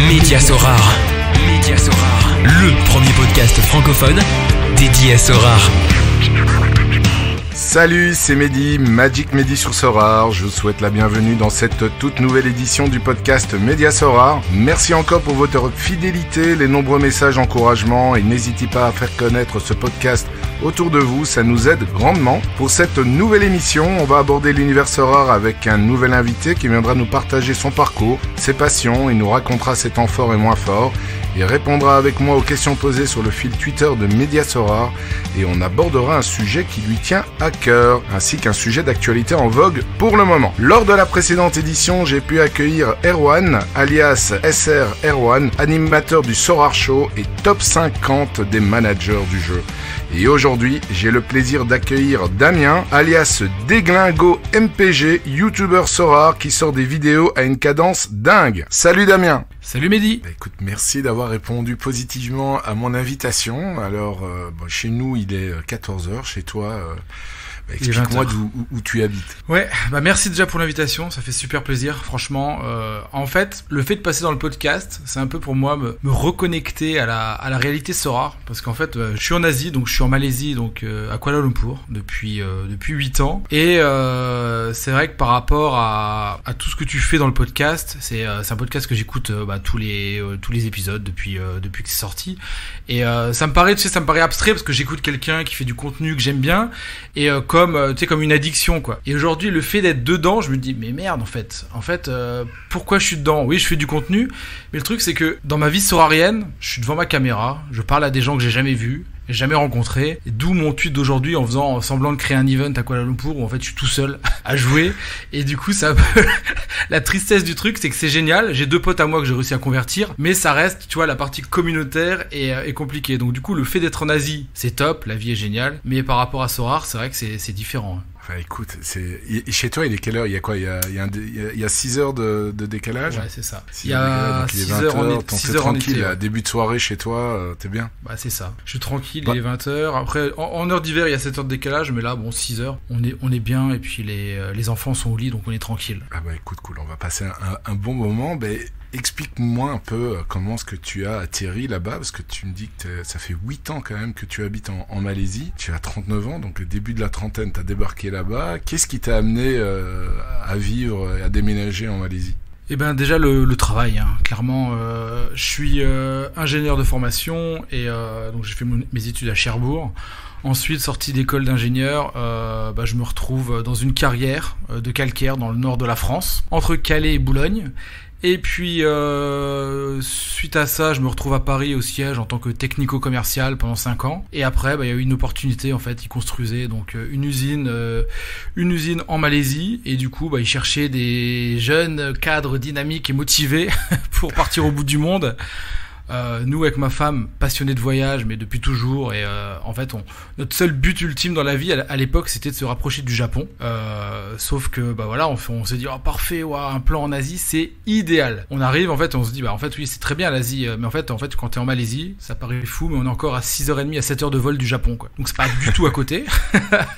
Média Sorare. Média Sorare. Le premier podcast francophone dédié à Sorare. Salut, c'est Mehdi, Magic Mehdi sur Sorare. Je vous souhaite la bienvenue dans cette toute nouvelle édition du podcast Média Sorare. Merci encore pour votre fidélité, les nombreux messages d'encouragement et n'hésitez pas à faire connaître ce podcast autour de vous, ça nous aide grandement. Pour cette nouvelle émission, on va aborder l'univers Sorare avec un nouvel invité qui viendra nous partager son parcours, ses passions, il nous racontera ses temps forts et moins forts. Il répondra avec moi aux questions posées sur le fil Twitter de Média Sorare et on abordera un sujet qui lui tient à cœur, ainsi qu'un sujet d'actualité en vogue pour le moment. Lors de la précédente édition, j'ai pu accueillir Erwan, alias SR Erwan, animateur du Sorare Show et top 50 des managers du jeu. Et aujourd'hui, j'ai le plaisir d'accueillir Damien, alias Déglingo MPG, youtubeur Sorare qui sort des vidéos à une cadence dingue. Salut Damien. Salut Mehdi. Écoute, merci d'avoir répondu positivement à mon invitation. Alors, chez nous, il est 14h, chez toi... explique-moi où tu habites. Ouais, merci déjà pour l'invitation, ça fait super plaisir, franchement. En fait, le fait de passer dans le podcast, c'est un peu pour moi me reconnecter à la réalité Sorare, parce qu'en fait, je suis en Asie, donc je suis en Malaisie, donc à Kuala Lumpur depuis 8 ans. Et c'est vrai que par rapport à tout ce que tu fais dans le podcast, c'est un podcast que j'écoute tous les épisodes depuis que c'est sorti. Et ça me paraît abstrait parce que j'écoute quelqu'un qui fait du contenu que j'aime bien et comme une addiction quoi. Et aujourd'hui le fait d'être dedans, je me dis mais merde en fait pourquoi je suis dedans? Oui, je fais du contenu, mais le truc c'est que dans ma vie sorarienne, je suis devant ma caméra, je parle à des gens que j'ai jamais vus, jamais rencontré, d'où mon tweet d'aujourd'hui en faisant semblant de créer un event à Kuala Lumpur où en fait je suis tout seul à jouer et du coup ça la tristesse du truc c'est que c'est génial, j'ai 2 potes à moi que j'ai réussi à convertir, mais ça reste, tu vois, la partie communautaire est compliquée. Donc du coup le fait d'être en Asie c'est top, la vie est géniale, mais par rapport à Sorare c'est vrai que c'est différent. Enfin, écoute, chez toi, il est quelle heure? Il y a quoi? Il y a 6 heures de décalage? Ouais, c'est ça. Il y a 6 heures en été. T'es tranquille, à début de soirée chez toi, t'es bien? Bah, c'est ça. Je suis tranquille, il est 20h. Après, en heure d'hiver, il y a 7 heures de décalage, mais là, 6 heures, on est bien, et puis les enfants sont au lit, donc on est tranquille. Ah bah écoute, cool, on va passer un bon moment. Explique-moi un peu comment est-ce que tu as atterri là-bas, parce que tu me dis que ça fait 8 ans quand même que tu habites en Malaisie. Tu as 39 ans, donc le début de la trentaine, tu as débarqué là-bas. Qu'est-ce qui t'a amené à vivre et à déménager en Malaisie? Eh ben déjà le travail, hein. Clairement, je suis ingénieur de formation et donc j'ai fait mes études à Cherbourg. Ensuite, sorti d'école d'ingénieur, je me retrouve dans une carrière de calcaire dans le nord de la France, entre Calais et Boulogne. Et puis, suite à ça, je me retrouve à Paris au siège en tant que technico-commercial pendant 5 ans. Et après, il y a eu une opportunité, en fait, ils construisaient donc une usine en Malaisie. Et du coup, ils cherchaient des jeunes cadres dynamiques et motivés pour partir au bout du monde. Nous avec ma femme passionnés de voyage mais depuis toujours et en fait notre seul but ultime dans la vie à l'époque c'était de se rapprocher du Japon, sauf que on s'est dit parfait, un plan en Asie c'est idéal. On arrive en fait on se dit oui c'est très bien l'Asie, mais en fait quand t'es en Malaisie ça paraît fou mais on est encore à 6h30 à 7h de vol du Japon quoi. Donc c'est pas du tout à côté.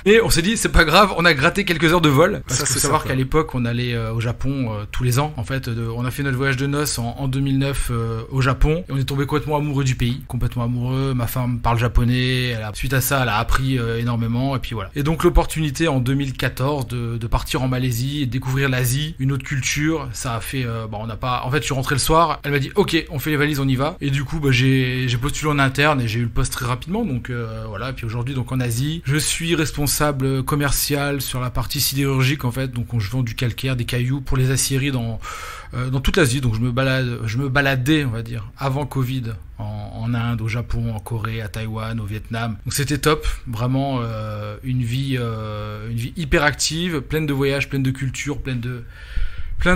Et on s'est dit c'est pas grave, on a gratté quelques heures de vol parce qu'il faut savoir qu'à l'époque on allait au Japon tous les ans en fait. On a fait notre voyage de noces en 2009 au Japon et on est tombé complètement amoureux du pays, complètement amoureux. Ma femme parle japonais, suite à ça elle a appris énormément et puis voilà. Et donc l'opportunité en 2014 de partir en Malaisie et de découvrir l'Asie, une autre culture, ça a fait en fait je suis rentré le soir, elle m'a dit ok on fait les valises, on y va, et du coup j'ai postulé en interne et j'ai eu le poste très rapidement, donc voilà. Et puis aujourd'hui donc en Asie je suis responsable commercial sur la partie sidérurgique en fait, donc je vends du calcaire, des cailloux pour les aciéries dans toute l'Asie. Donc je me baladais on va dire avant Covid en Inde, au Japon, en Corée, à Taïwan, au Vietnam. Donc c'était top, vraiment une vie hyper active, pleine de voyages, pleine de cultures, plein de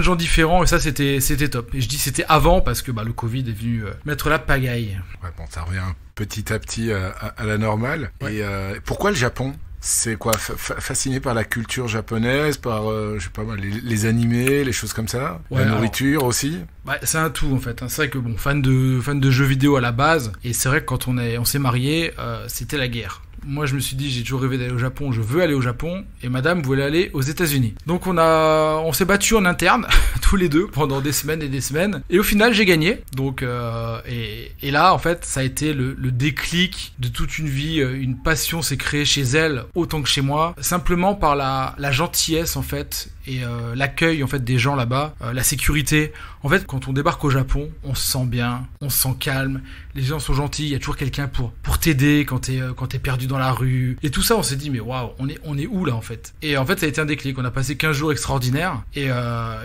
gens différents, et ça c'était top. Et je dis c'était avant parce que le Covid est venu mettre la pagaille. Ouais, ça revient petit à petit à la normale. Ouais. Et pourquoi le Japon? C'est quoi, fasciné par la culture japonaise, par les animés, les choses comme ça, la nourriture aussi? C'est un tout en fait. C'est vrai que fan de jeux vidéo à la base, et c'est vrai que quand on s'est mariés, c'était la guerre. Moi, je me suis dit, j'ai toujours rêvé d'aller au Japon, je veux aller au Japon, et madame voulait aller aux États-Unis. Donc on s'est battu en interne, tous les deux, pendant des semaines et des semaines, et au final, j'ai gagné. Donc, et là, en fait, ça a été le déclic de toute une vie, une passion s'est créée chez elle, autant que chez moi, simplement par la gentillesse, en fait, et l'accueil, en fait, des gens là-bas, la sécurité. En fait, quand on débarque au Japon, on se sent bien, on se sent calme, les gens sont gentils, il y a toujours quelqu'un pour t'aider quand t'es perdu dans la rue. Et tout ça, on s'est dit, mais waouh, on est où là, en fait? Et en fait, ça a été un déclic. On a passé 15 jours extraordinaires. Et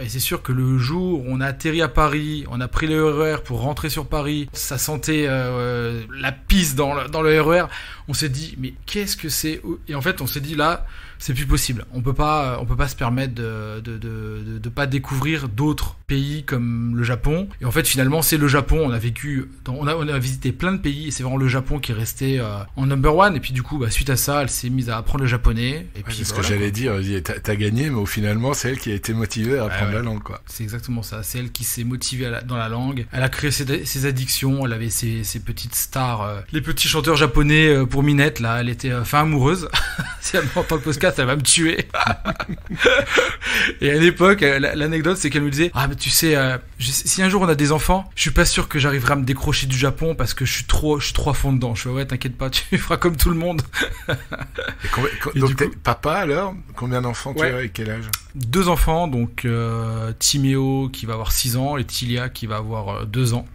c'est sûr que le jour où on a atterri à Paris, on a pris le RER pour rentrer sur Paris, ça sentait la pisse dans le RER. On s'est dit, mais qu'est-ce que c'est? Et en fait, on s'est dit, là, c'est plus possible. On peut pas se permettre de pas découvrir d'autres pays comme le Japon. Et en fait, finalement, c'est le Japon. On a visité plein de pays et c'est vraiment le Japon qui est resté en number one. Et puis du coup, suite à ça, elle s'est mise à apprendre le japonais. Et puis, c'est ce que j'allais dire. T'as gagné, mais finalement, c'est elle qui a été motivée à apprendre la langue, quoi. C'est exactement ça. C'est elle qui s'est motivée dans la langue. Elle a créé ses addictions. Elle avait ses petites stars, les petits chanteurs japonais pour Minette. Là, elle était fin amoureuse. Si elle m'entend le podcast, elle va me tuer. Et à l'époque, l'anecdote, c'est qu'elle me disait, ah, mais tu sais, si un jour on a des enfants, je suis pas sûr que j'arriverai à me décrocher du Japon parce que je suis trop à fond dedans. Je fais, ouais, t'inquiète pas, tu feras comme tout le monde. Donc, papa, alors, combien d'enfants tu as et quel âge? 2 enfants, donc Timéo qui va avoir 6 ans et Tilia qui va avoir 2 ans.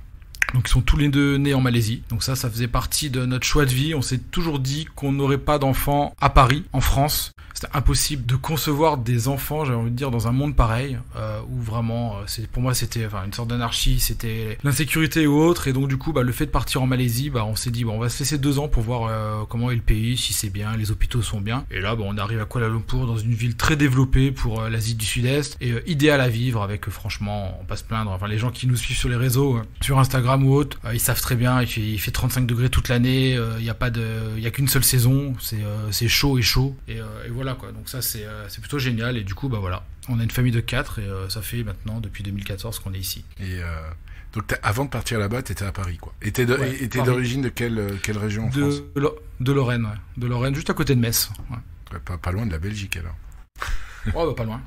Donc ils sont tous les deux nés en Malaisie. Donc ça faisait partie de notre choix de vie. On s'est toujours dit qu'on n'aurait pas d'enfants à Paris, en France. C'était impossible de concevoir des enfants, j'avais envie de dire, dans un monde pareil, où vraiment, pour moi, c'était une sorte d'anarchie, c'était l'insécurité ou autre. Et donc du coup, le fait de partir en Malaisie, on s'est dit, on va se laisser 2 ans pour voir comment est le pays, si c'est bien, les hôpitaux sont bien. Et là, on arrive à Kuala Lumpur, dans une ville très développée pour l'Asie du Sud-Est, et idéal à vivre, avec franchement, on pas se plaindre. Enfin, les gens qui nous suivent sur les réseaux, sur Instagram ou autre, ils savent très bien, il fait 35 degrés toute l'année, il y a qu'une seule saison, c'est chaud et chaud, et voilà quoi. Donc ça c'est plutôt génial, et du coup voilà, on a une famille de 4 et ça fait maintenant depuis 2014 qu'on est ici. Et donc avant de partir là-bas, t'étais à Paris, quoi. Et t'es d'origine de quelle région en France? De Lorraine, ouais. De Lorraine, juste à côté de Metz. Ouais. Pas loin de la Belgique alors. Oh, pas loin.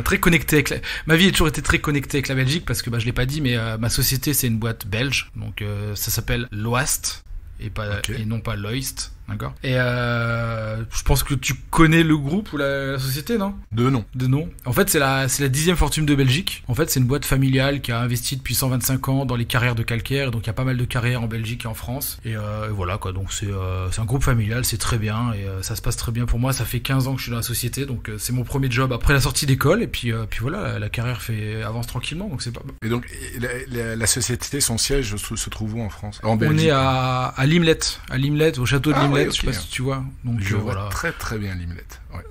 Très connecté ma vie a toujours été très connectée avec la Belgique parce que je l'ai pas dit, mais ma société c'est une boîte belge, donc ça s'appelle Loast et non pas Loist. D'accord. Et je pense que tu connais le groupe ou la société, non? De nom. En fait, c'est la 10e fortune de Belgique. En fait, c'est une boîte familiale qui a investi depuis 125 ans dans les carrières de calcaire. Donc, il y a pas mal de carrières en Belgique et en France. Et voilà, quoi. Donc, c'est un groupe familial, c'est très bien. Et ça se passe très bien pour moi. Ça fait 15 ans que je suis dans la société. Donc, c'est mon premier job après la sortie d'école. Et puis voilà, la carrière avance tranquillement. Donc, c'est pas... Et donc, la société, son siège se trouve où en France? En Belgique. On est à Limlet, au château de Limlet. Ouais, okay. Je sais pas si tu vois. Donc, je vois très très bien Limlet. Ouais.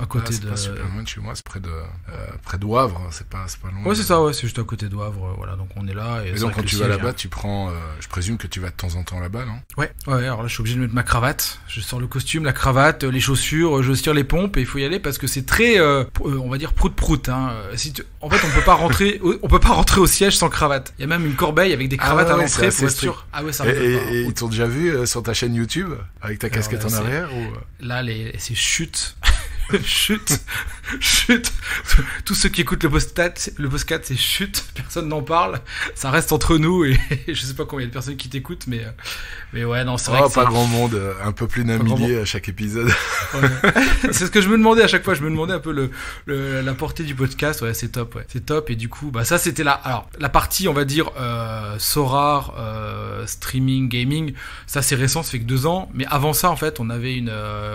À côté c'est pas super loin de chez moi, c'est près de Wavre, c'est pas loin. Ouais, c'est ça, ouais, c'est juste à côté de Wavre, voilà, donc on est là. Et donc quand tu vas là-bas, tu prends, je présume que tu vas de temps en temps là-bas, non? Ouais, alors là je suis obligé de mettre ma cravate, je sors le costume, la cravate, les chaussures, je tire les pompes et il faut y aller parce que c'est très, on va dire prout-prout, hein. En fait, on peut pas rentrer au siège sans cravate. Il y a même une corbeille avec des cravates à l'entrée pour être sûr. Ah ouais, ça et ils t'ont déjà vu sur ta chaîne YouTube avec ta casquette en arrière ou... Là, c'est chute. Chut. Tous ceux qui écoutent le podcast, c'est chut. Personne n'en parle. Ça reste entre nous et je sais pas combien de personnes qui t'écoutent, mais ouais, non, c'est vrai que pas grand monde, un peu plus d'un millier à chaque épisode. Ouais. C'est ce que je me demandais à chaque fois. Je me demandais un peu la portée du podcast. Ouais, c'est top, ouais. C'est top. Et du coup, ça, c'était la partie, on va dire, Sorare, streaming, gaming. Ça, c'est récent, ça fait que 2 ans. Mais avant ça, en fait, on avait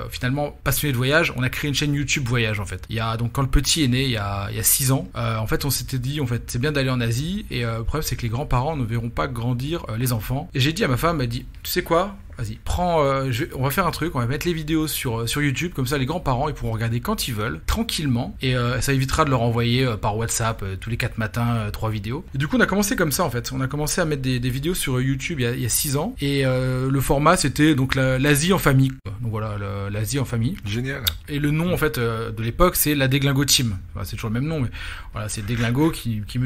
finalement, passionné de voyage. On a créé une chaîne YouTube voyage, en fait. Donc quand le petit est né, il y a 6 ans, en fait, on s'était dit, en fait, c'est bien d'aller en Asie, et le problème, c'est que les grands-parents ne verront pas grandir les enfants. Et j'ai dit à ma femme, elle m'a dit, tu sais quoi? Vas-y, on va faire un truc, on va mettre les vidéos sur YouTube, comme ça les grands-parents ils pourront regarder quand ils veulent, tranquillement, et ça évitera de leur envoyer par WhatsApp tous les 4 matins 3 vidéos. Et du coup on a commencé comme ça en fait, on a commencé à mettre des vidéos sur YouTube il y a 6 ans, et le format c'était donc l'Asie en famille, donc voilà, l'Asie en famille. Génial. Et le nom en fait de l'époque c'est la Déglingo Team, enfin, c'est toujours le même nom, mais voilà, c'est Déglingo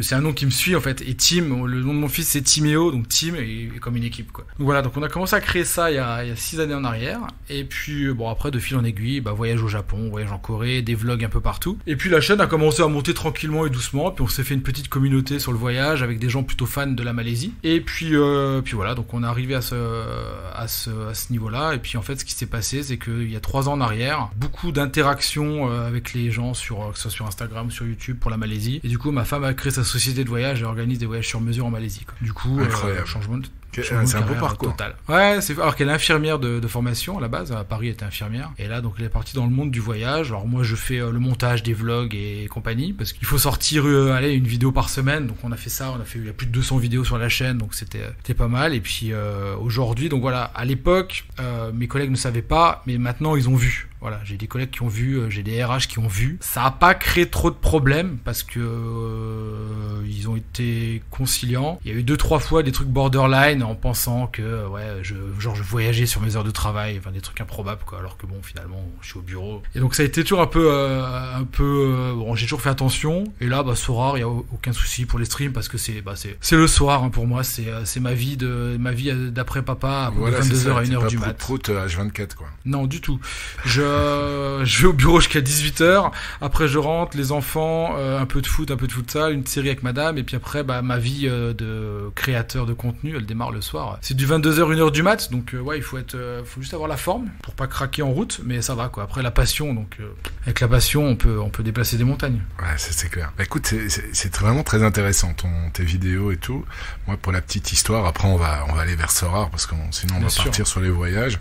c'est un nom qui me suit en fait, et Team, le nom de mon fils c'est Timéo, donc Team et comme une équipe quoi. Donc voilà, donc on a commencé à créer ça ça il y a 6 années en arrière. Et puis bon, après de fil en aiguille, voyage au Japon, voyage en Corée, des vlogs un peu partout. Et puis la chaîne a commencé à monter tranquillement et doucement. Puis on s'est fait une petite communauté sur le voyage avec des gens plutôt fans de la Malaisie. Et puis voilà, donc on est arrivé à ce niveau-là. Et puis en fait, ce qui s'est passé, c'est qu'il y a 3 ans en arrière, beaucoup d'interactions avec les gens que ce soit sur Instagram, sur YouTube pour la Malaisie. Et du coup, ma femme a créé sa société de voyage et organise des voyages sur mesure en Malaisie, quoi. Du coup, changement de c'est un beau parcours. Total. Ouais, alors qu'elle est infirmière de formation à la base, à Paris elle était infirmière. Et là, donc elle est partie dans le monde du voyage. Alors moi, je fais le montage des vlogs et compagnie, parce qu'il faut sortir une vidéo par semaine. Donc on a fait ça, il y a plus de 200 vidéos sur la chaîne, donc c'était pas mal. Et puis aujourd'hui, donc voilà, à l'époque, mes collègues ne savaient pas, mais maintenant ils ont vu. Voilà, j'ai des collègues qui ont vu, j'ai des RH qui ont vu. Ça a pas créé trop de problèmes parce que ils ont été conciliants. Il y a eu 2-3 fois des trucs borderline en pensant que je voyageais sur mes heures de travail, enfin des trucs improbables quoi. Alors que bon, finalement, je suis au bureau. Et donc ça a été toujours un peu bon, j'ai toujours fait attention. Et là, soir, il y a aucun souci pour les streams parce que c'est le soir hein, pour moi. C'est ma vie d'après papa, de 22h à 1h du mat. Prout H24 quoi. Non, du tout. Je vais au bureau jusqu'à 18h. Après, je rentre, les enfants, un peu de foot, un peu de futsal, une série avec madame. Et puis après, ma vie de créateur de contenu, elle démarre le soir. C'est du 22h, 1h du mat. Donc, il faut juste avoir la forme pour pas craquer en route. Mais ça va, quoi. Après, la passion. Donc, avec la passion, on peut déplacer des montagnes. Ouais, c'est clair. Écoute, c'est vraiment très intéressant, tes vidéos et tout. Moi, pour la petite histoire, après, on va aller vers Sorare parce que sinon, on va partir sur les voyages.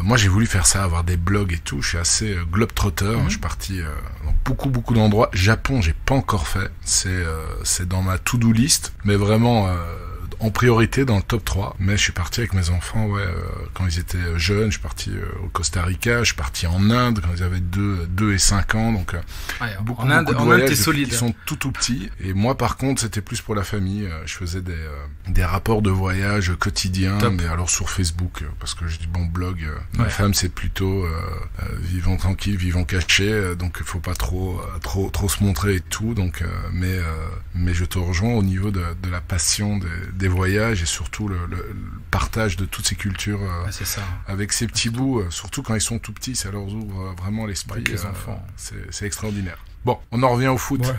Moi, j'ai voulu faire ça, avoir des blogs et tout. Je suis assez globetrotter. Je suis parti dans beaucoup d'endroits. Japon, j'ai pas encore fait. C'est dans ma to-do list, mais vraiment en priorité dans le top 3. Mais je suis parti avec mes enfants, quand ils étaient jeunes. Je suis parti au Costa Rica. Je suis parti en Inde quand ils avaient 2 et 5 ans. Donc beaucoup de voyages t'es solide. Qui sont tout petits. Et moi, par contre, c'était plus pour la famille. Je faisais des rapports de voyage quotidiens, mais alors sur Facebook, parce que je dis blog. Ma femme, c'est plutôt vivons tranquille, vivons cachés. Donc il faut pas trop se montrer et tout. Donc mais je te rejoins au niveau de la passion des voyages et surtout le partage de toutes ces cultures c'est ça. Avec ces petits bouts, surtout quand ils sont tout petits, ça leur ouvre vraiment l'esprit. Les enfants. C'est extraordinaire. Bon, on en revient au foot. Ouais,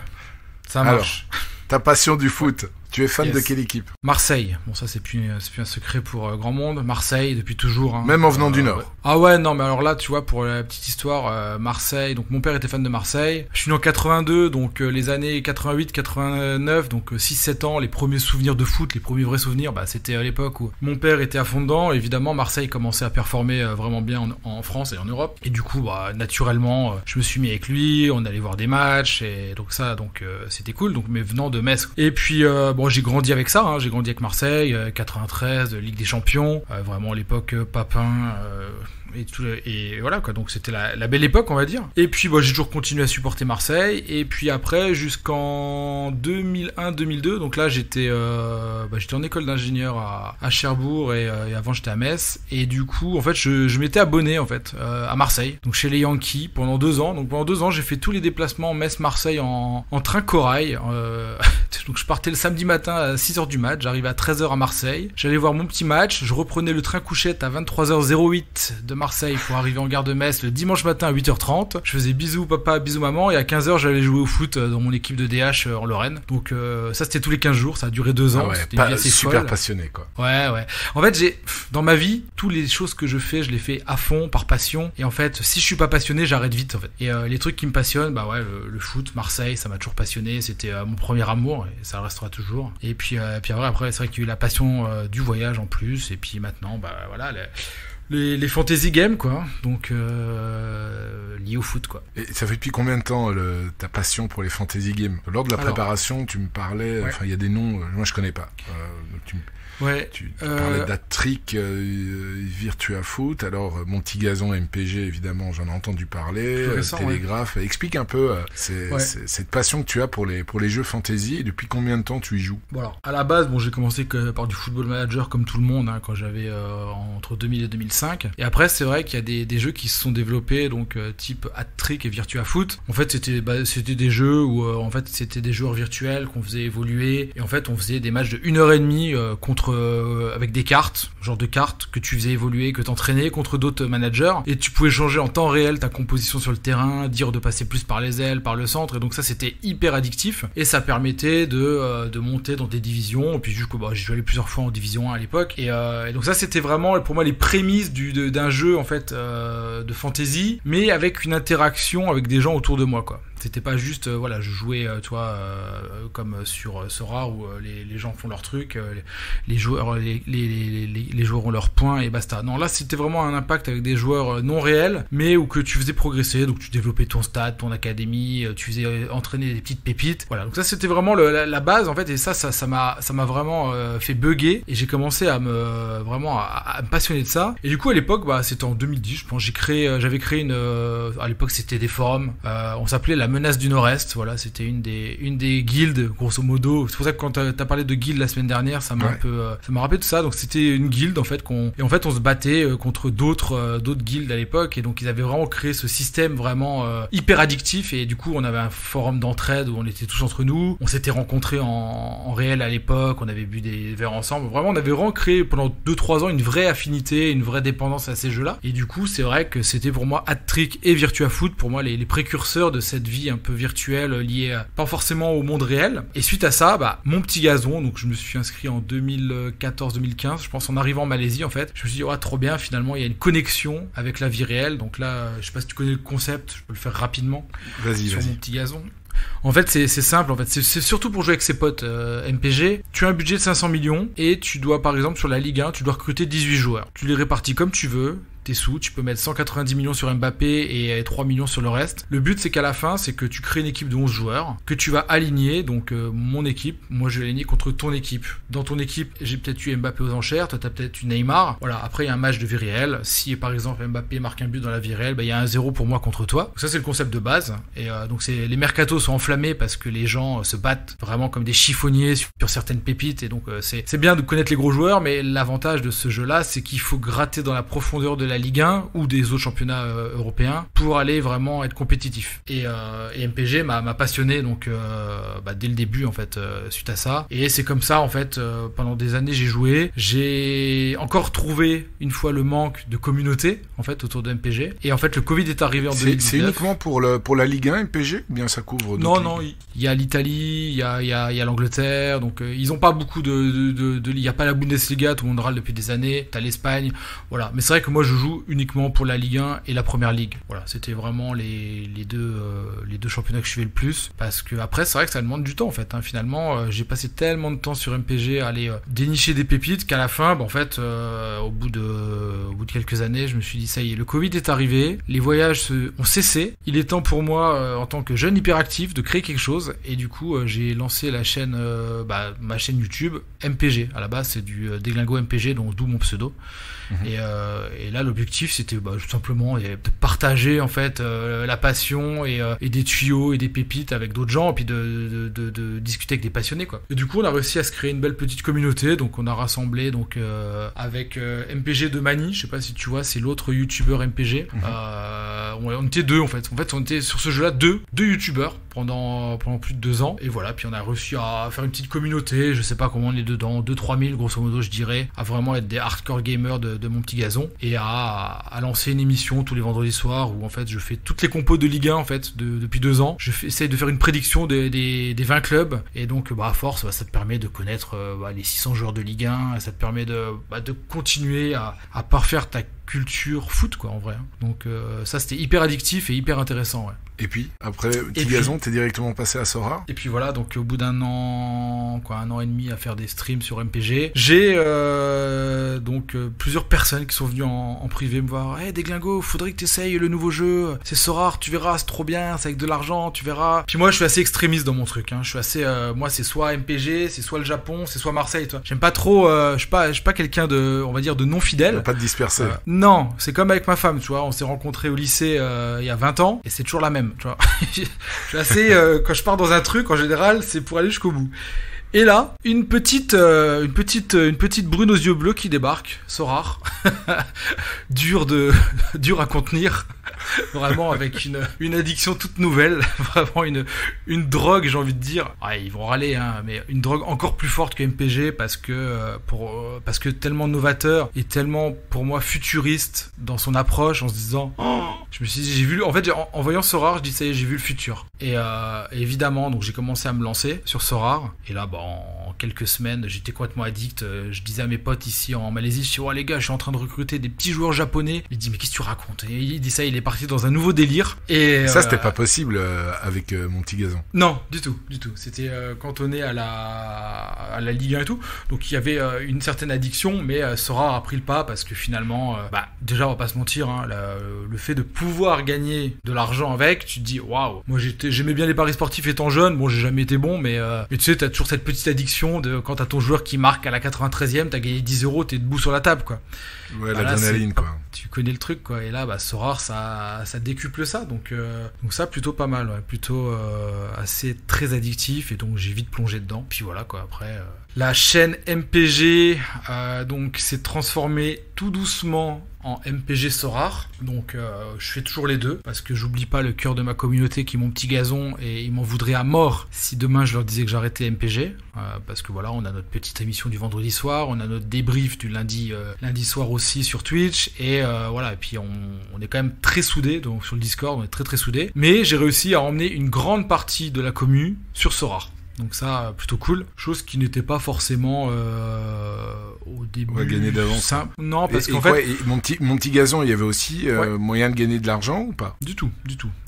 ça marche. Alors, ta passion du foot. Tu es fan de quelle équipe? Marseille. Bon, ça, c'est plus un secret pour grand monde. Marseille, depuis toujours. Hein. Même en venant du Nord. Ouais. Ah ouais, non, mais alors là, tu vois, pour la petite histoire, Marseille. Donc, mon père était fan de Marseille. Je suis né en 82, donc les années 88, 89, donc 6-7 ans, les premiers souvenirs de foot, les premiers vrais souvenirs, c'était à l'époque où mon père était à fond dedans. Évidemment, Marseille commençait à performer vraiment bien en France et en Europe. Et du coup, naturellement, je me suis mis avec lui, on allait voir des matchs, et donc c'était cool. Donc, mais venant de Metz. Et puis, j'ai grandi avec ça, hein. J'ai grandi avec Marseille, 93, Ligue des Champions, vraiment l'époque Papin et voilà quoi, donc c'était la belle époque on va dire. Et puis j'ai toujours continué à supporter Marseille, et puis après jusqu'en 2001-2002, donc là j'étais en école d'ingénieur à Cherbourg et avant j'étais à Metz, et du coup en fait je m'étais abonné en fait à Marseille, donc chez les Yankees pendant 2 ans. Donc pendant 2 ans j'ai fait tous les déplacements Metz-Marseille en train corail. Donc je partais le samedi matin à 6h du mat, j'arrivais à 13h à Marseille, j'allais voir mon petit match, je reprenais le train couchette à 23h08 de Marseille pour arriver en gare de Metz le dimanche matin à 8h30. Je faisais bisous papa, bisous maman, et à 15h j'allais jouer au foot dans mon équipe de DH en Lorraine. Donc ça c'était tous les 15 jours, ça a duré 2 ans. C'était une vie assez super folle. Passionné quoi. Ouais. En fait dans ma vie, toutes les choses que je fais, je les fais à fond, par passion. Et en fait, si je suis pas passionné, j'arrête vite en fait. Et les trucs qui me passionnent, le foot, Marseille, ça m'a toujours passionné. C'était mon premier amour et ça le restera toujours. Et puis après c'est vrai qu'il y a eu la passion du voyage en plus. Et puis maintenant, les fantasy games quoi, donc liés au foot quoi. Et ça fait depuis combien de temps ta passion pour les fantasy games? Lors de la préparation, tu me parlais, il y a des noms, moi je connais pas. Tu parlais d'Hat-Trick, Virtua Foot, alors Mon Petit Gazon MPG, évidemment, j'en ai entendu parler, Télégraphe. Explique un peu cette passion que tu as pour les jeux fantasy, et depuis combien de temps tu y joues? Voilà. À la base, j'ai commencé par du Football Manager comme tout le monde, hein, quand j'avais entre 2000 et 2005. Et après, c'est vrai qu'il y a des jeux qui se sont développés, donc type Hat-Trick et Virtua Foot. En fait, c'était des jeux où c'était des joueurs virtuels qu'on faisait évoluer, et en fait, on faisait des matchs de 1h30 amis avec des cartes, genre de cartes que tu faisais évoluer, que t'entraînais contre d'autres managers, et tu pouvais changer en temps réel ta composition sur le terrain, dire de passer plus par les ailes, par le centre, et donc ça c'était hyper addictif, et ça permettait de monter dans des divisions, et puis j'ai joué plusieurs fois en division 1 à l'époque, et donc ça c'était vraiment pour moi les prémices d'un jeu en fait de fantasy, mais avec une interaction avec des gens autour de moi, quoi. C'était pas juste, je jouais, comme sur Sora où les gens font leur truc, les joueurs ont leurs points et basta. Non, là c'était vraiment un impact avec des joueurs non réels, mais où que tu faisais progresser, donc tu développais ton stade, ton académie, tu faisais entraîner des petites pépites. Voilà, donc ça c'était vraiment la base en fait, et ça m'a vraiment fait bugger, et j'ai commencé à me passionner de ça. Et du coup à l'époque, c'était en 2010, je pense, j'avais créé à l'époque c'était des forums, on s'appelait la Menace du Nord-Est, voilà, c'était une des guildes, grosso modo. C'est pour ça que quand t'as parlé de guilde la semaine dernière, ça m'a ça m'a rappelé tout ça. Donc c'était une guilde en fait on se battait contre d'autres guildes à l'époque, et donc ils avaient vraiment créé ce système vraiment hyper addictif, et du coup on avait un forum d'entraide où on était tous entre nous, on s'était rencontrés en réel à l'époque, on avait bu des verres ensemble, vraiment on avait vraiment créé pendant 2-3 ans une vraie affinité, une vraie dépendance à ces jeux-là, et du coup c'est vrai que c'était pour moi Hat-Trick et Virtua Foot, pour moi les précurseurs de cette vie un peu virtuelle liée pas forcément au monde réel. Et suite à ça, mon petit gazon, donc je me suis inscrit en 2014-2015, je pense, en arrivant en Malaisie en fait. Je me suis dit trop bien, finalement il y a une connexion avec la vie réelle. Donc là, je sais pas si tu connais le concept, je peux le faire rapidement. Vas-y. Mon petit gazon. En fait, c'est simple. En fait, c'est surtout pour jouer avec ses potes MPG. Tu as un budget de 500 millions et tu dois, par exemple, sur la Ligue 1, tu dois recruter 18 joueurs. Tu les répartis comme tu veux. Tes sous, tu peux mettre 190 millions sur Mbappé et 3 millions sur le reste. Le but, c'est qu'à la fin, c'est que tu crées une équipe de 11 joueurs que tu vas aligner. Donc mon équipe, moi je vais aligner contre ton équipe. Dans ton équipe, j'ai peut-être eu Mbappé aux enchères, toi t'as peut-être eu Neymar. Voilà, après il y a un match de vie réelle. Si par exemple Mbappé marque un but dans la vie réelle, il y a 1-0 pour moi contre toi. Donc, ça c'est le concept de base. Et donc les mercatos sont enflammés parce que les gens se battent vraiment comme des chiffonniers sur certaines pépites. Et donc c'est bien de connaître les gros joueurs, mais l'avantage de ce jeu-là, c'est qu'il faut gratter dans la profondeur de la Ligue 1 ou des autres championnats européens pour aller vraiment être compétitif. Et MPG m'a passionné donc dès le début en fait suite à ça. Et c'est comme ça en fait pendant des années j'ai joué. J'ai encore trouvé une fois le manque de communauté en fait autour de MPG. Et en fait le Covid est arrivé en 2019. C'est uniquement pour la Ligue 1 MPG ou bien ça couvre d'autres ligues? Non, il y a l'Italie, il y a l'Angleterre, donc ils ont pas beaucoup il y a pas la Bundesliga, tout le monde râle depuis des années. T'as l'Espagne, voilà. Mais c'est vrai que moi je joue uniquement pour la Ligue 1 et la Première Ligue. Voilà, c'était vraiment les deux championnats que je suivais le plus, parce que après c'est vrai que ça demande du temps en fait. Finalement, j'ai passé tellement de temps sur MPG à aller dénicher des pépites qu'à la fin, en fait, au bout de quelques années, je me suis dit ça y est, le Covid est arrivé, les voyages ont cessé. Il est temps pour moi, en tant que jeune hyperactif, de créer quelque chose. Et du coup, j'ai lancé la chaîne, ma chaîne YouTube MPG. À la base, c'est du Déglingo MPG, donc d'où mon pseudo. Et là l'objectif c'était tout simplement de partager en fait la passion et des tuyaux et des pépites avec d'autres gens, et puis de discuter avec des passionnés quoi. Et du coup on a réussi à se créer une belle petite communauté. Donc on a rassemblé avec MPG de Mani, je sais pas si tu vois, c'est l'autre youtubeur MPG. On était deux en fait on était sur ce jeu là deux youtubeurs pendant plus de 2 ans, et voilà. Puis on a réussi à faire une petite communauté, je sais pas comment on est dedans, 2-3 000 grosso modo je dirais, à vraiment être des hardcore gamers de mon petit gazon, et à lancer une émission tous les vendredis soirs où en fait je fais toutes les compos de Ligue 1 en fait depuis 2 ans. Essaye de faire une prédiction des 20 clubs, et donc à force ça te permet de connaître les 600 joueurs de Ligue 1, ça te permet de continuer à parfaire ta culture foot quoi en vrai. Donc ça c'était hyper addictif et hyper intéressant, ouais. Et puis après petit gazon, t'es directement passé à Sora. Et puis voilà, donc au bout d'un an, 1 an et demi à faire des streams sur MPG, j'ai plusieurs personnes qui sont venues en privé me voir. Hey Déglingo, faudrait que t'essayes le nouveau jeu, c'est Sora, tu verras, c'est trop bien, c'est avec de l'argent, tu verras. Puis moi je suis assez extrémiste dans mon truc, je suis assez moi c'est soit MPG, c'est soit le Japon, c'est soit Marseille, toi. J'aime pas trop, je suis pas quelqu'un de, on va dire, de non fidèle. Pas de disperser. Non, c'est comme avec ma femme, tu vois, on s'est rencontrés au lycée il y a 20 ans et c'est toujours la même, tu vois. Je suis assez quand je pars dans un truc en général, c'est pour aller jusqu'au bout. Et là, une petite brune aux yeux bleus qui débarque, c'est rare, dur à contenir, vraiment avec une addiction toute nouvelle, vraiment une drogue, j'ai envie de dire. Ouais, ils vont râler, hein, mais une drogue encore plus forte que MPG parce que tellement novateur et tellement pour moi futuriste dans son approche, en se disant, je me suis dit, en voyant Sorare, je dis ça y est, j'ai vu le futur. Et évidemment, donc j'ai commencé à me lancer sur Sorare, et là, en quelques semaines, j'étais complètement addict. Je disais à mes potes ici en Malaisie, je dis, les gars, je suis en train de recruter des petits joueurs japonais. Il dit, mais qu'est-ce que tu racontes? Et il dit ça, il est parti dans un nouveau délire. Et ça, c'était pas possible avec mon petit gazon. Non, du tout. C'était cantonné à la Ligue 1 et tout. Donc il y avait une certaine addiction, mais Sorare a pris le pas parce que finalement, déjà, on va pas se mentir, hein, le fait de pouvoir gagner de l'argent avec, tu te dis, waouh, moi j'aimais bien les paris sportifs étant jeune. Bon, j'ai jamais été bon, mais tu sais, t'as toujours cette petite addiction de quand t'as ton joueur qui marque à la 93e, t'as gagné 10 €, t'es debout sur la table, quoi. Ouais, l'adrénaline, quoi. Tu connais le truc, quoi. Et là, Sorare, ça décuple ça. Donc ça, plutôt pas mal, ouais. Plutôt assez très addictif. Et donc, j'ai vite plongé dedans. Puis voilà, quoi. Après, la chaîne MPG, donc, s'est transformée tout doucement en MPG Sorare. Donc je fais toujours les deux parce que j'oublie pas le cœur de ma communauté qui est mon petit gazon et ils m'en voudraient à mort si demain je leur disais que j'arrêtais MPG parce que voilà, on a notre petite émission du vendredi soir, on a notre débrief du lundi soir aussi sur Twitch et voilà, et puis on est quand même très soudés, donc sur le Discord on est très très soudés, mais j'ai réussi à emmener une grande partie de la commu sur Sorare. Donc ça, plutôt cool. Chose qui n'était pas forcément au début. Ouais, gagner d'avance. Simple. Non, parce qu'en fait... mon petit gazon, il y avait aussi moyen de gagner de l'argent ou pas? Du tout.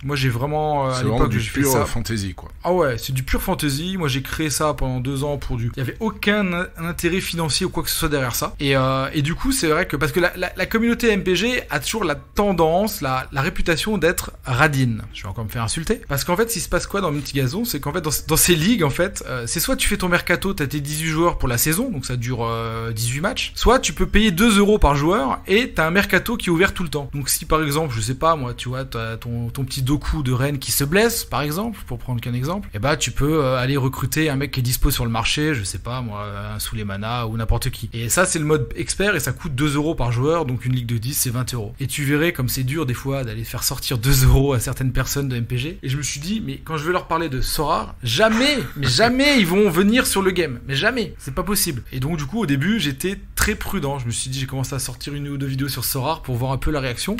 Moi, j'ai vraiment... à l'époque, j'ai fait ça. Fantasy, quoi. Ah ouais, c'est du pur fantasy. Moi, j'ai créé ça pendant 2 ans pour du... Il n'y avait aucun intérêt financier ou quoi que ce soit derrière ça. Et du coup, c'est vrai que... Parce que la communauté MPG a toujours la tendance, la réputation d'être radine. Je vais encore me faire insulter. Parce qu'en fait, ce qui se passe quoi dans mon petit gazon, c'est qu'en fait, dans ces ligues, en fait, c'est soit tu fais ton mercato, t'as tes 18 joueurs pour la saison, donc ça dure 18 matchs, soit tu peux payer 2 € par joueur et t'as un mercato qui est ouvert tout le temps. Donc si par exemple, je sais pas moi, tu vois, t'as ton petit Doku de Rennes qui se blesse, par exemple, pour prendre qu'un exemple, et tu peux aller recruter un mec qui est dispo sur le marché, je sais pas moi, un Souleymana ou n'importe qui. Et ça c'est le mode expert et ça coûte 2 € par joueur, donc une ligue de 10 c'est 20 €. Et tu verrais comme c'est dur des fois d'aller faire sortir 2 € à certaines personnes de MPG. Et je me suis dit, mais quand je vais leur parler de Sorare, jamais ils vont venir sur le game, mais jamais, c'est pas possible. Et donc du coup au début j'étais très prudent, je me suis dit j'ai commencé à sortir 1 ou 2 vidéos sur Sorare pour voir un peu la réaction,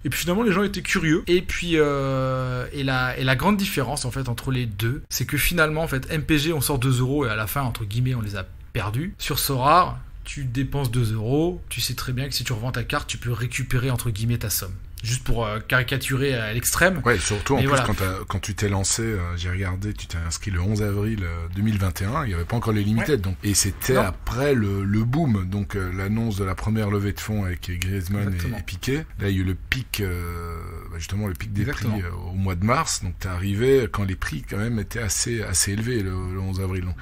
et puis finalement les gens étaient curieux, et puis et la grande différence en fait entre les deux, c'est que finalement en fait MPG on sort 2 € et à la fin entre guillemets on les a perdus. Sur Sorare tu dépenses 2 €, tu sais très bien que si tu revends ta carte tu peux récupérer entre guillemets ta somme. Juste pour caricaturer à l'extrême. Ouais, surtout en plus voilà. Quand tu t'es lancé, j'ai regardé, tu t'es inscrit le 11 avril 2021, il n'y avait pas encore les limited, donc, et c'était après le boom, donc l'annonce de la première levée de fonds avec Griezmann et Piqué. Là, il y a eu le pic, justement le pic des prix au mois de mars, donc t'es arrivé quand les prix quand même étaient assez élevés le 11 avril. Donc.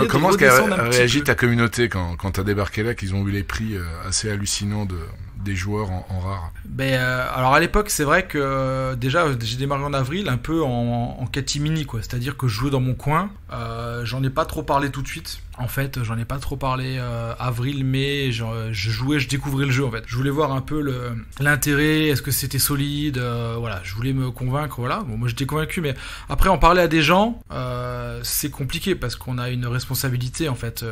Comment est-ce qu'a réagi ta communauté quand t'as débarqué là, qu'ils ont vu les prix assez hallucinants des joueurs en rare? Alors à l'époque c'est vrai que déjà j'ai démarré en avril un peu en catimini quoi, c'est-à-dire que je jouais dans mon coin, j'en ai pas trop parlé tout de suite. En fait, j'en ai pas trop parlé avril, mai, je jouais, je découvrais le jeu en fait. Je voulais voir un peu l'intérêt, est-ce que c'était solide, voilà, je voulais me convaincre, voilà. Bon, moi j'étais convaincu, mais après en parler à des gens, c'est compliqué parce qu'on a une responsabilité en fait,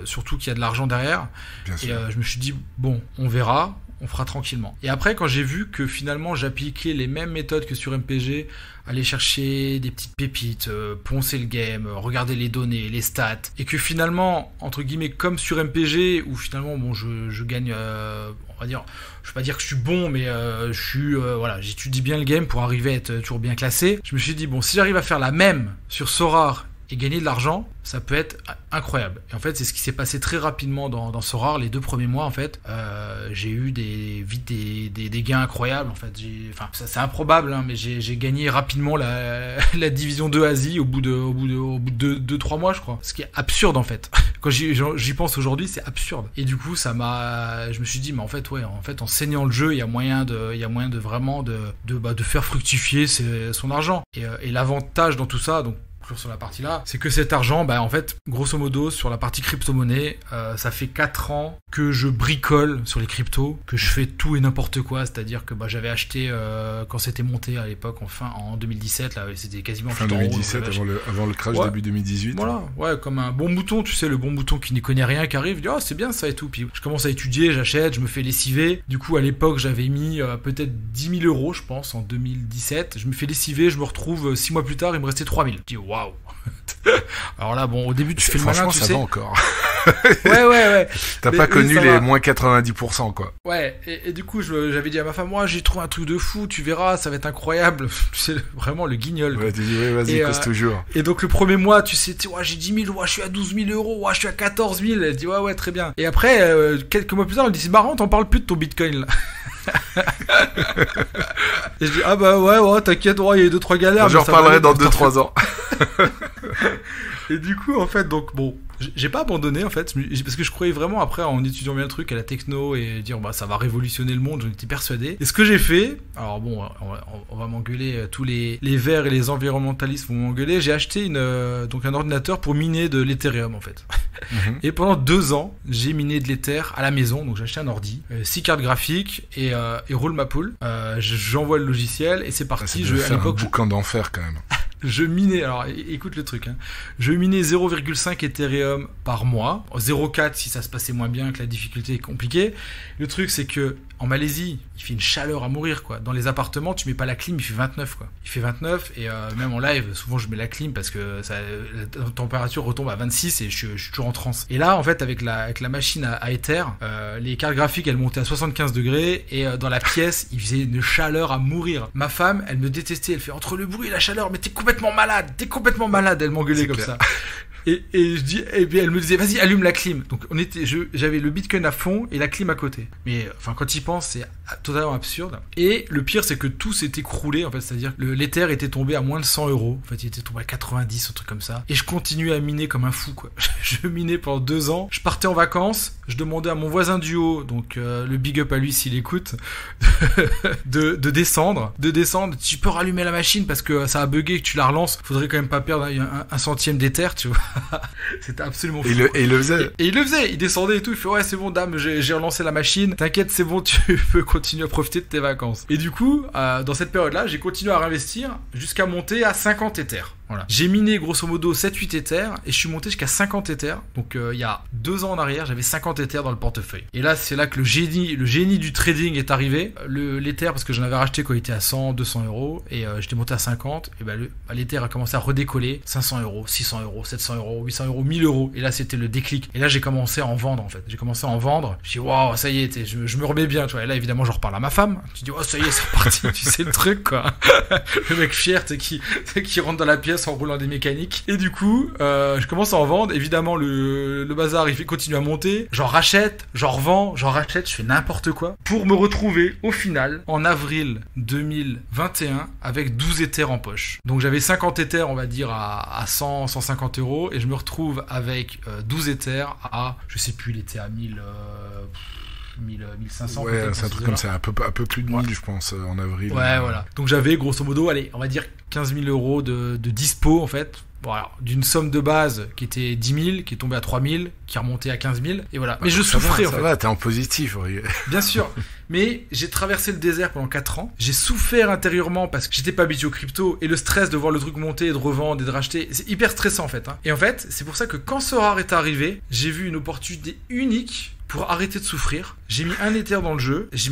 surtout qu'il y a de l'argent derrière. Bien sûr. Et je me suis dit bon, on verra. On fera tranquillement. Et après, quand j'ai vu que finalement j'appliquais les mêmes méthodes que sur MPG, aller chercher des petites pépites, poncer le game, regarder les données, les stats, et que finalement, entre guillemets, comme sur MPG, où finalement, bon, je gagne, on va dire, je vais pas dire que je suis bon, mais je suis, voilà, j'étudie bien le game pour arriver à être toujours bien classé. Je me suis dit, bon, si j'arrive à faire la même sur Sorare et gagner de l'argent, ça peut être incroyable. Et en fait, c'est ce qui s'est passé très rapidement dans Sorare. Les 2 premiers mois, en fait, j'ai eu des gains incroyables. En fait, ça c'est improbable, hein, mais j'ai gagné rapidement la division 2 Asie au bout de 2-3 mois, je crois. Ce qui est absurde, en fait. Quand j'y pense aujourd'hui, c'est absurde. Et du coup, je me suis dit, mais en fait, en saignant le jeu, il y a moyen de vraiment de faire fructifier son argent. Et l'avantage dans tout ça, donc sur la partie là, c'est que cet argent, en fait, grosso modo, sur la partie crypto-monnaie, ça fait 4 ans que je bricole sur les cryptos, que je fais tout et n'importe quoi, c'est-à-dire que j'avais acheté quand c'était monté à l'époque, en 2017, là, c'était quasiment fin 2017, avant le crash début 2018. Voilà, ouais, comme un bon mouton, tu sais, le bon mouton qui n'y connaît rien, qui arrive, dit oh c'est bien ça et tout, puis je commence à étudier, j'achète, je me fais lessiver. Du coup, à l'époque, j'avais mis peut-être 10 000 euros, je pense, en 2017. Je me fais lessiver, je me retrouve 6 mois plus tard, il me restait 3 000. Je dis waouh. Alors là, au début, tu fais le malin, tu sais. Franchement, ça va encore. Ouais. T'as pas connu les moins 90%, quoi. Ouais, et du coup, j'avais dit à ma femme, moi, j'ai trouvé un truc de fou, tu verras, ça va être incroyable. Tu sais, vraiment le guignol. Ouais, tu dis, ouais, vas-y, cause toujours. Et donc, le premier mois, tu sais, j'ai 10 000, je suis à 12 000 euros, je suis à 14 000. Elle dit, ouais, très bien. Et après, quelques mois plus tard, elle dit, c'est marrant, t'en parles plus de ton bitcoin, là. Et je dis ouais t'inquiète, il y a eu 2-3 galères, j'en reparlerai dans 2-3 ans. Et du coup en fait donc bon, j'ai pas abandonné en fait, parce que je croyais vraiment après en étudiant bien le truc à la techno et dire ça va révolutionner le monde, j'en étais persuadé. Et ce que j'ai fait, alors bon on va m'engueuler, tous les verts et les environnementalistes vont m'engueuler, j'ai acheté donc un ordinateur pour miner de l'Ethereum en fait. Et pendant 2 ans j'ai miné de l'Ether à la maison, donc j'ai acheté un ordi, 6 cartes graphiques et roule ma poule, j'envoie le logiciel et c'est parti. À l'époque un boucan d'enfer quand même. Je minais, alors écoute le truc, je minais 0,5 Ethereum par mois, 0,4 si ça se passait moins bien, que la difficulté est compliquée. Le truc c'est que en Malaisie, il fait une chaleur à mourir quoi. Dans les appartements, tu mets pas la clim, il fait 29 quoi. Il fait 29 et même en live, souvent je mets la clim parce que la température retombe à 26 et je suis toujours en transe. Et là en fait avec la machine à Ether, les cartes graphiques elles montaient à 75 degrés et dans la pièce, il faisait une chaleur à mourir. Ma femme, elle me détestait, elle fait entre le bruit et la chaleur, mais t'es complètement malade, elle m'engueulait comme ça. Et je dis, et bien elle me disait vas-y allume la clim. Donc j'avais le Bitcoin à fond et la clim à côté. Mais enfin quand il pense c'est totalement absurde. Et le pire c'est que tout s'est écroulé en fait, c'est-à-dire l'Ether était tombé à moins de 100 euros. En fait il était tombé à 90, un truc comme ça. Et je continuais à miner comme un fou quoi. Je minais pendant 2 ans. Je partais en vacances. Je demandais à mon voisin du haut, donc le big up à lui s'il écoute, de descendre. Tu peux rallumer la machine parce que ça a bugué, que tu la relances. Faudrait quand même pas perdre un centième d'Ether, tu vois. C'était absolument fou. Et il le faisait. Et il le faisait. Il descendait et tout. Il fait ouais c'est bon dame, j'ai relancé la machine. T'inquiète c'est bon, tu peux continuer à profiter de tes vacances. Et du coup dans cette période-là, j'ai continué à réinvestir jusqu'à monter à 50 Ethers. Voilà. J'ai miné grosso modo 7-8 Ethers et je suis monté jusqu'à 50 Ethers. Donc il y a 2 ans en arrière, j'avais 50 Ethers dans le portefeuille. Et là, c'est là que le génie du trading est arrivé. L'Ether, parce que j'en avais racheté quand il était à 100, 200 euros et j'étais monté à 50. Et l'Ether a commencé à redécoller. 500 euros, 600 euros, 700 euros, 800 euros, 1000 euros. Et là, c'était le déclic. Et là, j'ai commencé à en vendre en fait. J'ai commencé à en vendre. Je dis waouh, ça y est, je me remets bien. Tu vois. Et là, évidemment, je reparle à ma femme. Je dis oh, ça y est, c'est reparti. Tu sais le truc quoi. Le mec fier, tu sais, qui rentre dans la pièce en roulant des mécaniques. Et du coup, je commence à en vendre. Évidemment, le bazar, il continue à monter. J'en rachète, j'en revends, j'en rachète, je fais n'importe quoi. Pour me retrouver, au final, en avril 2021, avec 12 Ethers en poche. Donc j'avais 50 Ethers, on va dire, à 100, 150 euros. Et je me retrouve avec 12 Ethers à, je sais plus, il était à 1500 ouais, c'est un truc comme ça, un peu plus de 1000 je pense en avril. Ouais, voilà. Donc j'avais grosso modo, allez, on va dire 15 000 euros de dispo en fait. Voilà, d'une somme de base qui était 10 000, qui est tombée à 3 000, qui est remontée à 15 000, et voilà. Mais je souffrais en fait. Ça va, t'es en positif. Oui. Bien sûr, mais j'ai traversé le désert pendant 4 ans. J'ai souffert intérieurement parce que j'étais pas habitué au crypto, et le stress de voir le truc monter, et de revendre et de racheter, c'est hyper stressant en fait. Et en fait, c'est pour ça que quand Sorare est arrivé, j'ai vu une opportunité unique pour arrêter de souffrir. J'ai mis un Ether dans le jeu, je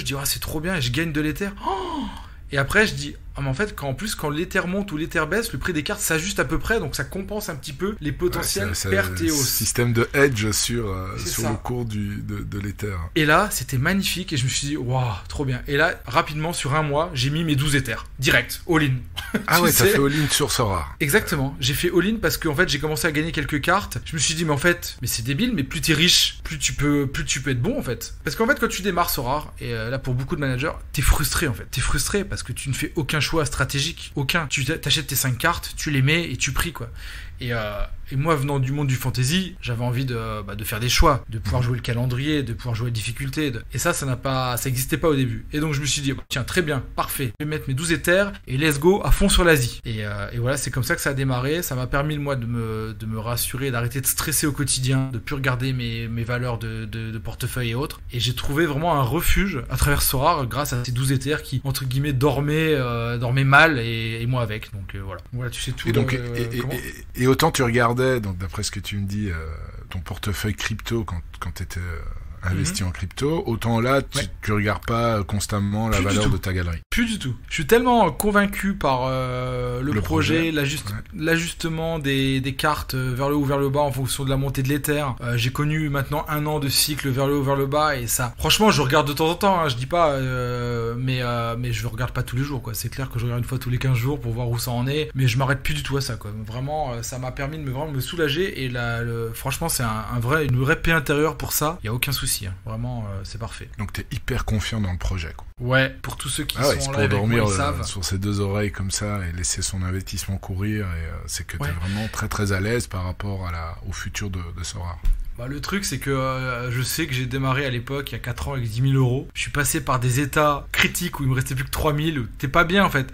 dis c'est trop bien, et je gagne de l'Ether. Et après je dis mais en fait quand l'Ether monte ou l'Ether baisse, le prix des cartes s'ajuste à peu près, donc ça compense un petit peu les potentielles pertes et hausses. Système de hedge sur le cours de l'Ether. Et là c'était magnifique et je me suis dit waouh, trop bien. Et là rapidement sur un mois j'ai mis mes 12 Ethers direct, all-in. Ah ouais, t'as fait all-in sur Sorare. Exactement, j'ai fait all-in parce qu'en fait j'ai commencé à gagner quelques cartes. Je me suis dit mais en fait c'est débile, mais plus t'es riche, plus tu peux être bon en fait. Parce qu'en fait quand tu démarres Sorare, et là pour beaucoup de managers, t'es frustré en fait. T'es frustré parce que tu ne fais aucun choix stratégique, aucun. Tu t'achètes tes 5 cartes, tu les mets et tu pries quoi. Et moi, venant du monde du fantasy, j'avais envie de faire des choix, de pouvoir jouer le calendrier, de pouvoir jouer la difficulté. Et ça n'existait pas au début. Et donc je me suis dit, tiens, très bien, parfait, je vais mettre mes 12 éthers et let's go à fond sur l'Asie. Et voilà, c'est comme ça que ça a démarré. Ça m'a permis, moi, de me rassurer, d'arrêter de stresser au quotidien, de plus regarder mes valeurs de portefeuille et autres. Et j'ai trouvé vraiment un refuge à travers Sorare grâce à ces 12 éthers qui, entre guillemets, dormaient mal et moi avec. Donc voilà, tu sais tout. Et donc, et autant tu regardais, donc d'après ce que tu me dis, ton portefeuille crypto quand tu étais investi en crypto, autant là tu regardes pas constamment la valeur de ta galerie. Plus du tout. Je suis tellement convaincu par le projet. L'ajustement des cartes vers le haut, vers le bas en fonction de la montée de l'Ether. J'ai connu maintenant 1 an de cycle vers le haut, vers le bas, et ça, franchement, je regarde de temps en temps, je dis pas, mais je regarde pas tous les jours, quoi. C'est clair que je regarde une fois tous les 15 jours pour voir où ça en est, mais je m'arrête plus du tout à ça, quoi. Vraiment, ça m'a permis de me soulager, et franchement, c'est une vraie paix intérieure pour ça. Il y a aucun souci. Vraiment, c'est parfait. Donc t'es hyper confiant dans le projet, quoi. Ouais, pour tous ceux qui sont en live avec moi, ils savent. Sur ses 2 oreilles comme ça et laisser son investissement courir, et c'est que t'es vraiment très très à l'aise par rapport au futur de Sorare. Le truc, c'est que je sais que j'ai démarré à l'époque, il y a 4 ans, avec 10 000 euros. Je suis passé par des états critiques où il me restait plus que 3 000. T'es pas bien, en fait.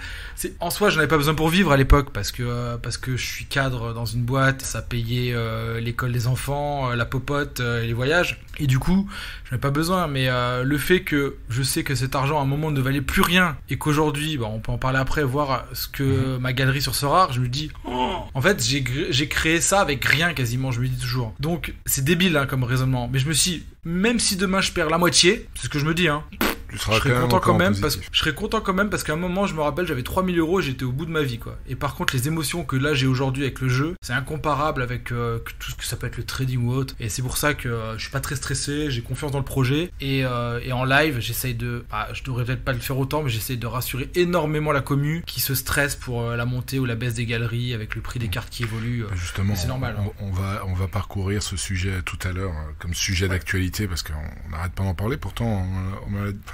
En soi, j'en avais pas besoin pour vivre à l'époque parce que je suis cadre dans une boîte. Ça payait l'école des enfants, la popote, les voyages. Et du coup, j'en avais pas besoin. Mais le fait que je sais que cet argent, à un moment, ne valait plus rien et qu'aujourd'hui, on peut en parler après, voir ce que ma galerie sur Sorare, je me dis, en fait, j'ai créé ça avec rien quasiment, je me dis toujours. Donc, c'est débile comme raisonnement, mais je me suis, même si demain je perds la moitié, c'est ce que je me dis, tu seras je serais content quand même parce qu'à un moment, je me rappelle, j'avais 3 000 euros et j'étais au bout de ma vie, quoi. Et par contre, les émotions que là j'ai aujourd'hui avec le jeu, c'est incomparable avec tout ce que ça peut être le trading ou autre. Et c'est pour ça que je suis pas très stressé, j'ai confiance dans le projet. Et en live, j'essaye je devrais peut-être pas le faire autant, mais j'essaye de rassurer énormément la commu qui se stresse pour la montée ou la baisse des galeries avec le prix des cartes qui évolue. Justement, c'est normal. On va parcourir ce sujet tout à l'heure comme sujet d'actualité parce qu'on n'arrête pas d'en parler. Pourtant,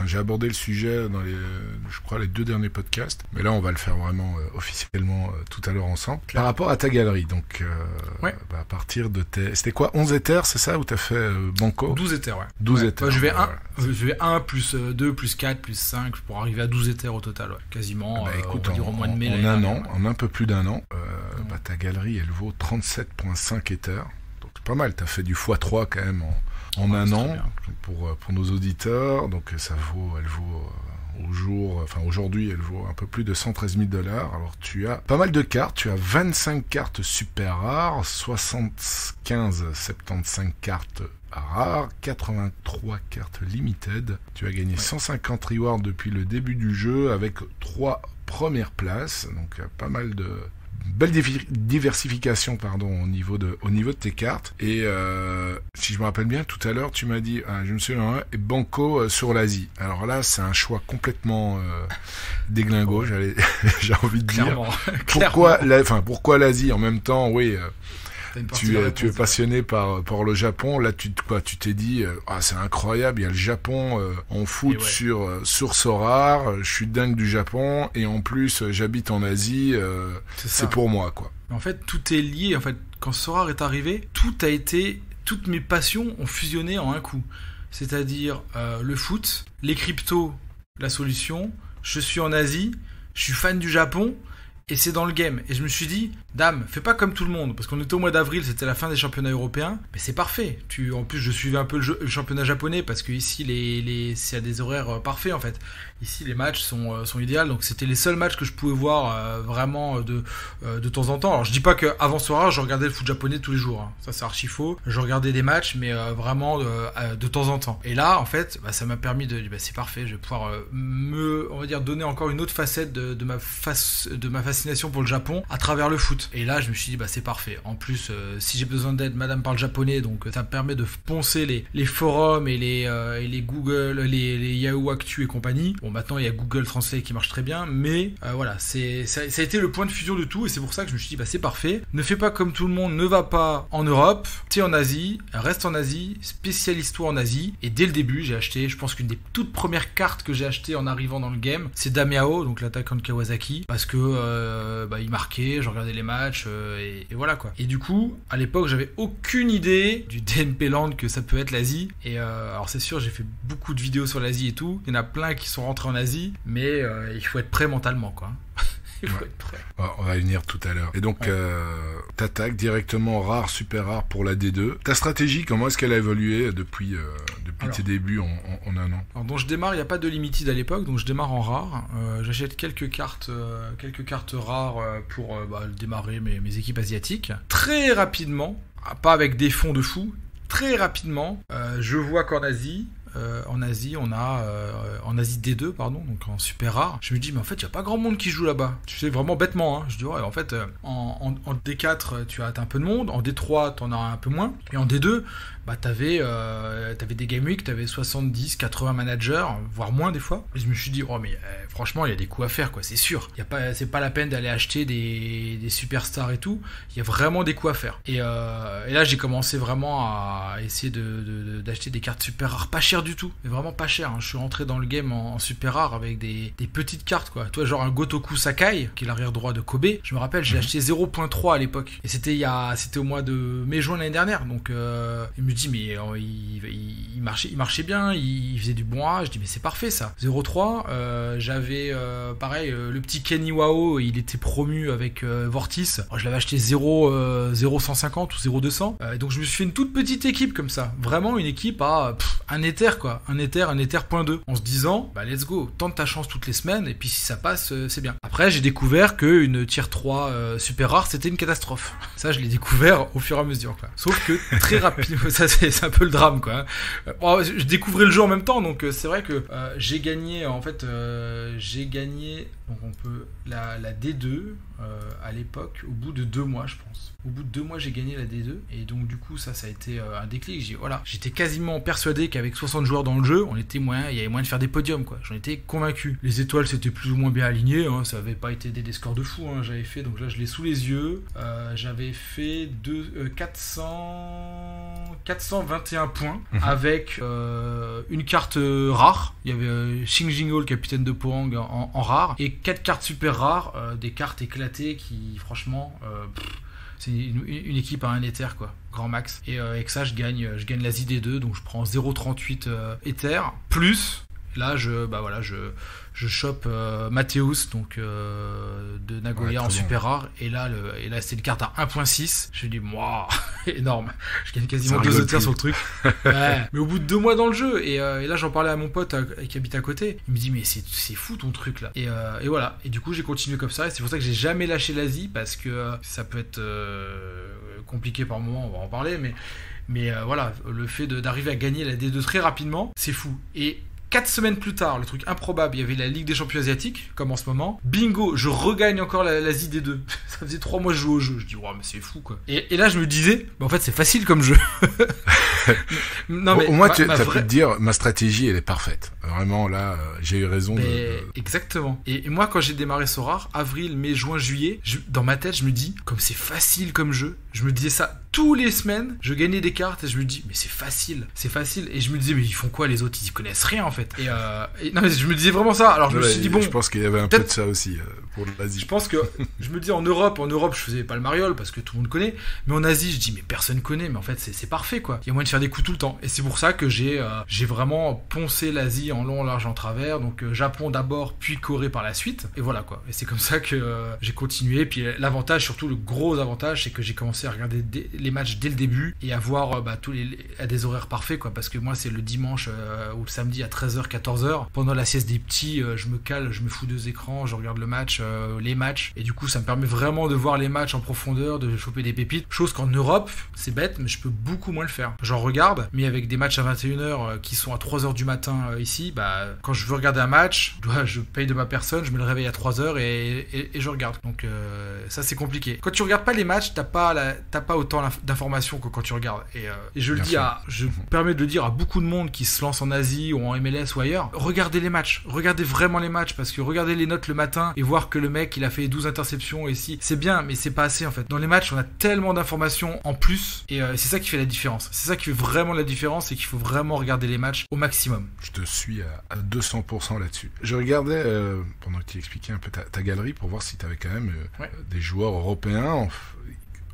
j'ai abordé le sujet dans je crois, les 2 derniers podcasts. Mais là, on va le faire vraiment officiellement tout à l'heure ensemble. Par rapport à ta galerie, donc, à partir de c'était quoi, 11 éthers, c'est ça, ou t'as fait Banco? 12 éthers, ouais. 12 éthers. Je vais 1 plus 2 plus 4 plus 5 pour arriver à 12 éthers au total, quasiment. Écoute, au mois de mai. En un peu plus d'1 an, ta galerie, elle vaut 37,5 éthers. Donc, c'est pas mal. T'as fait du x3 quand même en 1 an pour nos auditeurs. Donc elle vaut aujourd'hui elle vaut un peu plus de 113 000 $. Alors tu as pas mal de cartes, tu as 25 cartes super rares, 75 cartes rares, 83 cartes limited. Tu as gagné 150 rewards depuis le début du jeu avec 3 premières places, donc pas mal de belle diversification au niveau de tes cartes. Et si je me rappelle bien, tout à l'heure tu m'as dit, je me souviens, Banco sur l'Asie. Alors là, c'est un choix complètement déglingo, j'ai envie de dire. Pourquoi l'Asie en même temps? Oui. Tu es passionné par le Japon. Là, tu t'es dit, c'est incroyable, il y a le Japon en foot sur Sorare. Je suis dingue du Japon et en plus, j'habite en Asie. C'est pour moi, quoi. En fait, tout est lié. En fait, quand Sorare est arrivé, toutes mes passions ont fusionné en un coup. C'est-à-dire le foot, les cryptos, la solution. Je suis en Asie, je suis fan du Japon. Et c'est dans le game. Et je me suis dit, dame, fais pas comme tout le monde. Parce qu'on était au mois d'avril, c'était la fin des championnats européens. Mais c'est parfait. En plus, je suivais un peu le championnat japonais. Parce que ici, c'est à des horaires parfaits, en fait. Ici, les matchs sont idéaux. Donc, c'était les seuls matchs que je pouvais voir vraiment de temps en temps. Alors, je dis pas qu'avant Sorare, je regardais le foot japonais tous les jours. Ça, c'est archi faux. Je regardais des matchs, mais vraiment de temps en temps. Et là, en fait, ça m'a permis c'est parfait. Je vais pouvoir on va dire, donner encore une autre facette de ma fascination pour le Japon à travers le foot. Et là, je me suis dit, c'est parfait. En plus, si j'ai besoin d'aide, madame parle japonais, donc ça me permet de poncer les forums et les Google, les Yahoo Actu et compagnie. Bon, maintenant, il y a Google Translate qui marche très bien, mais voilà, ça a été le point de fusion de tout, et c'est pour ça que je me suis dit, c'est parfait. Ne fais pas comme tout le monde, ne va pas en Europe, t'es en Asie, reste en Asie, spécialise-toi en Asie. Et dès le début, j'ai acheté, je pense qu'une des toutes premières cartes que j'ai achetées en arrivant dans le game, c'est Damiao, donc l'attaquant de Kawasaki, parce que il marquait, je regardais les matchs, match et voilà quoi. Et du coup, à l'époque, j'avais aucune idée du DNP Land que ça peut être l'Asie. Et alors c'est sûr, j'ai fait beaucoup de vidéos sur l'Asie et tout. Il y en a plein qui sont rentrés en Asie, mais il faut être prêt mentalement quoi. Il faut être prêt. On va y venir tout à l'heure. Et donc, t'attaques directement rare, super rare pour la D2. Ta stratégie, comment est-ce qu'elle a évolué depuis tes débuts en un an? Alors, donc je démarre, il n'y a pas de limited à l'époque, donc je démarre en rare. J'achète quelques cartes rares pour démarrer mes équipes asiatiques. Très rapidement, pas avec des fonds de fou, très rapidement, je vois qu'en Asie, en Asie, on a en Asie D2, pardon, donc en super rare. Je me dis, mais en fait, il n'y a pas grand monde qui joue là-bas. Tu sais, vraiment bêtement, hein. Je dis, ouais, en fait, en D4, tu as un peu de monde. En D3, tu en as un peu moins. Et en D2, bah, t'avais des Game Week, t'avais 70, 80 managers, voire moins des fois. Et je me suis dit, oh, mais franchement, il y a des coups à faire, quoi, c'est sûr. C'est pas la peine d'aller acheter des superstars et tout. Il y a vraiment des coups à faire. Et là, j'ai commencé vraiment à essayer d'acheter des cartes super rares, pas chères du tout, mais vraiment pas chères. Hein. Je suis rentré dans le game en super rare avec des petites cartes, quoi. Toi, genre un Gotoku Sakai, qui est l'arrière droit de Kobe. Je me rappelle, j'ai acheté 0.3 à l'époque. Et c'était au mois de mai-juin l'année dernière. Donc, il me dit, mais il marchait bien, il faisait du bon A. Je dis, mais c'est parfait ça. 0.3, j'avais pareil, le petit Kenny Wao, il était promu avec Vortis. Alors, je l'avais acheté 0.150 ou 0.200. Donc je me suis fait une toute petite équipe comme ça. Vraiment une équipe à un Ether, quoi. Un Ether 0.2. En se disant, bah let's go, tente ta chance toutes les semaines, et puis si ça passe, c'est bien. Après, j'ai découvert qu'une tier 3 super rare, c'était une catastrophe. Ça, je l'ai découvert au fur et à mesure, quoi. Sauf que très rapidement, ça c'est un peu le drame, quoi. Bon, je découvrais le jeu en même temps, donc c'est vrai que j'ai gagné, en fait, donc on peut la D2 à l'époque au bout de 2 mois, je pense. Au bout de 2 mois, j'ai gagné la D2, et donc du coup, ça a été un déclic. J'étais quasiment persuadé qu'avec 60 joueurs dans le jeu, il y avait moyen de faire des podiums, quoi. J'en étais convaincu. Les étoiles, c'était plus ou moins bien aligné, hein. Ça avait pas été des scores de fou, hein. J'avais fait, donc là, je l'ai sous les yeux. J'avais fait 421 points avec une carte rare. Il y avait Xing Jingo, le capitaine de Pohang en rare, et 4 cartes super rares, des cartes éclatées qui, franchement, c'est une équipe à un Ether, quoi, grand max. Et avec ça, je gagne l'Asie D2, donc je prends 0.38 Ether, plus, là, je chope Mathéus, donc de Nagoya en super rare, et là c'est une carte à 1.6. Je me dis, waouh, énorme, je gagne quasiment 2 Ethers sur le truc. Ouais. Mais au bout de 2 mois dans le jeu, et là j'en parlais à mon pote qui habite à côté, il me dit, mais c'est fou ton truc là. Et voilà, et du coup j'ai continué comme ça, et c'est pour ça que j'ai jamais lâché l'Asie, parce que ça peut être compliqué par moment, on va en parler, mais voilà, le fait d'arriver à gagner la D2 très rapidement, c'est fou. Et 4 semaines plus tard, le truc improbable, il y avait la Ligue des Champions Asiatiques, comme en ce moment. Bingo, je regagne encore l'Asie D2. Ça faisait 3 mois que je jouais au jeu. Je dis, wow, mais c'est fou, quoi. Et là, je me disais, bah, en fait, c'est facile comme jeu. Non, mais au moins, t'as pu te dire, ma stratégie, elle est parfaite. Vraiment, là, j'ai eu raison Exactement. Et moi, quand j'ai démarré Sorare, avril, mai, juin, juillet, dans ma tête, je me dis, comme c'est facile comme jeu, je me disais ça tous les semaines, je gagnais des cartes et je me dis, mais c'est facile. Et je me disais, mais ils font quoi les autres? Ils y connaissent rien, en fait. Et non, mais je me disais vraiment ça. Alors je me suis dit, bon, je pense qu'il y avait un peu de ça aussi pour l'Asie. Je pense que je me dis, en Europe je faisais pas le mariole parce que tout le monde connaît, mais en Asie je dis, mais personne connaît, mais en fait c'est parfait, quoi. Il y a moyen de faire des coups tout le temps, et c'est pour ça que j'ai vraiment poncé l'Asie en long, large, en travers. Donc Japon d'abord, puis Corée par la suite, et voilà, quoi. Et c'est comme ça que j'ai continué. Puis l'avantage, surtout le gros avantage, c'est que j'ai commencé à regarder les matchs dès le début et à voir à des horaires parfaits, quoi, parce que moi c'est le dimanche ou le samedi à 13h, 14h, pendant la sieste des petits, je me cale, je me fous 2 écrans, je regarde les matchs, et du coup ça me permet vraiment de voir les matchs en profondeur, de choper des pépites, chose qu'en Europe, c'est bête, mais je peux beaucoup moins le faire. J'en regarde, mais avec des matchs à 21h qui sont à 3h du matin ici, quand je veux regarder un match, je paye de ma personne, je me le réveille à 3h et je regarde. Donc ça c'est compliqué. Quand tu regardes pas les matchs, t'as pas autant d'informations que quand tu regardes. Et je je me permets de le dire à beaucoup de monde qui se lance en Asie ou en MLS ou ailleurs. Regardez les matchs. Regardez vraiment les matchs parce que regardez les notes le matin et voir que le mec il a fait 12 interceptions et si c'est bien mais c'est pas assez en fait. Dans les matchs on a tellement d'informations en plus et c'est ça qui fait la différence. C'est ça qui fait vraiment la différence et qu'il faut vraiment regarder les matchs au maximum. Je te suis à 200% là-dessus. Je regardais pendant que tu expliquais un peu ta galerie pour voir si tu avais quand même des joueurs européens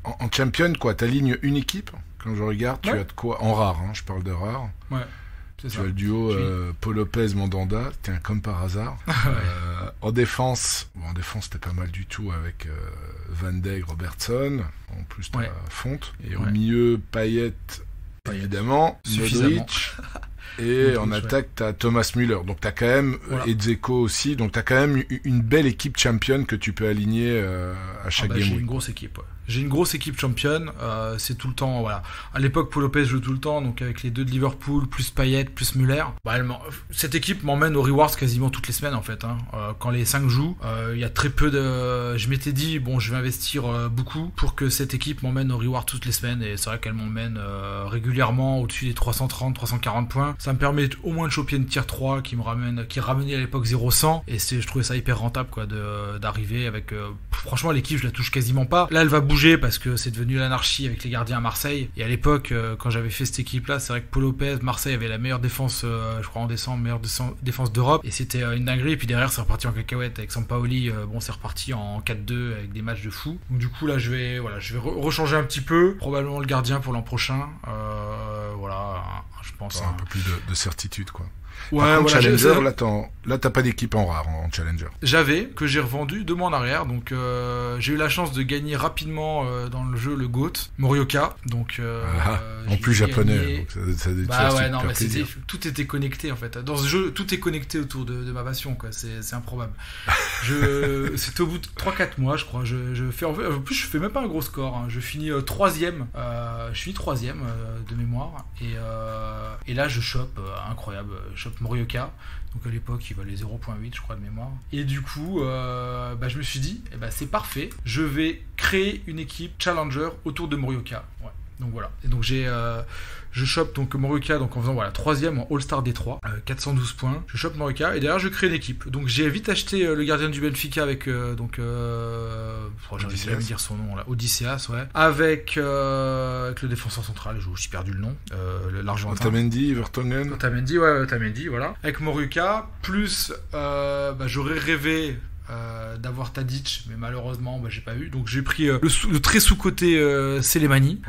en champion quoi. T'alignes une équipe. Quand je regarde, tu as de quoi en rare. Je parle de rare. Ouais. Tu as le duo Paul Lopez-Mandanda, tiens, comme par hasard. En défense, c'était pas mal du tout avec Van Dijk, Robertson. En plus, tu as Fonte. Et au milieu, Payet, évidemment. Modric. Et en attaque, t'as Thomas Müller. Donc t'as quand même et Dzeko aussi. Donc t'as quand même une belle équipe championne que tu peux aligner à chaque game. J'ai une grosse équipe. J'ai une grosse équipe championne, c'est tout le temps, voilà. À l'époque, Paul Lopez joue tout le temps, donc avec les deux de Liverpool, plus Payet, plus Müller. Cette équipe m'emmène aux rewards quasiment toutes les semaines, en fait. Quand les 5 jouent, il y a très peu de... Je m'étais dit, je vais investir beaucoup pour que cette équipe m'emmène aux rewards toutes les semaines, et c'est vrai qu'elle m'emmène régulièrement au-dessus des 330, 340 points. Ça me permet au moins de choper une tier 3 qui ramenait à l'époque 0-100, et je trouvais ça hyper rentable, quoi, d'arriver avec... franchement, l'équipe, je la touche quasiment pas. Là, elle va bouger parce que c'est devenu l'anarchie avec les gardiens à Marseille. Et à l'époque, quand j'avais fait cette équipe-là, c'est vrai que Paul Lopez, Marseille avait la meilleure défense, je crois en décembre, meilleure défense d'Europe. Et c'était une dinguerie. Et puis derrière, c'est reparti en cacahuète avec Sampaoli. C'est reparti en 4-2 avec des matchs de fou. Donc du coup, là, je vais rechanger un petit peu. Probablement le gardien pour l'an prochain. Je pense. Un peu plus de certitude, quoi. Ouais, contre, Challenger, là t'as pas d'équipe en rare en Challenger. J'avais, que j'ai revendu 2 mois en arrière, donc j'ai eu la chance de gagner rapidement dans le jeu le GOAT, Morioka, donc en plus japonais, donc ça mais tout était connecté en fait. Dans ce jeu, tout est connecté autour de ma passion, quoi. C'est improbable. C'était au bout de 3-4 mois, je crois. En plus, je fais même pas un gros score. Je finis 3ème. Je finis 3ème de mémoire, et là je chope incroyable. Morioka, donc à l'époque il valait 0.8 je crois de mémoire, et du coup je me suis dit c'est parfait, je vais créer une équipe challenger autour de Morioka. Donc voilà, et donc je chope donc Morioka donc en faisant 3ème en All-Star Détroit, 412 points, je chope Morioka et derrière je crée une équipe. Donc j'ai vite acheté le gardien du Benfica avec j'ai jamais dire son nom là, Odysseas, avec le défenseur central, j'ai perdu le nom, l'Argentin. Otamendi, Vertonghen. Otamendi, voilà. Avec Morioka, plus j'aurais rêvé d'avoir Tadic, mais malheureusement j'ai pas eu, donc j'ai pris le très sous-côté Selemani,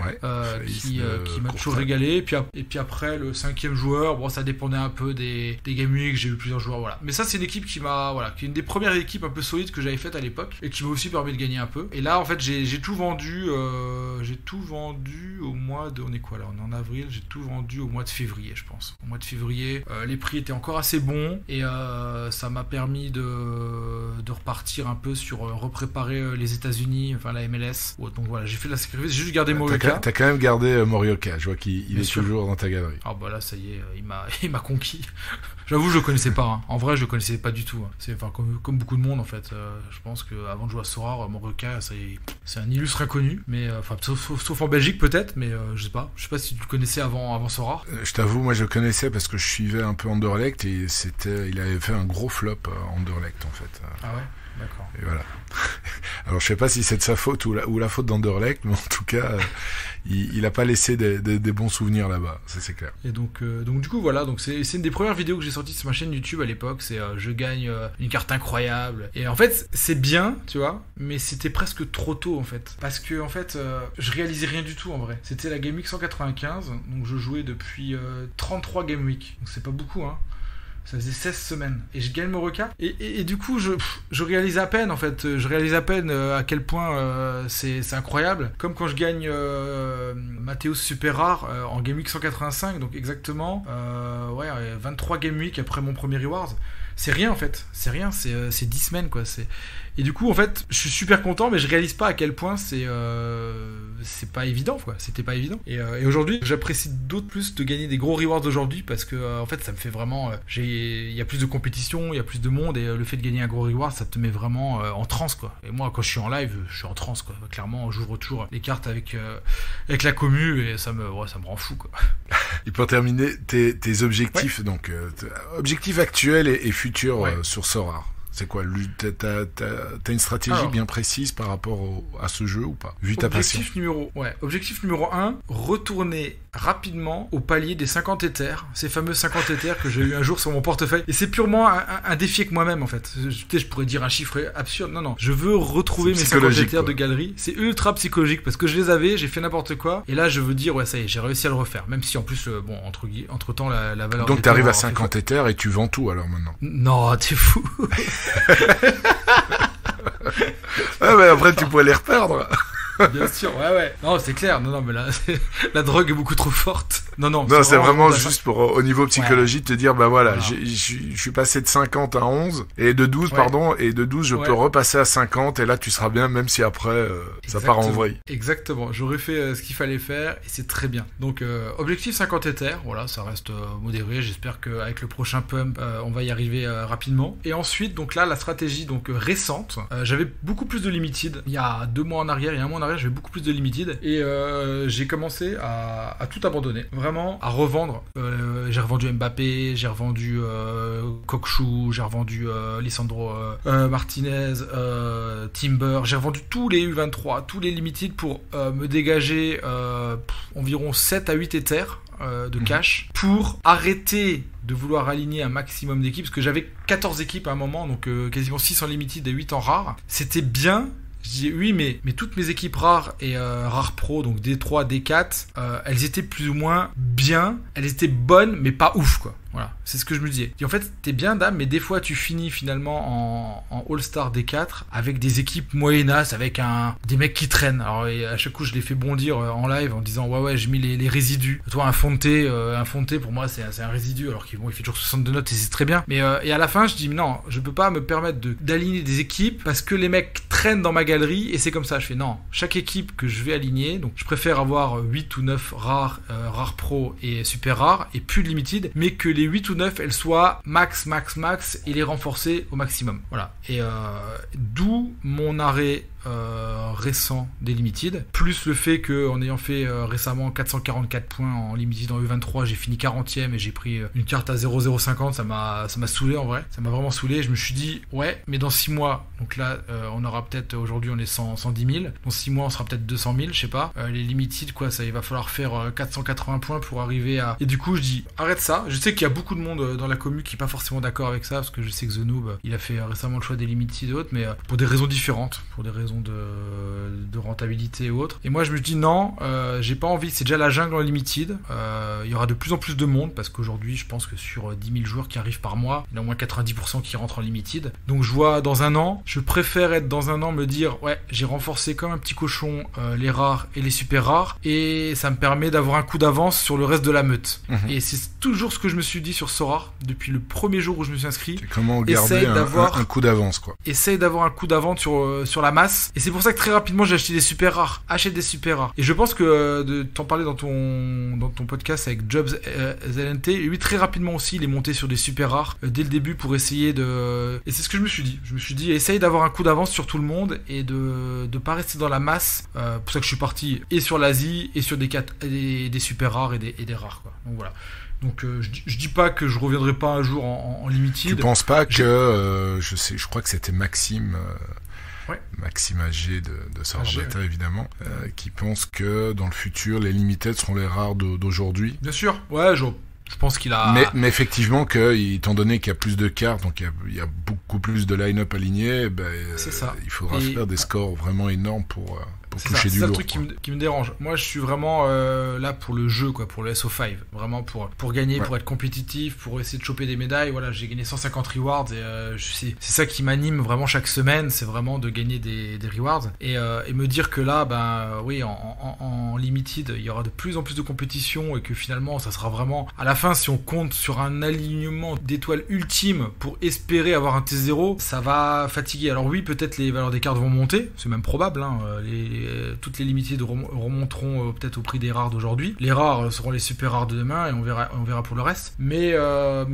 qui m'a toujours régalé, et puis après le 5ème joueur, ça dépendait un peu des Game Week, j'ai eu plusieurs joueurs, voilà. Mais ça c'est une équipe qui est une des premières équipes un peu solides que j'avais faites à l'époque et qui m'a aussi permis de gagner un peu. Et là en fait j'ai tout vendu au mois de... On est quoi là? On est en avril, j'ai tout vendu au mois de février, je pense. Au mois de février, les prix étaient encore assez bons et ça m'a permis de repartir un peu sur repréparer les États-Unis, enfin la MLS. Donc voilà, j'ai fait la sacrifice, j'ai juste gardé Morioka. T'as quand même gardé Morioka, je vois qu'il est toujours dans ta galerie. Ah là ça y est, il m'a conquis. J'avoue, je le connaissais pas. En vrai, je le connaissais pas du tout. C'est comme beaucoup de monde en fait. Je pense qu'avant de jouer à Sorare, Morioka, c'est un illustre inconnu. Mais sauf en Belgique peut-être, mais je sais pas. Je sais pas si tu le connaissais avant Sorare. Je t'avoue, moi je le connaissais parce que je suivais un peu Anderlecht et il avait fait un gros flop Anderlecht en fait. Ah ouais. D'accord. Et voilà. Alors je sais pas si c'est de sa faute ou la faute d'Anderlecht, mais en tout cas il a pas laissé des bons souvenirs là-bas, ça c'est clair. Et donc du coup voilà, donc c'est une des premières vidéos que j'ai sorties sur ma chaîne YouTube à l'époque, c'est je gagne une carte incroyable. Et en fait c'est bien, tu vois, mais c'était presque trop tôt en fait, parce que en fait je réalisais rien du tout en vrai. C'était la Game Week 195, donc je jouais depuis 33 Game Week, donc c'est pas beaucoup hein. Ça faisait 16 semaines et je gagne Morioka et du coup je réalise à peine en fait, à quel point c'est incroyable, comme quand je gagne Matthäus Super Rare en Game Week 185, donc exactement 23 Game Week après mon premier Rewards. c'est rien en fait. C'est rien, c'est 10 semaines quoi. Et du coup, en fait, je suis super content, mais je réalise pas à quel point c'est pas évident, quoi. C'était pas évident. Et aujourd'hui, j'apprécie d'autant plus de gagner des gros rewards aujourd'hui parce que, en fait, ça me fait vraiment. Il y a plus de compétition, il y a plus de monde, et le fait de gagner un gros reward, ça te met vraiment en transe, quoi. Et moi, quand je suis en live, je suis en transe, quoi. Clairement, j'ouvre toujours les cartes avec la commu et ça me rend fou, quoi. Et pour terminer, tes objectifs, donc objectifs actuels et futurs sur Sorare. C'est quoi? T'as une stratégie bien précise par rapport à ce jeu ou pas? Vu ta passion. Objectif numéro 1, retourner rapidement au palier des 50 Ethers, ces fameux 50 Ethers que j'ai eu un jour sur mon portefeuille. Et c'est purement un défi avec moi-même en fait. Je pourrais dire un chiffre absurde. Non, je veux retrouver mes 50 Ethers de galerie. C'est ultra psychologique parce que je les avais, j'ai fait n'importe quoi. Et là, je veux dire, ça y est, j'ai réussi à le refaire. Même si en plus, entre temps, la valeur. Donc t'arrives à 50 Ethers et tu vends tout alors maintenant? Non, t'es fou. Mais après tu pourrais les reperdre. Bien sûr, ouais. Non, c'est clair. Non, mais là, la drogue est beaucoup trop forte. Non, c'est vraiment juste pour, au niveau psychologie, te dire, voilà. Je suis passé de 50 à 11, et de 12, et de 12, je peux repasser à 50, et là, tu seras bien, même si après, ça part en vrille. Exactement. J'aurais fait ce qu'il fallait faire, et c'est très bien. Donc, objectif 50 Ethers, voilà, ça reste modéré. J'espère qu'avec le prochain pump, on va y arriver rapidement. Et ensuite, donc là, la stratégie, récente, j'avais beaucoup plus de limited. Il y a 2 mois en arrière, il y a un mois en arrière, j'avais beaucoup plus de limited et j'ai commencé à tout abandonner, vraiment à revendre. J'ai revendu Mbappé, j'ai revendu Kokshu, j'ai revendu Lisandro Martinez, Timber, j'ai revendu tous les U23, tous les limited pour me dégager environ 7 à 8 Ethers de cash pour arrêter de vouloir aligner un maximum d'équipes parce que j'avais 14 équipes à un moment, donc quasiment 6 en limited et 8 en rare. C'était bien. Je dis oui, mais toutes mes équipes rares et rares pro, donc D3, D4, elles étaient plus ou moins bien, elles étaient bonnes, mais pas ouf, quoi. Voilà, c'est ce que je me disais. Et en fait, t'es bien dame, mais des fois tu finis finalement en All-Star D4 avec des équipes moyennas, avec des mecs qui traînent. Alors à chaque coup, je les fais bondir en live en disant ouais, j'ai mis les résidus. Toi, un Fonté pour moi c'est un résidu, alors qu'il fait toujours 62 notes et c'est très bien. Mais et à la fin, je dis non, je peux pas me permettre d'aligner des équipes parce que les mecs traînent dans ma galerie et c'est comme ça. Je fais non, chaque équipe que je vais aligner, donc je préfère avoir 8 ou 9 rares pro et super rares et plus de limited, mais que les 8 ou 9 elles soient max et les renforcer au maximum. Voilà. Et d'où mon arrêt récent des limited, plus le fait que en ayant fait récemment 444 points en limited en E23, j'ai fini 40e et j'ai pris une carte à 0,050, ça m'a saoulé en vrai, ça m'a vraiment saoulé. Je me suis dit ouais, mais dans 6 mois, donc là on aura peut-être, aujourd'hui on est 110 000, dans 6 mois on sera peut-être 200 000, je sais pas, les limited quoi, ça il va falloir faire 480 points pour arriver à... Et du coup je dis arrête ça. Je sais qu'il y a beaucoup de monde dans la commu qui est pas forcément d'accord avec ça, parce que je sais que The Noob il a fait récemment le choix des limited et autres, mais pour des raisons différentes, pour des raisons de rentabilité et autres. Et moi je me dis non, j'ai pas envie, c'est déjà la jungle en limited, il y aura de plus en plus de monde parce qu'aujourd'hui je pense que sur 10 000 joueurs qui arrivent par mois, il y en a au moins 90% qui rentrent en limited. Donc je vois dans un an, je préfère être dans un an me dire ouais, j'ai renforcé comme un petit cochon les rares et les super rares et ça me permet d'avoir un coup d'avance sur le reste de la meute. Et c'est toujours ce que je me suis dit sur Sorare depuis le premier jour où je me suis inscrit. C'est comment garder un coup d'avance quoi. Essaye d'avoir un coup d'avance sur la masse. Et c'est pour ça que très rapidement j'ai acheté des super rares. Achète des super rares. Et je pense que t'en parlais dans ton podcast avec Jobs ZNT, lui très rapidement aussi il est monté sur des super rares dès le début pour essayer de... Et c'est ce que je me suis dit. Je me suis dit essaye d'avoir un coup d'avance sur tout le monde et de pas rester dans la masse. Pour ça que je suis parti et sur l'Asie et sur des super rares et des rares quoi. Donc voilà. Donc je dis pas que je reviendrai pas un jour en limited. Tu penses pas que je crois que c'était Maxime AG de Sorare Beta évidemment, qui pense que dans le futur les limited seront les rares d'aujourd'hui. Bien sûr, ouais, je pense qu'il a... Mais effectivement, étant donné qu'il y a plus de cartes, donc il y a beaucoup plus de line-up aligné, c'est ça. Il faudra faire des scores vraiment énormes pour... toucher du lourd. C'est ça le truc qui me dérange. Moi, je suis vraiment là pour le jeu, quoi, pour le SO5. Vraiment pour gagner, pour être compétitif, pour essayer de choper des médailles. Voilà, j'ai gagné 150 rewards et c'est ça qui m'anime vraiment chaque semaine, c'est vraiment de gagner des rewards. Et me dire que là, oui, en limited, il y aura de plus en plus de compétition et que finalement, ça sera vraiment... À la fin, si on compte sur un alignement d'étoiles ultime pour espérer avoir un T0, ça va fatiguer. Alors oui, peut-être les valeurs des cartes vont monter, c'est même probable, hein. Toutes les limited remonteront peut-être au prix des rares d'aujourd'hui. Les rares seront les super rares de demain et on verra pour le reste. Mais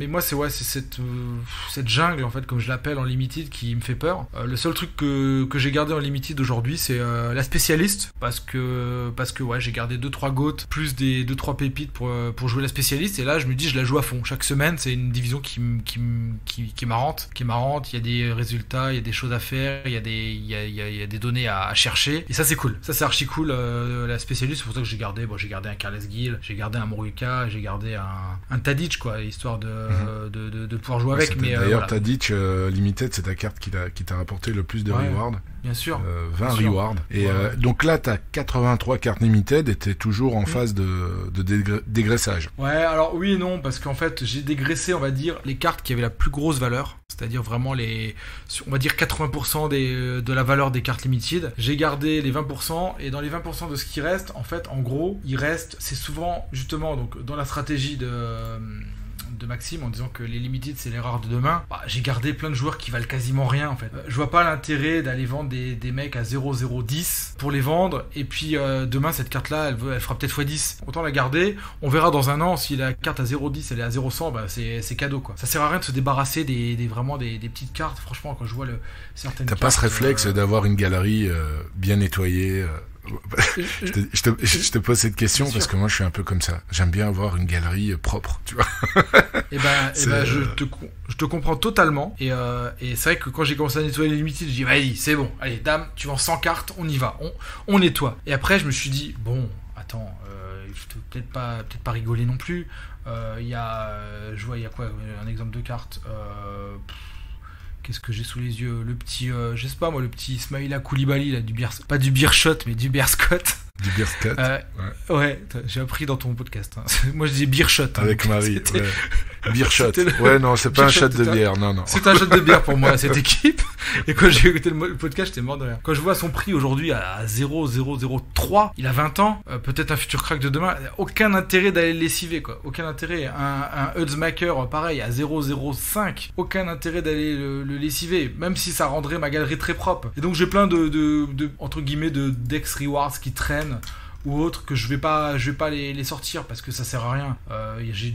moi, c'est cette jungle, en fait, comme je l'appelle en limited, qui me fait peur. Le seul truc que j'ai gardé en limited aujourd'hui, c'est la spécialiste, parce que ouais, j'ai gardé 2-3 goats plus des 2-3 pépites pour jouer la spécialiste, et là je me dis je la joue à fond. Chaque semaine, c'est une division qui est marrante, il y a des résultats, il y a des choses à faire, il y a des données à chercher, et ça c'est cool, ça c'est archi cool. La spécialiste, c'est pour ça que j'ai gardé un Carles Gil, j'ai gardé un Moruka, j'ai gardé un Tadic, quoi, histoire de pouvoir jouer avec. Mais d'ailleurs, voilà. Tadic Limited, c'est ta carte qui t'a rapporté le plus de rewards. Bien sûr. 20 rewards. Et donc là, t'as 83 cartes limited et t'es toujours en phase de dégraissage. Ouais, alors oui et non, parce qu'en fait, j'ai dégraissé, on va dire, les cartes qui avaient la plus grosse valeur, c'est-à-dire vraiment on va dire 80% de la valeur des cartes limited. J'ai gardé les 20%, et dans les 20% de ce qui reste, en fait, en gros, c'est souvent, justement, donc dans la stratégie de Maxime, en disant que les limited c'est les rares de demain, j'ai gardé plein de joueurs qui valent quasiment rien, en fait. Je vois pas l'intérêt d'aller vendre des mecs à 0,010 pour les vendre, et puis demain cette carte là elle fera peut-être x10, autant la garder. On verra dans un an si la carte à 0,10 elle est à 0,100, c'est cadeau, quoi. Ça sert à rien de se débarrasser des petites cartes. Franchement, quand je vois certaines t'as cartes, pas ce réflexe d'avoir une galerie bien nettoyée? Je te pose cette question parce que moi je suis un peu comme ça. J'aime bien avoir une galerie propre, tu vois. Je te comprends totalement. Et c'est vrai que quand j'ai commencé à nettoyer les limited, je dis vas-y, c'est bon. Allez, dame, tu vends 100 cartes, on y va. On nettoie. Et après, je me suis dit bon, attends, je peut-être pas rigoler non plus. Je vois, il y a quoi, un exemple de carte. Qu'est-ce que j'ai sous les yeux? Le petit, je sais pas moi, le petit Ismaïla Koulibaly, là, pas du Beershot, mais du Beerscott. Du Beerscott. Ouais, j'ai appris dans ton podcast. Hein. Moi, je dis Beershot. Avec Marie. Beershot. Ouais, non, c'est pas un shot de bière. Non. C'est un shot de bière pour moi, cette équipe. Et quand j'ai écouté le podcast, j'étais mort de rire. Quand je vois son prix aujourd'hui à 0,003, il a 20 ans, peut-être un futur crack de demain, aucun intérêt d'aller le lessiver, quoi. Aucun intérêt. Un Hudsmaker, pareil, à 0,05, aucun intérêt d'aller le lessiver, même si ça rendrait ma galerie très propre. Et donc j'ai plein de entre guillemets de Dex Rewards qui traînent ou autres, que je vais pas les sortir parce que ça sert à rien. J'ai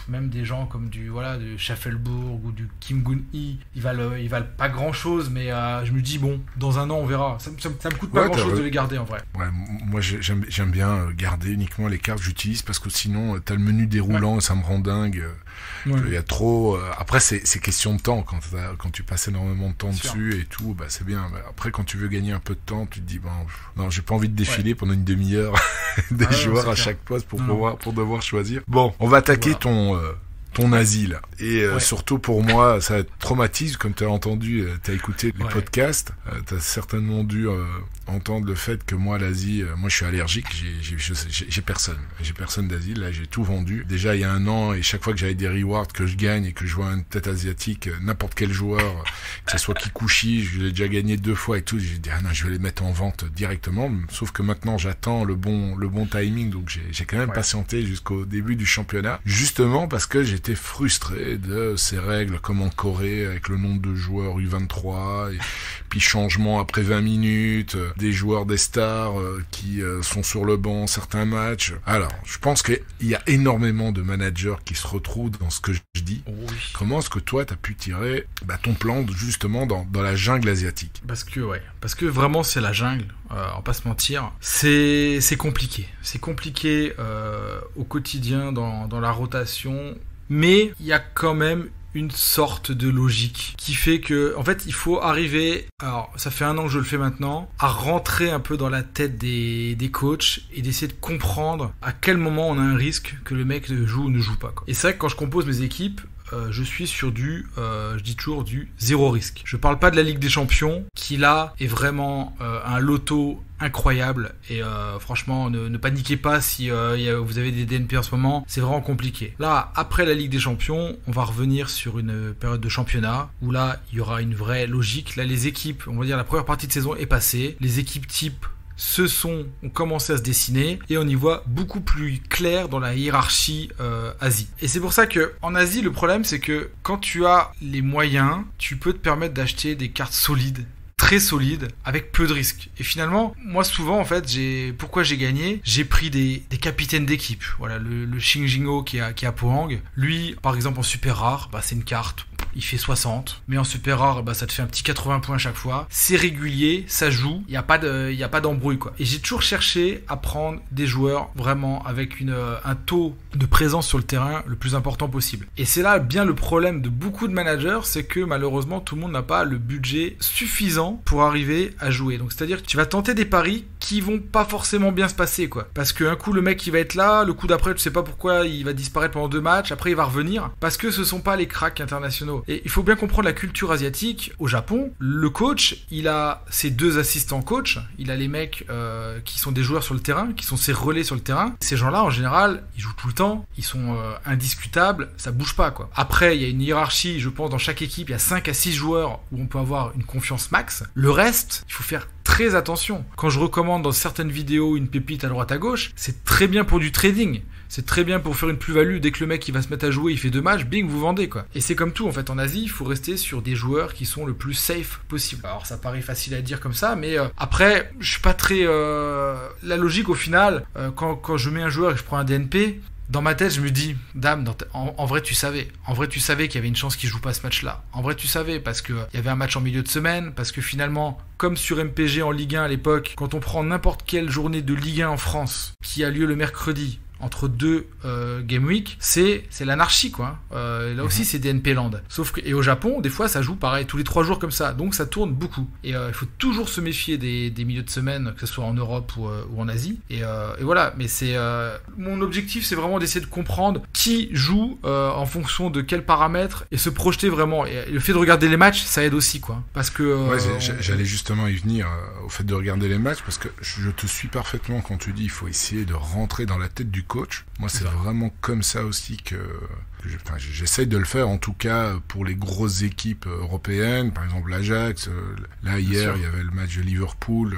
même des gens comme du Schaffelbourg ou du Kim Gun-hee, ils valent pas grand chose, mais je me dis bon, dans un an on verra. Ça me coûte pas grand chose de les garder, en vrai. Ouais, moi j'aime bien garder uniquement les cartes que j'utilise, parce que sinon t'as le menu déroulant et ça me rend dingue. Il y a trop. Après c'est question de temps, quand tu passes énormément de temps dessus et tout, c'est bien. Après, quand tu veux gagner un peu de temps, tu te dis non, j'ai pas envie de défiler pendant une demi-heure des joueurs à chaque poste pour devoir choisir. Bon, on va attaquer ton asile. Et surtout pour moi, ça va être traumatisme, comme tu as entendu, tu as écouté les podcasts, tu as certainement dû entendre le fait que moi, l'Asie, moi je suis allergique, j'ai personne d'asile, là j'ai tout vendu. Déjà il y a un an, et chaque fois que j'avais des rewards que je gagne et que je vois une tête asiatique, n'importe quel joueur, que ce soit Kikuchi, je l'ai déjà gagné 2 fois et tout, j'ai dit non, je vais les mettre en vente directement, sauf que maintenant j'attends le bon timing, donc j'ai quand même patienté jusqu'au début du championnat, justement parce que j'étais frustré de ces règles comme en Corée, avec le nombre de joueurs U23, et puis changement après 20 minutes, des joueurs des stars qui sont sur le banc certains matchs. Alors, je pense qu'il y a énormément de managers qui se retrouvent dans ce que je dis. Oui. Comment est-ce que toi, tu as pu tirer ton plan justement dans la jungle asiatique? Parce que vraiment c'est la jungle, on va pas se mentir. C'est compliqué. C'est compliqué au quotidien dans la rotation, mais il y a quand même une sorte de logique qui fait que, en fait, il faut arriver, alors ça fait 1 an que je le fais maintenant, à rentrer un peu dans la tête des coachs et d'essayer de comprendre à quel moment on a un risque que le mec joue ou ne joue pas, quoi. Et c'est vrai que quand je compose mes équipes, je suis sur je dis toujours du zéro risque. Je parle pas de la Ligue des Champions, qui là est vraiment un loto incroyable, et franchement ne paniquez pas si vous avez des DNP en ce moment, c'est vraiment compliqué. Là, après la Ligue des Champions, on va revenir sur une période de championnat où là il y aura une vraie logique. Là, les équipes, on va dire la première partie de saison est passée, les équipes type ont commencé à se dessiner, et on y voit beaucoup plus clair dans la hiérarchie Asie. Et c'est pour ça que en Asie, le problème c'est que quand tu as les moyens, tu peux te permettre d'acheter des cartes solides, très solide, avec peu de risques. Et finalement, moi souvent en fait, pourquoi j'ai gagné, j'ai pris des capitaines d'équipe. Voilà, le Xing Jingo qui est à Pohang, lui par exemple en super rare, c'est une carte, il fait 60, mais en super rare, ça te fait un petit 80 points à chaque fois. C'est régulier, ça joue, il n'y a pas d'embrouille quoi. Et j'ai toujours cherché à prendre des joueurs vraiment avec un taux de présence sur le terrain le plus important possible. Et c'est là bien le problème de beaucoup de managers, c'est que malheureusement tout le monde n'a pas le budget suffisant pour arriver à jouer. Donc c'est-à-dire que tu vas tenter des paris qui vont pas forcément bien se passer quoi. Parce qu'un coup le mec il va être là, le coup d'après tu sais pas pourquoi il va disparaître pendant 2 matchs, après il va revenir, parce que ce sont pas les cracks internationaux. Et il faut bien comprendre la culture asiatique. Au Japon, le coach, il a ses 2 assistants coach, il a les mecs qui sont des joueurs sur le terrain, qui sont ses relais sur le terrain. Ces gens-là, en général, ils jouent tout le temps, ils sont indiscutables, ça bouge pas quoi. Après, il y a une hiérarchie, je pense, dans chaque équipe, il y a 5 à 6 joueurs où on peut avoir une confiance max. Le reste, il faut faire très attention. Quand je recommande dans certaines vidéos une pépite à droite à gauche, c'est très bien pour du trading. C'est très bien pour faire une plus-value. Dès que le mec il va se mettre à jouer, il fait 2 matchs, bing, vous vendez quoi. Et c'est comme tout en fait en Asie, il faut rester sur des joueurs qui sont le plus safe possible. Alors ça paraît facile à dire comme ça, mais après, je suis pas très... La logique au final, quand je mets un joueur et que je prends un DNP, dans ma tête, je me dis, dame, en vrai, tu savais. En vrai, tu savais qu'il y avait une chance qu'il joue pas ce match-là. En vrai, tu savais, parce qu'il y avait un match en milieu de semaine, parce que finalement, comme sur MPG en Ligue 1 à l'époque, quand on prend n'importe quelle journée de Ligue 1 en France, qui a lieu le mercredi, entre 2 Game Week, c'est l'anarchie quoi. Là aussi c'est DNP Land. Sauf que et au Japon, des fois ça joue pareil tous les 3 jours comme ça, donc ça tourne beaucoup. Et il faut toujours se méfier des milieux de semaine, que ce soit en Europe ou en Asie. Et voilà. Mais c'est mon objectif, c'est vraiment d'essayer de comprendre qui joue en fonction de quels paramètres et se projeter vraiment. Et le fait de regarder les matchs, ça aide aussi quoi. Parce que j'allais justement y venir au fait de regarder les matchs, parce que je te suis parfaitement quand tu dis il faut essayer de rentrer dans la tête du coach. Moi, c'est vraiment comme ça aussi que j'essaye de le faire, en tout cas pour les grosses équipes européennes, par exemple l'Ajax. Là hier, il y avait le match de Liverpool.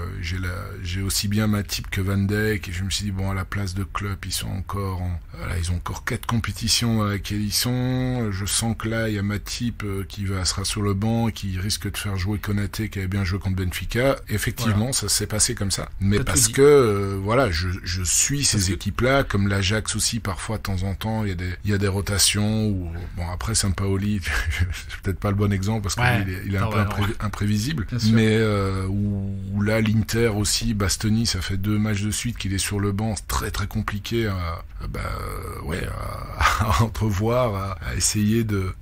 J'ai aussi bien Matip que Van Dijk, et je me suis dit bon, à la place de Klopp, ils ont encore 4 compétitions dans lesquelles ils sont. Je sens que là, il y a Matip qui sera sur le banc et qui risque de faire jouer Konaté, qui avait bien joué contre Benfica. Effectivement, ça s'est passé comme ça. Mais parce que je suis ces équipes-là, comme l'Ajax aussi. Parfois, de temps en temps, il y a des rotations. Ou bon, après Sampaoli, c'est peut-être pas le bon exemple parce qu'il est un peu imprévisible, mais où là l'Inter aussi, Bastoni, ça fait 2 matchs de suite qu'il est sur le banc, c'est très très compliqué à entrevoir, à essayer de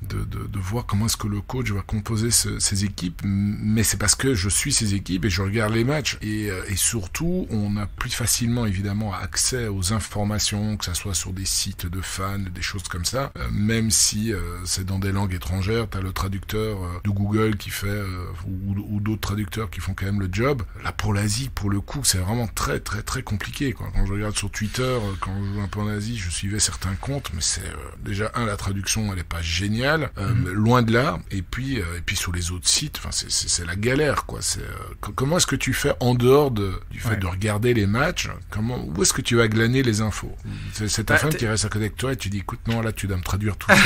voir comment est-ce que le coach va composer ces équipes. Mais c'est parce que je suis ces équipes et je regarde les matchs, et surtout on a plus facilement évidemment accès aux informations, que ça soit sur des sites de fans, des choses comme ça. Même si c'est dans des langues étrangères, t'as le traducteur de Google qui fait ou d'autres traducteurs qui font quand même le job. Là pour l'Asie, pour le coup, c'est vraiment très très très compliqué quoi. Quand je regarde sur Twitter, quand je joue un peu en Asie, je suivais certains comptes, mais c'est déjà la traduction elle est pas géniale, loin de là. Et puis sur les autres sites, enfin c'est la galère quoi. Comment est-ce que tu fais en dehors du fait de regarder les matchs? Où est-ce que tu vas glaner les infos? C'est ta femme qui reste à côté de toi et tu dis écoute, non, là tu dois me traduire tout ça.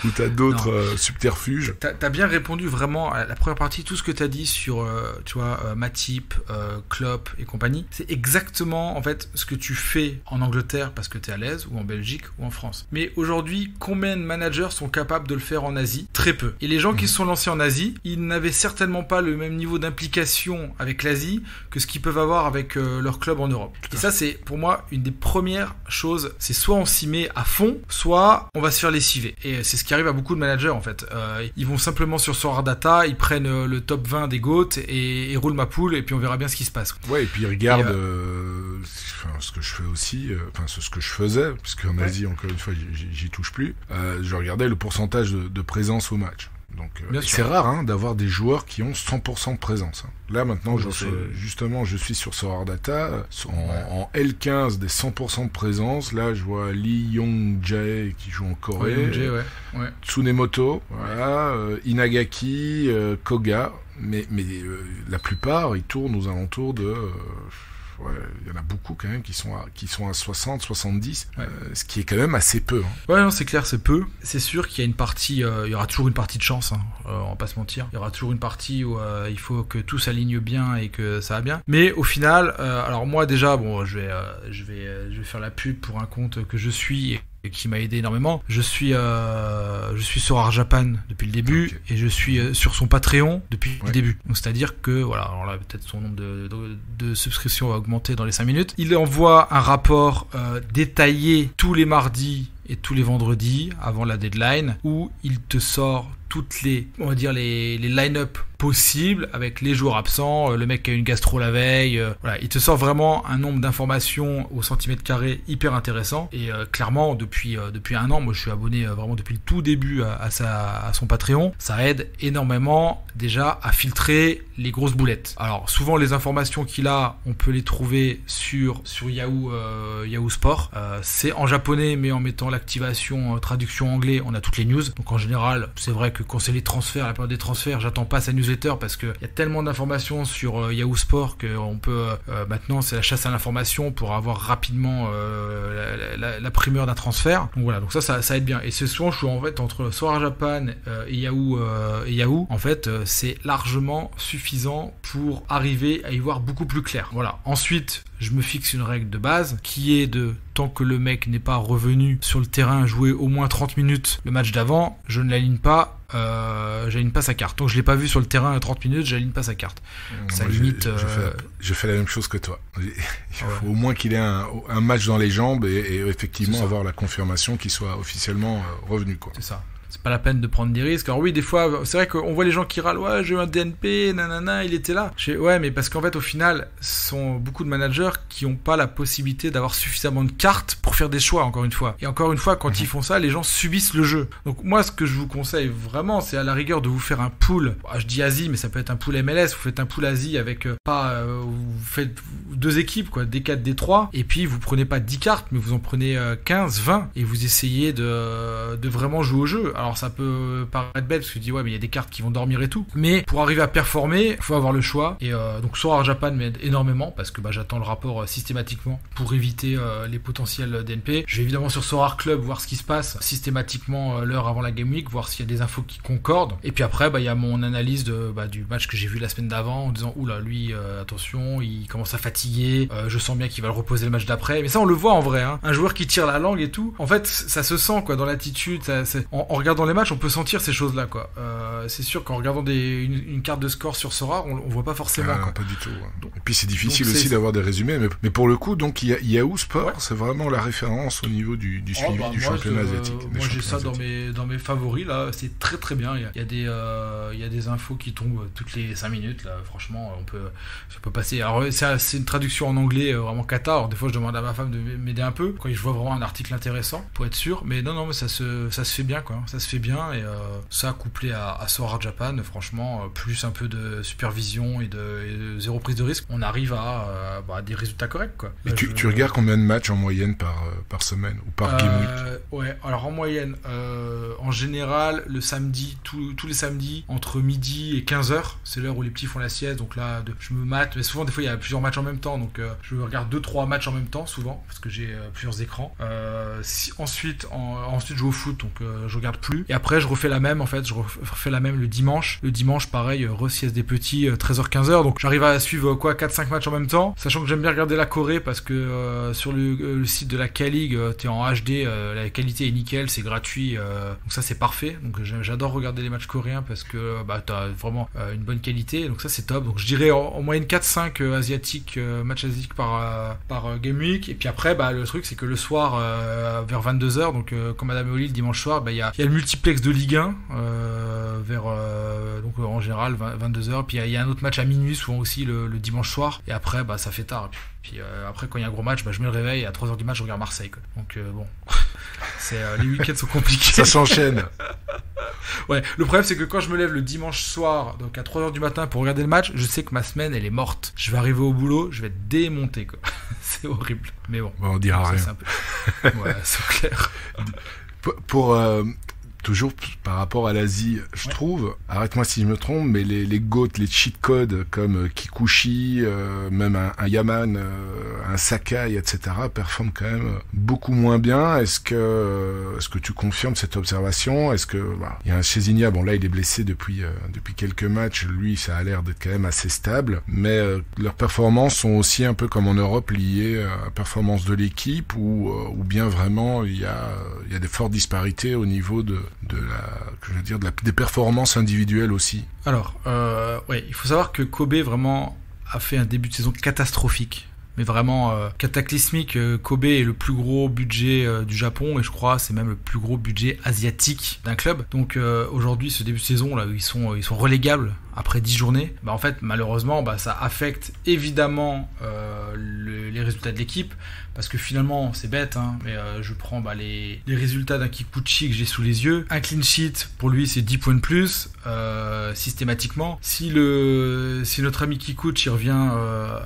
Ou t'as d'autres subterfuges. T'as bien répondu vraiment à la première partie, tout ce que t'as dit sur Matip, Klopp et compagnie. C'est exactement en fait ce que tu fais en Angleterre parce que t'es à l'aise, ou en Belgique ou en France. Mais aujourd'hui, combien de managers sont capables de le faire en Asie? Très peu. Et les gens qui se sont lancés en Asie, ils n'avaient certainement pas le même niveau d'implication avec l'Asie que ce qu'ils peuvent avoir avec leur club en Europe. Et ça, c'est pour moi une des premières choses. C'est soit on s'y met à fond, soit on va se faire lessiver. Et c'est ce qui qui arrive à beaucoup de managers en fait. Ils vont simplement sur Sorare-Data, ils prennent le top 20 des GOAT et roulent ma poule et puis on verra bien ce qui se passe. Ouais, et puis ils regardent ce que je fais aussi, ce que je faisais, parce qu'en Asie, encore une fois, j'y touche plus. Je regardais le pourcentage de présence au match. Donc, c'est rare d'avoir des joueurs qui ont 100% de présence. Là, maintenant, je suis sur Sorare-Data. En L15, des 100% de présence. Là, je vois Lee Young-jae qui joue en Corée. Tsunemoto, Inagaki, Koga. Mais la plupart, ils tournent aux alentours de... il y en a beaucoup quand même qui sont à 60, 70, ce qui est quand même assez peu. Ouais, non, c'est clair, c'est peu. C'est sûr qu'il y a une partie, il y aura toujours une partie de chance, on va pas se mentir. Il y aura toujours une partie où il faut que tout s'aligne bien et que ça va bien. Mais au final, alors moi déjà, je vais faire la pub pour un compte que je suis et qui m'a aidé énormément. Je suis Sorare Japan depuis le début et je suis sur son Patreon depuis le début. Donc c'est-à-dire que voilà, alors là peut-être son nombre de subscriptions va augmenter dans les 5 minutes. Il envoie un rapport détaillé tous les mardis et tous les vendredis avant la deadline où il te sort toutes les line-up possibles avec les joueurs absents, le mec qui a une gastro la veille, il te sort vraiment un nombre d'informations au centimètre carré hyper intéressant et clairement depuis un an, moi je suis abonné vraiment depuis le tout début à son Patreon, ça aide énormément déjà à filtrer les grosses boulettes. Alors souvent les informations qu'il a, on peut les trouver sur Yahoo Sport, c'est en japonais mais en mettant l'activation traduction anglais, on a toutes les news. Donc en général, c'est vrai que quand c'est les transferts, la période des transferts, j'attends pas sa newsletter parce qu'il y a tellement d'informations sur Yahoo Sport qu'on peut maintenant c'est la chasse à l'information pour avoir rapidement la primeur d'un transfert. Donc voilà, donc ça aide bien. Et ce soir je suis en fait entre Sorare Japan et Yahoo. En fait, c'est largement suffisant pour arriver à y voir beaucoup plus clair. Voilà. Ensuite, je me fixe une règle de base qui est de tant que le mec n'est pas revenu sur le terrain jouer au moins 30 minutes le match d'avant, je ne l'aligne pas. J'aligne pas sa carte. Donc je l'ai pas vu sur le terrain à 30 minutes, j'aligne pas sa carte. Ça limite. Je fais la même chose que toi. Il faut au moins qu'il ait un match dans les jambes et effectivement avoir la confirmation qu'il soit officiellement revenu, quoi. C'est ça. C'est pas la peine de prendre des risques. Alors oui, des fois, c'est vrai qu'on voit les gens qui râlent, ouais, j'ai eu un DNP, nanana, il était là. Ouais, mais parce qu'en fait, au final, ce sont beaucoup de managers qui n'ont pas la possibilité d'avoir suffisamment de cartes pour faire des choix, encore une fois. Et encore une fois, quand ils font ça, les gens subissent le jeu. Donc moi, ce que je vous conseille vraiment, c'est à la rigueur de vous faire un pool. Je dis Asie, mais ça peut être un pool MLS. Vous faites un pool Asie avec vous faites 2 équipes, quoi, D4, D3, et puis vous prenez pas 10 cartes, mais vous en prenez 15, 20, et vous essayez de vraiment jouer au jeu. Alors ça peut paraître bête parce que tu dis ouais mais il y a des cartes qui vont dormir et tout, mais pour arriver à performer il faut avoir le choix et donc Sorare Japan m'aide énormément parce que j'attends le rapport systématiquement pour éviter les potentiels DNP. Je vais évidemment sur Sorare Club voir ce qui se passe systématiquement l'heure avant la Game Week, voir s'il y a des infos qui concordent et puis après il y a mon analyse du match que j'ai vu la semaine d'avant en disant oula lui attention il commence à fatiguer, je sens bien qu'il va le reposer le match d'après, mais ça on le voit en vrai un joueur qui tire la langue et tout, en fait ça se sent quoi dans l'attitude, en regardant les matchs on peut sentir ces choses là quoi. C'est sûr qu'en regardant une carte de score sur Sorare on voit pas forcément quoi. Pas du tout donc, et puis c'est difficile aussi d'avoir des résumés mais pour le coup donc Yahoo Sport c'est vraiment la référence au niveau du suivi du championnat asiatique. Moi j'ai ça dans mes favoris là, c'est très très bien, il y a des infos qui tombent toutes les 5 minutes là, franchement ça peut passer. Alors c'est une traduction en anglais vraiment cata, alors des fois je demande à ma femme de m'aider un peu quand je vois vraiment un article intéressant pour être sûr, mais non mais ça se fait bien quoi, ça se fait bien et ça couplé à Sorare Japan, franchement plus un peu de supervision et de zéro prise de risque, on arrive à des résultats corrects quoi. Et tu regardes combien de matchs en moyenne par semaine ou par game week? Ouais, alors en moyenne en général le samedi, tous les samedis entre midi et 15h, c'est l'heure où les petits font la sieste, donc là je me mate, mais souvent des fois il y a plusieurs matchs en même temps, donc je regarde 2-3 matchs en même temps souvent parce que j'ai plusieurs écrans. Ensuite je joue au foot, donc je regarde plus, et après je refais la même le dimanche. Le dimanche pareil, sieste des petits 13h-15h, donc j'arrive à suivre 4-5 matchs en même temps, sachant que j'aime bien regarder la Corée parce que sur le site de la K-League t'es en HD, la qualité est nickel, c'est gratuit, donc ça c'est parfait, donc j'adore regarder les matchs coréens parce que t'as vraiment une bonne qualité, donc ça c'est top. Donc je dirais en moyenne 4-5 matchs asiatiques par Game Week, et puis après le truc c'est que le soir vers 22h, donc comme Madame Oli le dimanche soir, il y a le multiplex de Ligue 1 vers donc en général 22h. Puis il y a un autre match à minuit, souvent aussi le dimanche soir. Et après, ça fait tard. Puis après, quand il y a un gros match, je mets le réveil. Et à 3h du match, je regarde Marseille, quoi. Donc bon, les week-ends sont compliqués. Ça s'enchaîne. Ouais, le problème c'est que quand je me lève le dimanche soir, donc à 3h du matin pour regarder le match, je sais que ma semaine elle est morte. Je vais arriver au boulot, je vais être démonté, quoi. C'est horrible. Mais bon, on dira rien. Ouais, c'est clair. Pour toujours par rapport à l'Asie, je trouve, arrête-moi si je me trompe, mais les GOAT, les cheat codes comme Kikuchi, même un Yaman, un Sakai, etc. performent quand même beaucoup moins bien. Est-ce que tu confirmes cette observation? Est-ce que il y a un Chésinia, bon là il est blessé depuis quelques matchs, lui ça a l'air d'être quand même assez stable, mais leurs performances sont aussi un peu comme en Europe liées à la performance de l'équipe ou bien vraiment il y a des fortes disparités au niveau des performances individuelles aussi. Alors, il faut savoir que Kobe vraiment a fait un début de saison catastrophique. Mais vraiment cataclysmique. Kobe est le plus gros budget du Japon et je crois c'est même le plus gros budget asiatique d'un club. Donc aujourd'hui, ce début de saison là, ils sont relégables après 10 journées. En fait, malheureusement, ça affecte évidemment les résultats de l'équipe. Parce que finalement, c'est bête, mais je prends les résultats d'un Kikuchi que j'ai sous les yeux. Un clean sheet, pour lui, c'est 10 points de plus, systématiquement. Si notre ami Kikuchi revient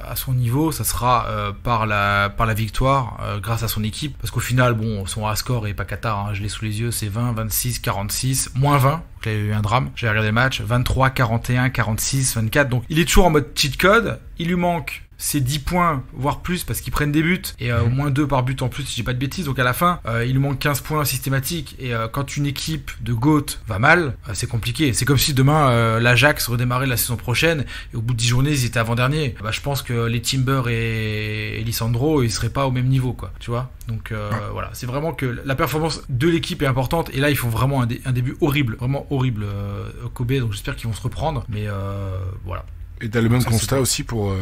à son niveau, ça sera par la victoire, grâce à son équipe. Parce qu'au final, son score est pas Qatar, je l'ai sous les yeux, c'est 20, 26, 46, moins 20. Il y a eu un drame, j'ai regardé le match, 23, 41, 46, 24. Donc il est toujours en mode cheat code, il lui manque c'est 10 points, voire plus, parce qu'ils prennent des buts, et au moins 2 par but en plus, si j'ai pas de bêtises. Donc à la fin, il lui manque 15 points systématiques, et quand une équipe de GOAT va mal, c'est compliqué. C'est comme si demain, l'Ajax redémarrait la saison prochaine, et au bout de 10 journées, ils étaient avant-derniers. Je pense que les Timber et Lisandro, ils seraient pas au même niveau, quoi. Tu vois? Donc voilà, c'est vraiment que la performance de l'équipe est importante, et là, ils font vraiment un début horrible, vraiment horrible, Kobe, donc j'espère qu'ils vont se reprendre, mais voilà. Et t'as le même constat aussi pour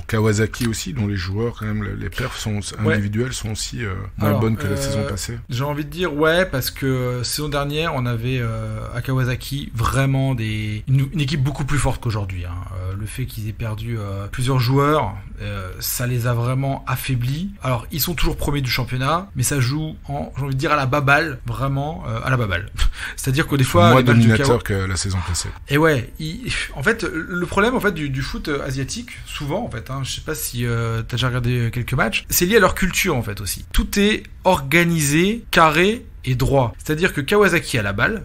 Kawasaki aussi, dont les joueurs, quand même, les perfs individuels sont aussi moins bonnes que la saison passée. J'ai envie de dire parce que saison dernière, on avait à Kawasaki vraiment une équipe beaucoup plus forte qu'aujourd'hui. Le fait qu'ils aient perdu plusieurs joueurs, ça les a vraiment affaiblis. Alors, ils sont toujours premiers du championnat, mais ça joue j'ai envie de dire, à la baballe, vraiment à la baballe. C'est-à-dire que des fois... Moins dominateur que la saison passée. Et en fait, le problème du foot asiatique, souvent, en fait, je sais pas si t'as déjà regardé quelques matchs, c'est lié à leur culture, en fait, aussi. Tout est organisé, carré et droit. C'est-à-dire que Kawasaki a la balle,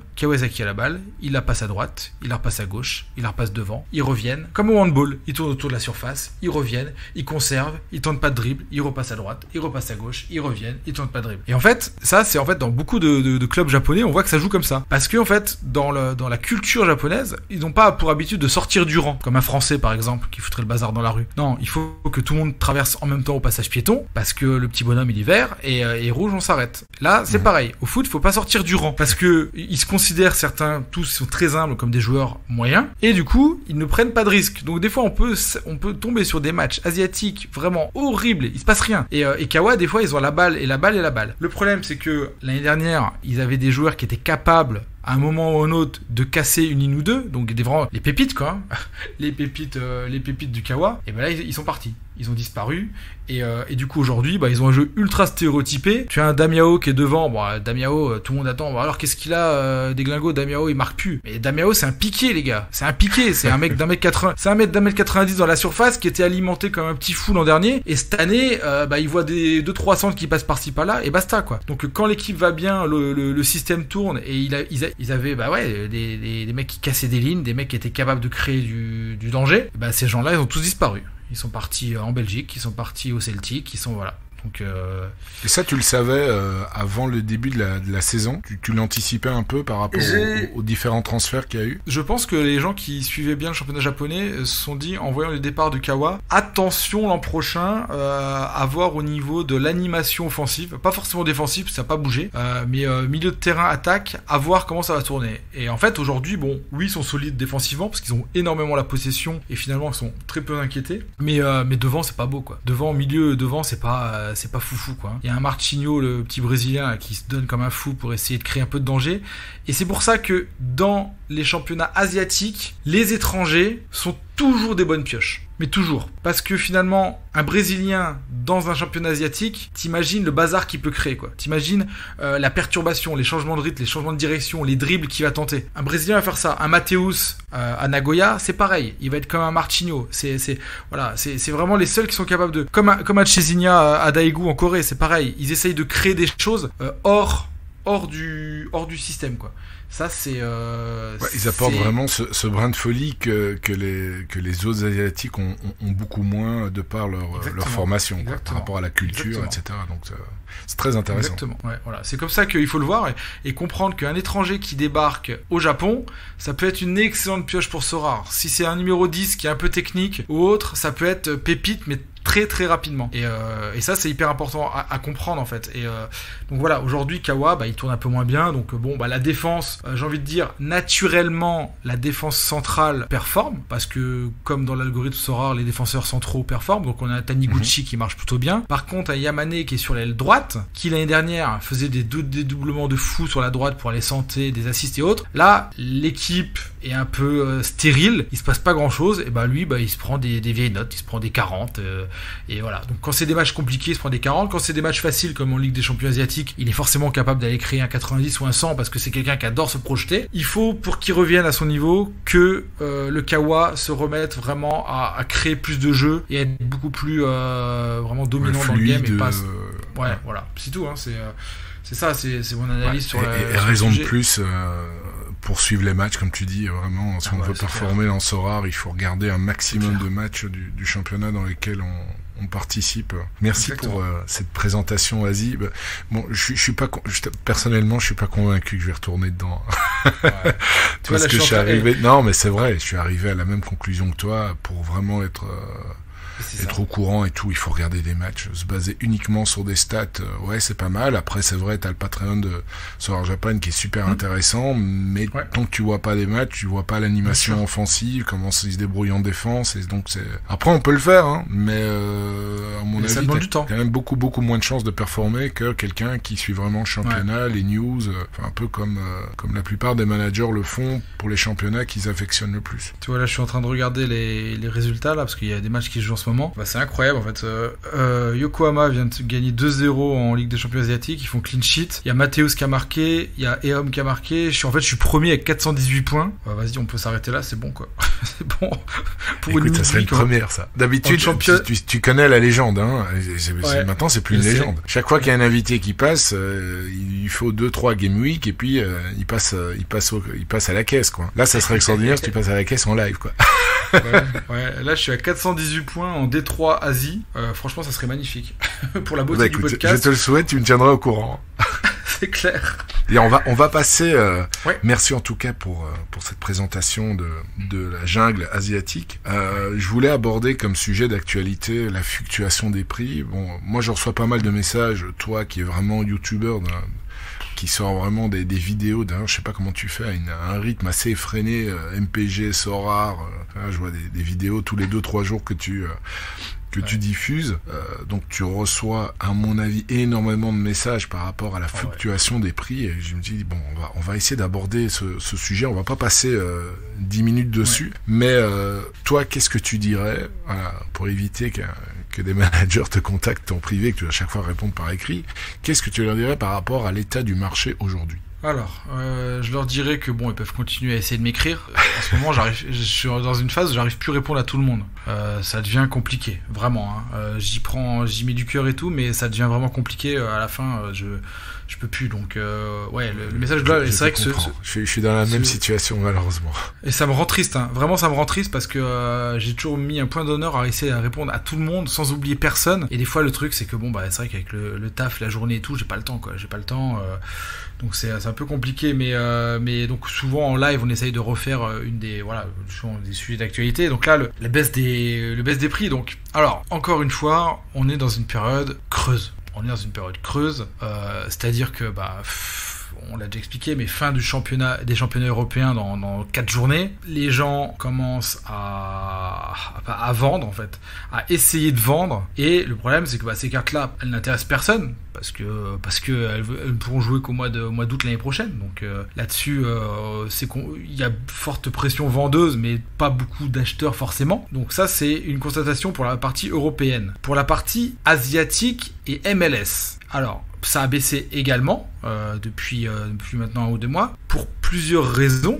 il la passe à droite, il la repasse à gauche, il la repasse devant, ils reviennent, comme au handball, ils tournent autour de la surface, ils reviennent, ils conservent, ils tentent pas de dribble, ils repassent à droite, ils repassent à gauche, ils reviennent, ils tentent pas de dribble. Et en fait, ça, c'est en fait dans beaucoup de clubs japonais, on voit que ça joue comme ça. Parce que en fait, dans la culture japonaise, ils n'ont pas pour habitude de sortir du rang, comme un Français par exemple, qui foutrait le bazar dans la rue. Non, il faut que tout le monde traverse en même temps au passage piéton, parce que le petit bonhomme il est vert, et rouge on s'arrête. Là, c'est pareil. Au foot, faut pas sortir du rang, parce que ils se considèrent, certains, tous sont très humbles comme des joueurs moyens, et du coup, ils ne prennent pas de risques. Donc des fois, on peut tomber sur des matchs asiatiques vraiment horribles, il se passe rien. Et Kawa, des fois, ils ont la balle. Le problème, c'est que l'année dernière, ils avaient des joueurs qui étaient capables à un moment ou un autre de casser une ligne ou deux, donc vraiment les pépites quoi, les pépites du Kawa, et là ils sont partis, ils ont disparu, et du coup aujourd'hui ils ont un jeu ultra stéréotypé. Tu as un Damiao qui est devant, Damiao tout le monde attend, alors qu'est-ce qu'il a déglingo, Damiao il marque plus, mais Damiao c'est un piqué les gars, c'est un mec d'un mètre 80, c'est un mec d'un mètre 90 dans la surface qui était alimenté comme un petit fou l'an dernier, et cette année il voit des 2-3 centres qui passent par-ci par-là, et basta quoi. Donc quand l'équipe va bien, le système tourne, et ils avaient des mecs qui cassaient des lignes, des mecs qui étaient capables de créer du danger. Ces gens-là, ils ont tous disparu. Ils sont partis en Belgique, ils sont partis au Celtic, ils sont voilà. Donc Et ça, tu le savais avant le début de la saison? Tu l'anticipais un peu par rapport aux différents transferts qu'il y a eu? Je pense que les gens qui suivaient bien le championnat japonais se sont dit, en voyant le départ de Kawa, attention l'an prochain à voir au niveau de l'animation offensive, pas forcément défensive, ça n'a pas bougé, mais milieu de terrain, attaque, à voir comment ça va tourner. Et en fait, aujourd'hui, oui, ils sont solides défensivement, parce qu'ils ont énormément la possession, et finalement, ils sont très peu inquiétés, mais devant, c'est pas beau, quoi. Devant, milieu, devant, c'est pas c'est pas foufou, quoi. Il y a un Martinho, le petit Brésilien, là, qui se donne comme un fou pour essayer de créer un peu de danger. Et c'est pour ça que dans les championnats asiatiques, les étrangers sont toujours des bonnes pioches. Mais toujours. Parce que finalement, un Brésilien dans un championnat asiatique, t'imagines le bazar qu'il peut créer, quoi. T'imagines la perturbation, les changements de rythme, les changements de direction, les dribbles qu'il va tenter. Un Brésilien va faire ça. Un Mateus à Nagoya, c'est pareil. Il va être comme un Martinho. C'est vraiment les seuls qui sont capables de... Comme un Chesinha à Daegu en Corée, c'est pareil. Ils essayent de créer des choses hors du système, quoi. Ça, c'est... ils apportent vraiment ce brin de folie que les autres Asiatiques ont beaucoup moins de par leur formation, quoi, par rapport à la culture, etc. Donc, c'est très intéressant. Exactement. Ouais, voilà. C'est comme ça qu'il faut le voir et comprendre qu'un étranger qui débarque au Japon, ça peut être une excellente pioche pour Sorare. Si c'est un numéro 10 qui est un peu technique ou autre, ça peut être pépite, mais très très rapidement. Et ça, c'est hyper important à comprendre, en fait. Et donc voilà, aujourd'hui, Kawa, il tourne un peu moins bien. Donc la défense, j'ai envie de dire, naturellement, la défense centrale performe, parce que comme dans l'algorithme Sorare, les défenseurs centraux performent. Donc on a Taniguchi qui marche plutôt bien. Par contre, un Yamane qui est sur l'aile droite, qui l'année dernière faisait des dédoublements de fou sur la droite pour aller santé, des assists et autres. Là, l'équipe est un peu stérile, il se passe pas grand chose, et lui, il se prend des vieilles notes, il se prend des 40, et voilà. Donc quand c'est des matchs compliqués, il se prend des 40, quand c'est des matchs faciles comme en Ligue des Champions asiatiques, il est forcément capable d'aller créer un 90 ou un 100 parce que c'est quelqu'un qui adore se projeter. Il faut, pour qu'il revienne à son niveau, que le Kawa se remette vraiment à créer plus de jeux et être beaucoup plus vraiment dominant dans le game et pas... voilà, c'est tout, hein, c'est ça, c'est mon analyse sur la... Et raison de plus... pour suivre les matchs, comme tu dis, vraiment, si on veut performer dans Sorare, il faut regarder un maximum de matchs du championnat dans lesquels on participe. Merci pour cette présentation, Asie. Bon, personnellement, je suis pas convaincu que je vais retourner dedans. Tu vois ce que je suis arrivé. Non, mais c'est vrai, je suis arrivé à la même conclusion que toi pour vraiment être au courant et tout. Il faut regarder des matchs, se baser uniquement sur des stats. C'est pas mal. Après, c'est vrai, t'as le Patreon de Sorare Japan qui est super intéressant, mais tant que tu vois pas des matchs, tu vois pas l'animation offensive, comment ils se débrouillent en défense, et donc après on peut le faire, hein, mais à mon avis, t'as quand même beaucoup moins de chances de performer que quelqu'un qui suit vraiment le championnat, les news, un peu comme la plupart des managers le font pour les championnats qu'ils affectionnent le plus. Tu vois, là, je suis en train de regarder les résultats là, parce qu'il y a des matchs qui se jouent en ce moment. C'est incroyable, en fait. Yokohama vient de gagner 2-0 en Ligue des Champions asiatiques. Ils font clean sheet. Il y a Mateus qui a marqué. Il y a Eom qui a marqué. Je suis premier avec 418 points. Vas-y, on peut s'arrêter là. C'est bon, quoi. C'est bon. Écoute, ça serait une première, ça. D'habitude, tu connais la légende, hein. Maintenant, c'est plus une légende. Chaque fois qu'il y a un invité qui passe, il faut 2-3 game week et puis il passe à la caisse, quoi. Là, ça serait extraordinaire si tu passes à la caisse en live, quoi. Là, je suis à 418 points en D3 Asie. Franchement, ça serait magnifique. Pour la beauté du podcast. Je te le souhaite, tu me tiendras au courant. C'est clair. Et on va passer. Merci en tout cas pour cette présentation de la jungle asiatique. Je voulais aborder comme sujet d'actualité la fluctuation des prix. Bon, moi, je reçois pas mal de messages. Toi, qui est vraiment youtubeur, qui sort vraiment des vidéos, d'ailleurs, je sais pas comment tu fais, à un rythme assez effréné, MPG, Sorare, je vois des vidéos tous les 2-3 jours que tu diffuses, donc tu reçois, à mon avis, énormément de messages par rapport à la fluctuation des prix, et je me dis, bon, on va essayer d'aborder ce sujet, on va pas passer 10 minutes dessus, mais toi, qu'est-ce que tu dirais, pour éviter que des managers te contactent en privé, que tu dois à chaque fois répondre par écrit, qu'est-ce que tu leur dirais par rapport à l'état du marché aujourd'hui ? Alors, je leur dirais que ils peuvent continuer à essayer de m'écrire. En ce moment, je suis dans une phase où j'arrive plus à répondre à tout le monde. Ça devient compliqué, vraiment. Hein. J'y mets du cœur et tout, mais ça devient vraiment compliqué. À la fin, je peux plus. Donc, le message de là, c'est vrai que je suis dans la même situation, malheureusement. Et ça me rend triste, hein. Vraiment, ça me rend triste parce que j'ai toujours mis un point d'honneur à essayer à répondre à tout le monde sans oublier personne. Et des fois, le truc, c'est que c'est vrai qu'avec le taf, la journée et tout, j'ai pas le temps, quoi. J'ai pas le temps. Donc c'est un peu compliqué, mais donc souvent en live on essaye de refaire des sujets d'actualité. Donc là le baisse des prix. Donc alors encore une fois, on est dans une période creuse. C'est-à-dire que on l'a déjà expliqué, mais fin des championnats européens dans 4 journées. Les gens commencent à vendre, en fait, à essayer de vendre. Et le problème, c'est que ces cartes-là, elles n'intéressent personne. Parce que elles ne pourront jouer qu'au mois d'août l'année prochaine. Donc là-dessus, il y a forte pression vendeuse, mais pas beaucoup d'acheteurs forcément. Donc ça, c'est une constatation pour la partie européenne. Pour la partie asiatique et MLS, alors ça a baissé également depuis maintenant 1 ou 2 mois pour plusieurs raisons.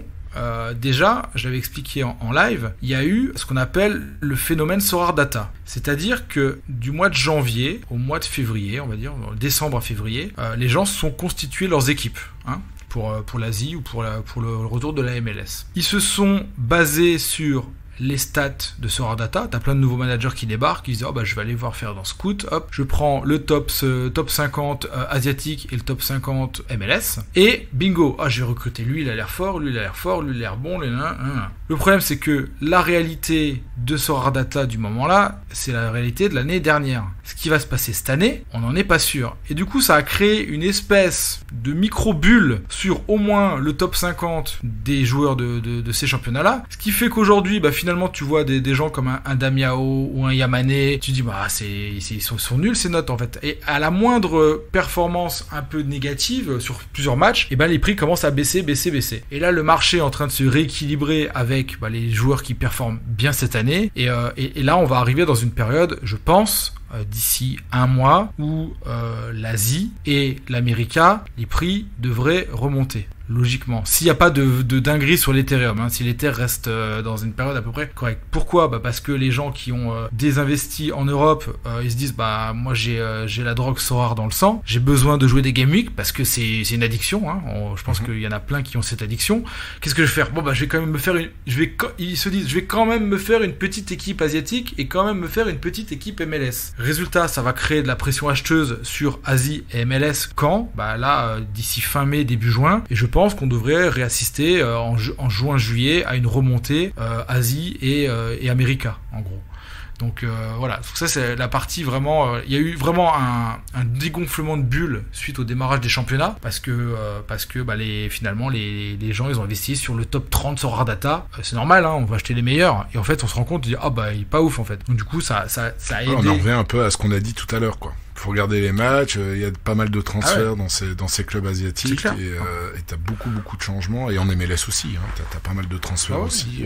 Déjà, je l'avais expliqué en live, il y a eu ce qu'on appelle le phénomène Sorare Data. C'est-à-dire que du mois de janvier au mois de février, on va dire, décembre à février, les gens se sont constitués leurs équipes, pour l'Asie ou pour le retour de la MLS. Ils se sont basés sur les stats de Sorare Data. T'as plein de nouveaux managers qui débarquent, qui disent je vais aller voir faire dans Scout, hop, je prends le top 50 asiatique et le top 50 MLS, et bingo, je vais recruter lui, il a l'air fort, lui il a l'air fort, lui il a l'air bon, Le problème, c'est que la réalité de Sorare Data du moment là, c'est la réalité de l'année dernière. Ce qui va se passer cette année, on n'en est pas sûr. Et du coup, ça a créé une espèce de micro-bulle sur au moins le top 50 des joueurs de ces championnats-là. Ce qui fait qu'aujourd'hui, finalement, tu vois des gens comme un Damiao ou un Yamane, tu dis, ils sont nuls ces notes, en fait. Et à la moindre performance un peu négative sur plusieurs matchs, les prix commencent à baisser. Et là, le marché est en train de se rééquilibrer avec les joueurs qui performent bien cette année. Et là, on va arriver dans une période, je pense, d'ici 1 mois, où l'Asie et l'Amérique, les prix devraient remonter. Logiquement, s'il n'y a pas de dinguerie sur l'Ethereum, si l'Ether reste dans une période à peu près correcte. Pourquoi ? Parce que les gens qui ont désinvesti en Europe, ils se disent moi j'ai la drogue Sorare dans le sang, j'ai besoin de jouer des Game Week parce que c'est une addiction. Je pense qu'il y en a plein qui ont cette addiction. Qu'est-ce que je vais faire ? Je vais quand même me faire ils se disent, je vais quand même me faire une petite équipe asiatique et quand même me faire une petite équipe MLS. Résultat, ça va créer de la pression acheteuse sur Asie et MLS quand ? Là, d'ici fin mai, début juin, et je pense qu'on devrait réassister en juin-juillet à une remontée Asie et America, en gros. Donc voilà, donc ça c'est la partie vraiment. Il y a eu vraiment un dégonflement de bulles suite au démarrage des championnats parce que finalement les gens ils ont investi sur le top 30 sur Data. C'est normal, on va acheter les meilleurs et en fait on se rend compte il est pas ouf en fait. Donc du coup ça a aidé. On en revient un peu à ce qu'on a dit tout à l'heure quoi. Faut regarder les matchs, il y a pas mal de transferts dans ces clubs asiatiques et t'as beaucoup de changements et en MLS aussi, t'as pas mal de transferts aussi.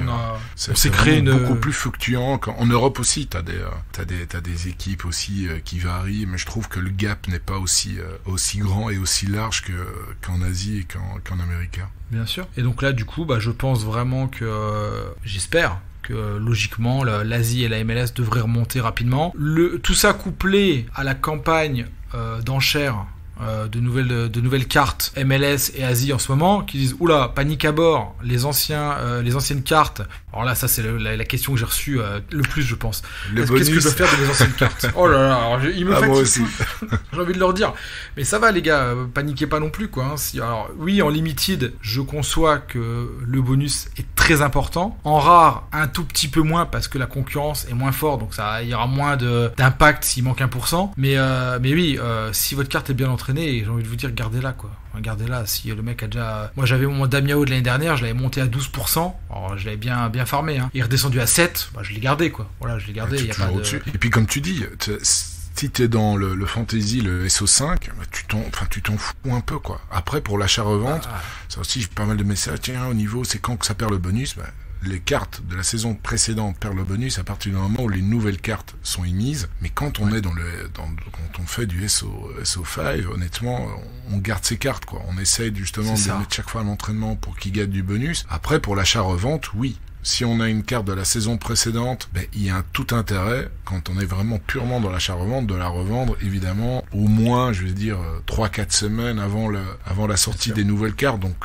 On s'est créé beaucoup plus fluctuant en Europe aussi, t'as des équipes aussi qui varient, mais je trouve que le gap n'est pas aussi grand et aussi large qu'en Asie et qu'en Amérique. Bien sûr. Et donc là du coup, je pense vraiment que j'espère que logiquement l'Asie et la MLS devraient remonter rapidement. Tout ça couplé à la campagne d'enchères de nouvelles cartes MLS et Asie en ce moment qui disent oula, panique à bord, les anciennes cartes. Alors là, ça c'est la question que j'ai reçue le plus, je pense. Qu'est-ce que je dois faire de mes anciennes cartes ? Oh là là, il me fatigue. Moi aussi. J'ai envie de leur dire. Mais ça va les gars, paniquez pas non plus quoi. Alors oui, en limited, je conçois que le bonus est très important. En rare, un tout petit peu moins parce que la concurrence est moins forte, donc il y aura moins d'impact s'il manque 1%. Mais oui, si votre carte est bien entraînée, j'ai envie de vous dire, gardez-la quoi. Regardez-la, si le mec a déjà... Moi j'avais mon Damiao de l'année dernière, je l'avais monté à 12%, alors je l'avais bien farmé, il est redescendu à 7, je l'ai gardé quoi. Voilà, je l'ai gardé, il y a pas de... Et puis comme tu dis, si t'es dans le fantasy, le SO5, tu t'en fous un peu quoi. Après pour l'achat-revente, ça aussi j'ai pas mal de messages, tiens au niveau c'est quand que ça perd le bonus, les cartes de la saison précédente perdent le bonus à partir du moment où les nouvelles cartes sont émises. Mais quand on est quand on fait du SO5, honnêtement, on garde ses cartes, quoi. On essaye justement de les mettre chaque fois à l'entraînement pour qu'ils gagnent du bonus. Après, pour l'achat-revente, oui. Si on a une carte de la saison précédente, il y a tout intérêt, quand on est vraiment purement dans l'achat-revente, de la revendre, évidemment, au moins, je vais dire, 3-4 semaines avant la sortie des nouvelles cartes. Donc,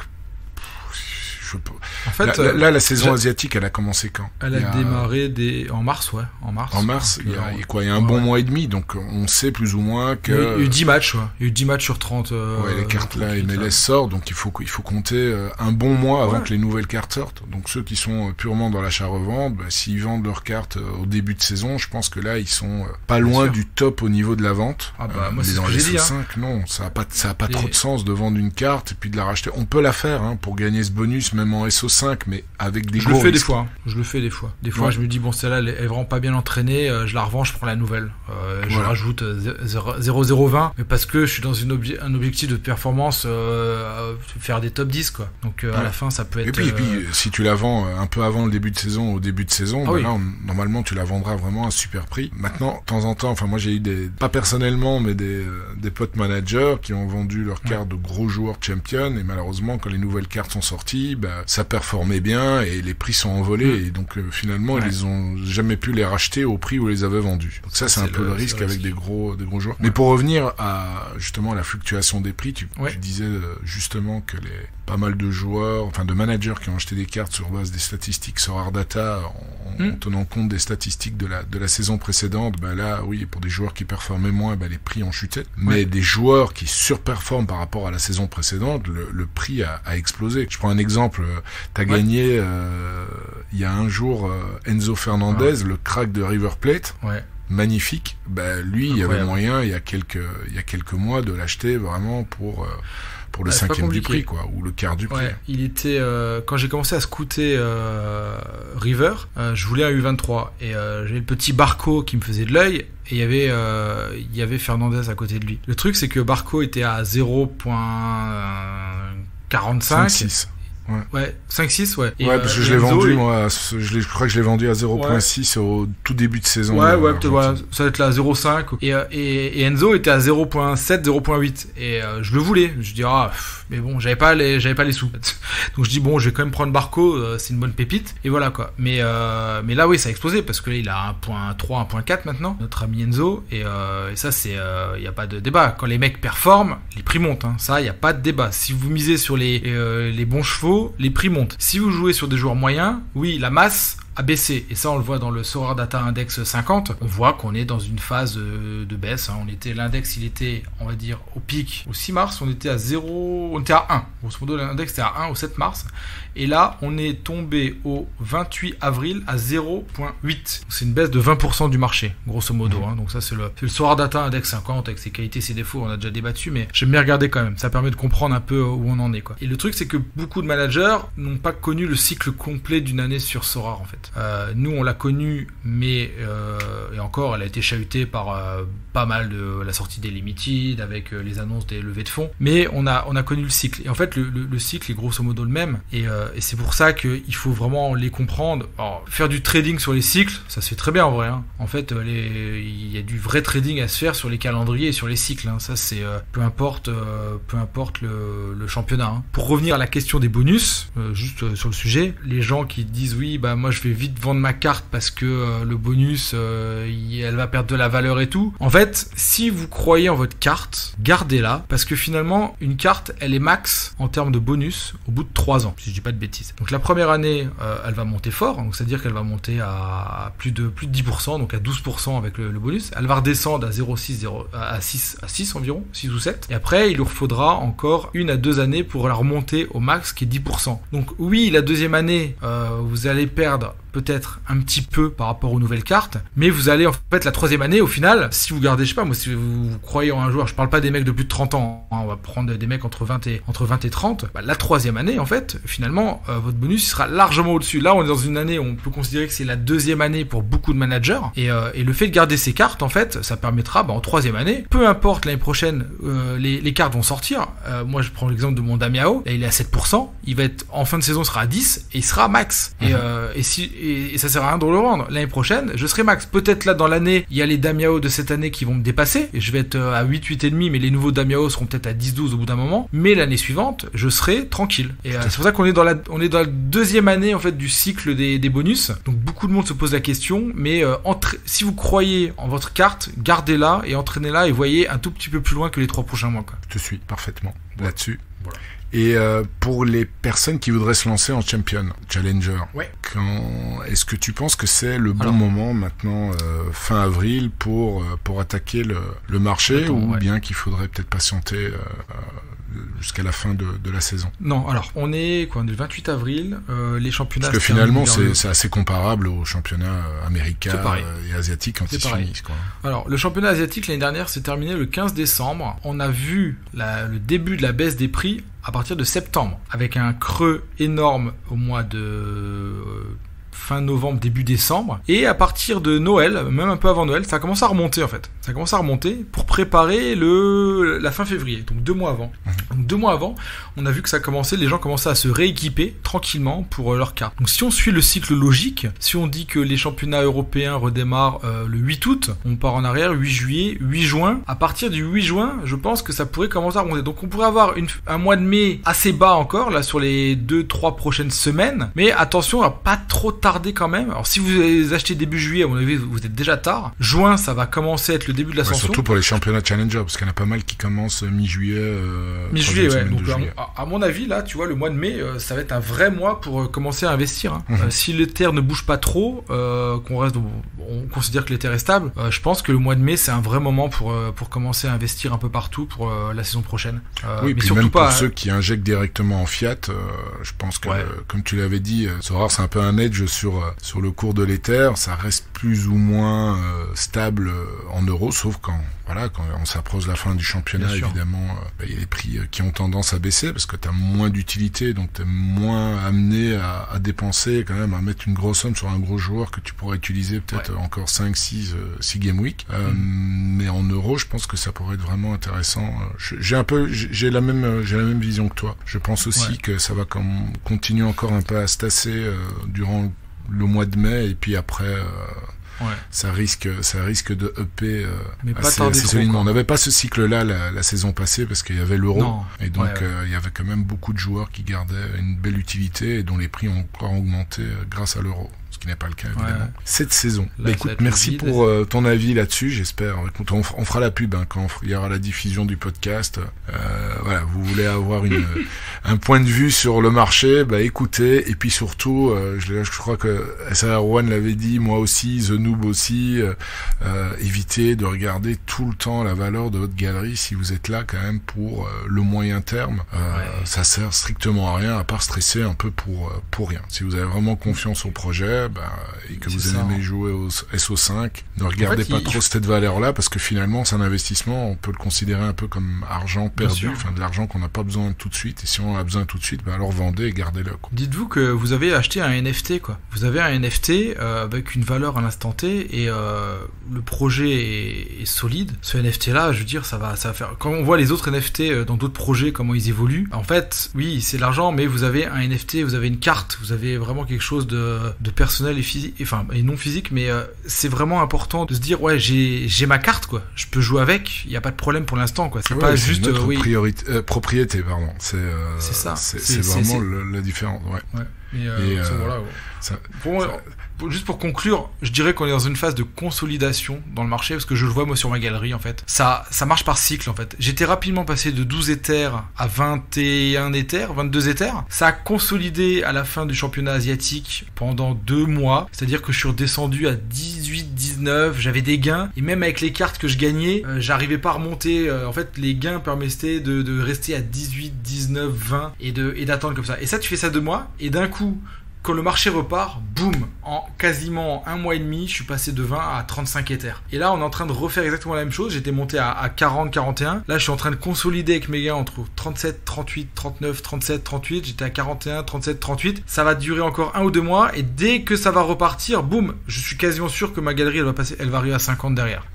En fait, là, la saison asiatique, elle a commencé quand? Elle a démarré en mars, ouais. En mars, il y a un bon mois et demi, donc on sait plus ou moins que... Il y a eu 10 matchs, ouais. Il y a eu 10 matchs sur 30. Les cartes là, MLS sort, donc il faut compter un bon mois avant que les nouvelles cartes sortent. Donc ceux qui sont purement dans l'achat-revente, s'ils vendent leurs cartes au début de saison, je pense que là, ils sont pas loin du top au niveau de la vente. Moi, c'est dans ce que les j'ai dit. SO5, non, ça a pas trop de sens de vendre une carte et puis de la racheter. On peut la faire pour gagner ce bonus, même en SO5, mais avec des gros risques. Je le fais des fois. Des fois, je me dis, bon, celle-là, elle est vraiment pas bien entraînée, je la revends, je prends la nouvelle. Je rajoute 0,020, mais parce que je suis dans un objectif de performance, faire des top 10, quoi. Donc, à la fin, ça peut être... Et puis, si tu la vends un peu avant le début de saison, au début de saison, là, normalement, tu la vendras vraiment à un super prix. Maintenant, de temps en temps, moi, j'ai eu pas personnellement, mais des potes managers qui ont vendu leurs cartes de gros joueurs champions, et malheureusement, quand les nouvelles cartes sont sorties, ça performait bien, et les prix sont envolés, et donc, finalement, ils ont jamais pu les racheter au prix où ils les avaient vendus. Donc ça, c'est un peu le risque avec des gros joueurs. Mais pour revenir à, justement, la fluctuation des prix, tu disais justement que pas mal de joueurs, de managers qui ont acheté des cartes sur base des statistiques sur Hard Data en tenant compte des statistiques de la saison précédente, là, oui, pour des joueurs qui performaient moins, les prix ont chuté. Mais des joueurs qui surperforment par rapport à la saison précédente, le prix a explosé. Je prends un exemple, t'as gagné, il y a un jour, Enzo Fernandez, le crack de River Plate. Magnifique. Lui, il y avait moyen, il y a quelques mois, de l'acheter vraiment pour le cinquième du prix, quoi, ou le quart du prix. Il était, quand j'ai commencé à scouter River, je voulais un U23 et j'avais le petit Barco qui me faisait de l'œil. Et il y avait Fernandez à côté de lui. Le truc, c'est que Barco était à 0.45. 5,6. 5-6, ouais. Et parce que je l'ai vendu, moi, je crois que je l'ai vendu à 0.6 au tout début de saison. Peut-être, ça va être là à 0.5. Et Enzo était à 0.7, 0.8. Et je le voulais. Je dis, mais bon, j'avais pas les sous. Donc je dis, bon, je vais quand même prendre Barco, c'est une bonne pépite. Et voilà, quoi. Mais là, oui, ça a explosé, parce que là, il a 1.3, 1.4 maintenant, notre ami Enzo. Et ça, il y a pas de débat. Quand les mecs performent, les prix montent, Ça, il y a pas de débat. Si vous misez sur les bons chevaux, les prix montent. Si vous jouez sur des joueurs moyens, oui, la masse a baissé. Et ça, on le voit dans le Sorare Data Index 50. On voit qu'on est dans une phase de baisse. L'index, il était, on va dire, au pic. Au 6 mars, on était à 0, on était à 1. Grosso modo, l'index était à 1 au 7 mars. Et là, on est tombé au 28 avril à 0.8. C'est une baisse de 20% du marché, grosso modo. Donc ça, c'est le Sorare Data Index 50 avec ses qualités, ses défauts. On a déjà débattu, mais j'aime bien regarder quand même. Ça permet de comprendre un peu où on en est, quoi. Et le truc, c'est que beaucoup de managers n'ont pas connu le cycle complet d'une année sur Sorare, en fait. Nous, on l'a connu, mais et encore, elle a été chahutée par pas mal de la sortie des Limited, avec les annonces des levées de fonds. Mais on a connu le cycle. Et en fait, le cycle est grosso modo le même. Et c'est pour ça qu'il faut vraiment les comprendre. Alors, faire du trading sur les cycles, ça se fait très bien en vrai. En fait, il y a du vrai trading à se faire sur les calendriers et sur les cycles. Ça, c'est peu importe le championnat. Pour revenir à la question des bonus, juste sur le sujet, les gens qui disent oui, moi je vais vite vendre ma carte parce que le bonus, elle va perdre de la valeur et tout. En fait, si vous croyez en votre carte, gardez-la, parce que finalement, une carte, elle est max en termes de bonus au bout de 3 ans, si je dis pas de bêtises. Donc la première année, elle va monter fort, donc c'est-à-dire qu'elle va monter à plus de 10%, donc à 12% avec le bonus. Elle va redescendre à 0,6, à 6 environ, 6 ou 7. Et après, il lui faudra encore 1 à 2 années pour la remonter au max, qui est 10%. Donc oui, la deuxième année, vous allez perdre peut-être un petit peu par rapport aux nouvelles cartes, mais vous allez en fait la troisième année, au final, si vous gardez, je sais pas, moi, si vous croyez en un joueur, je parle pas des mecs de plus de 30 ans, on va prendre des mecs entre 20 et 30, la troisième année, en fait, finalement, votre bonus sera largement au-dessus. Là, on est dans une année où on peut considérer que c'est la deuxième année pour beaucoup de managers, et le fait de garder ces cartes, en fait, ça permettra, en troisième année, peu importe l'année prochaine, les cartes vont sortir. Moi, je prends l'exemple de mon Damiao, là, il est à 7%, il va être, en fin de saison, il sera à 10, et il sera max. Et ça sert à rien de le revendre. L'année prochaine, je serai max. Peut-être là, dans l'année, il y a les Damiao de cette année qui vont me dépasser, et je vais être à 8,5, mais les nouveaux Damiao seront peut-être à 10-12 au bout d'un moment. Mais l'année suivante, je serai tranquille. Et c'est pour ça qu'on est dans la deuxième année, en fait, du cycle des bonus. Donc, beaucoup de monde se pose la question, mais si vous croyez en votre carte, gardez-la et entraînez-la et voyez un tout petit peu plus loin que les 3 prochains mois, quoi. Je te suis parfaitement là-dessus. Voilà. Et pour les personnes qui voudraient se lancer en champion, challenger, Ouais. est-ce que tu penses que c'est le bon moment maintenant, fin avril, pour attaquer le marché, ou bien qu'il faudrait peut-être patienter jusqu'à la fin de la saison? Non, alors, on est le 28 avril, les championnats... Parce que finalement, c'est assez comparable aux championnats américains et asiatiques quand ils se finissent, quoi. Alors, le championnat asiatique, l'année dernière, s'est terminé le 15 décembre. On a vu le début de la baisse des prix à partir de septembre, avec un creux énorme au mois de... fin novembre, début décembre. Et à partir de Noël, même un peu avant Noël, ça a commencé à remonter en fait. Ça a commencé à remonter pour préparer la fin février, donc 2 mois avant. Donc 2 mois avant, on a vu que ça commençait, les gens commençaient à se rééquiper tranquillement pour leur carte. Donc si on suit le cycle logique, si on dit que les championnats européens redémarrent le 8 août, on part en arrière, 8 juillet, 8 juin. À partir du 8 juin, je pense que ça pourrait commencer à remonter. Donc on pourrait avoir un mois de mai assez bas encore, là sur les 2-3 prochaines semaines. Mais attention à pas trop tarder quand même. Alors si vous les achetez début juillet, à mon avis, vous êtes déjà tard. Juin, ça va commencer à être le début de l'ascension. Surtout pour les championnats challenger, parce qu'il y en a pas mal qui commencent mi-juillet. Mi-juillet, ouais. Donc à mon avis, là, tu vois, le mois de mai, ça va être un vrai mois pour commencer à investir. Hein. Si l'Ether ne bouge pas trop, on considère que l'Ether est stable, je pense que le mois de mai, c'est un vrai moment pour commencer à investir un peu partout pour la saison prochaine. Oui, mais puis même pour ceux qui injectent directement en fiat, je pense que, comme tu l'avais dit, Sorare, c'est un peu un edge sur le cours de l'Ether. Ça reste plus ou moins stable en euros, sauf quand on s'approche de la fin du championnat, évidemment, il y a les prix qui ont tendance à baisser parce que tu as moins d'utilité, donc tu es moins amené à dépenser, quand même, à mettre une grosse somme sur un gros joueur que tu pourrais utiliser peut-être encore 5-6 game week. Mais en euros, je pense que ça pourrait être vraiment intéressant. J'ai la même vision que toi. Je pense aussi que ça va continuer encore un peu à se tasser durant le mois de mai, et puis après ça risque de upper assez solidement. On n'avait pas ce cycle-là la saison passée parce qu'il y avait l'euro, et donc il y avait quand même beaucoup de joueurs qui gardaient une belle utilité et dont les prix ont encore augmenté grâce à l'euro, ce qui n'est pas le cas évidemment cette saison. Là, écoute, merci pour ton avis là-dessus. J'espère, écoute, on fera la pub quand il y aura la diffusion du podcast. Vous voulez avoir un point de vue sur le marché, écoutez, et puis surtout, je crois que SR1 l'avait dit, moi aussi, The Noob aussi, évitez de regarder tout le temps la valeur de votre galerie si vous êtes là quand même pour le moyen terme. Ça sert strictement à rien à part stresser un peu pour rien. Si vous avez vraiment confiance au projet, et que vous aimez jouer au SO5, ne regardez pas trop cette valeur-là, parce que finalement, c'est un investissement, on peut le considérer un peu comme argent perdu, de l'argent qu'on n'a pas besoin tout de suite, et si on a besoin tout de suite, alors vendez et gardez-le, quoi. Dites-vous que vous avez acheté un NFT, quoi. Vous avez un NFT avec une valeur à l'instant T, et le projet est solide. Ce NFT-là, je veux dire, ça va faire... Quand on voit les autres NFT dans d'autres projets, comment ils évoluent, en fait, oui, c'est l'argent, mais vous avez un NFT, vous avez une carte, vous avez vraiment quelque chose de personnel et physique, et non physique, mais c'est vraiment important de se dire, j'ai ma carte, quoi. Je peux jouer avec, il n'y a pas de problème pour l'instant, quoi. C'est pas juste propriété, pardon. C'est ça. C'est vraiment la différence, Juste pour conclure, je dirais qu'on est dans une phase de consolidation dans le marché, parce que je le vois moi sur ma galerie en fait. Ça marche par cycle en fait. J'étais rapidement passé de 12 Ethers à 21 Ethers, 22 Ethers. Ça a consolidé à la fin du championnat asiatique pendant 2 mois. C'est-à-dire que je suis redescendu à 18, 19, j'avais des gains, et même avec les cartes que je gagnais, j'arrivais pas à remonter. En fait, les gains permettaient de rester à 18, 19, 20 et d'attendre comme ça. Et ça, tu fais ça 2 mois, et d'un coup, quand le marché repart, boum, en quasiment 1 mois et demi, je suis passé de 20 à 35 Ethers. Et là, on est en train de refaire exactement la même chose. J'étais monté à 40, 41. Là, je suis en train de consolider avec mes gains entre 37, 38, 39, 37, 38. J'étais à 41, 37, 38. Ça va durer encore 1 ou 2 mois. Et dès que ça va repartir, boum, je suis quasiment sûr que ma galerie, elle va arriver à 50 derrière.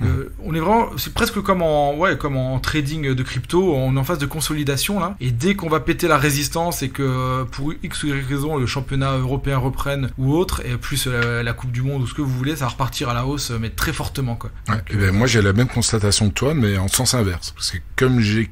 On est vraiment, c'est presque comme en trading de crypto. On est en phase de consolidation, là. Et dès qu'on va péter la résistance et que pour X ou Y raison, le championnat européen reprenne ou autre, et plus plus la Coupe du Monde ou ce que vous voulez, ça va repartir à la hausse, mais très fortement, quoi. Ouais, donc, moi j'ai la même constatation que toi, mais en sens inverse, parce que comme j'ai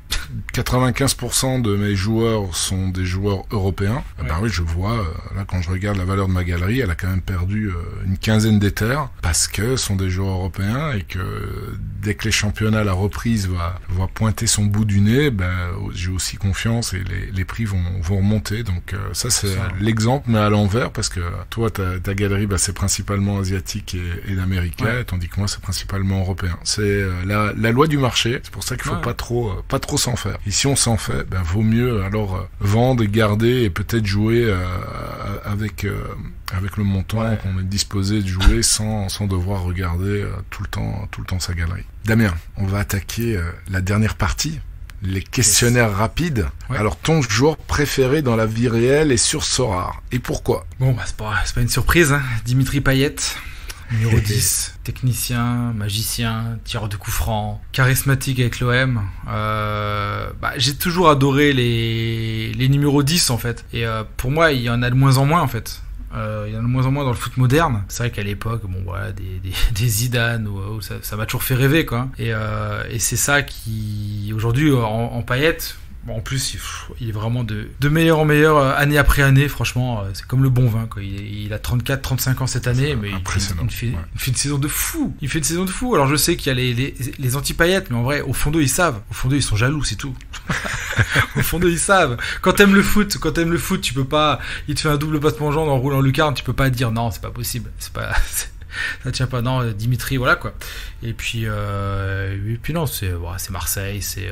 95% de mes joueurs sont des joueurs européens, ben oui, je vois là quand je regarde la valeur de ma galerie, elle a quand même perdu une quinzaine d'éthers parce que ce sont des joueurs européens et que dès que les championnats, la reprise va pointer son bout du nez, ben j'ai aussi confiance et les prix vont remonter. Donc ça c'est l'exemple, mais à l'envers, parce que toi ta galerie, ben, c'est principalement asiatique et américain, tandis que moi c'est principalement européen. C'est la loi du marché. C'est pour ça qu'il faut pas trop s'en faire. Et si on s'en fait, ben vaut mieux alors vendre et garder et peut-être jouer avec le montant qu'on est disposé de jouer sans devoir regarder tout le temps sa galerie. Damien, on va attaquer la dernière partie, les questionnaires rapides. Ouais. Alors, ton joueur préféré dans la vie réelle est sur Sorare. Et pourquoi ? Bon, bah, c'est pas une surprise, hein. Dimitri Payet, numéro 10, technicien, magicien, tireur de coups francs, charismatique avec l'OM. J'ai toujours adoré les numéros 10, en fait. Et pour moi, il y en a de moins en moins, en fait. Il y en a de moins en moins dans le foot moderne. C'est vrai qu'à l'époque, des Zidane, ça m'a toujours fait rêver, quoi. Et c'est ça qui, aujourd'hui, en Payet, en plus, il est vraiment de meilleur en meilleur, année après année. Franchement, c'est comme le bon vin, quoi. Il a 34-35 ans cette année, mais il fait une saison de fou. Il fait une saison de fou. Alors je sais qu'il y a les anti-Payet, mais en vrai, au fond d'eux, ils savent. Au fond d'eux, ils sont jaloux, c'est tout. Au fond d'eux, ils savent. Quand t'aimes le foot, tu peux pas. Il te fait un double battement de jambes en roulant lucarne, tu peux pas dire non, c'est pas possible. Ça tient pas. Non, Dimitri, voilà, quoi. Et puis non, c'est Marseille, c'est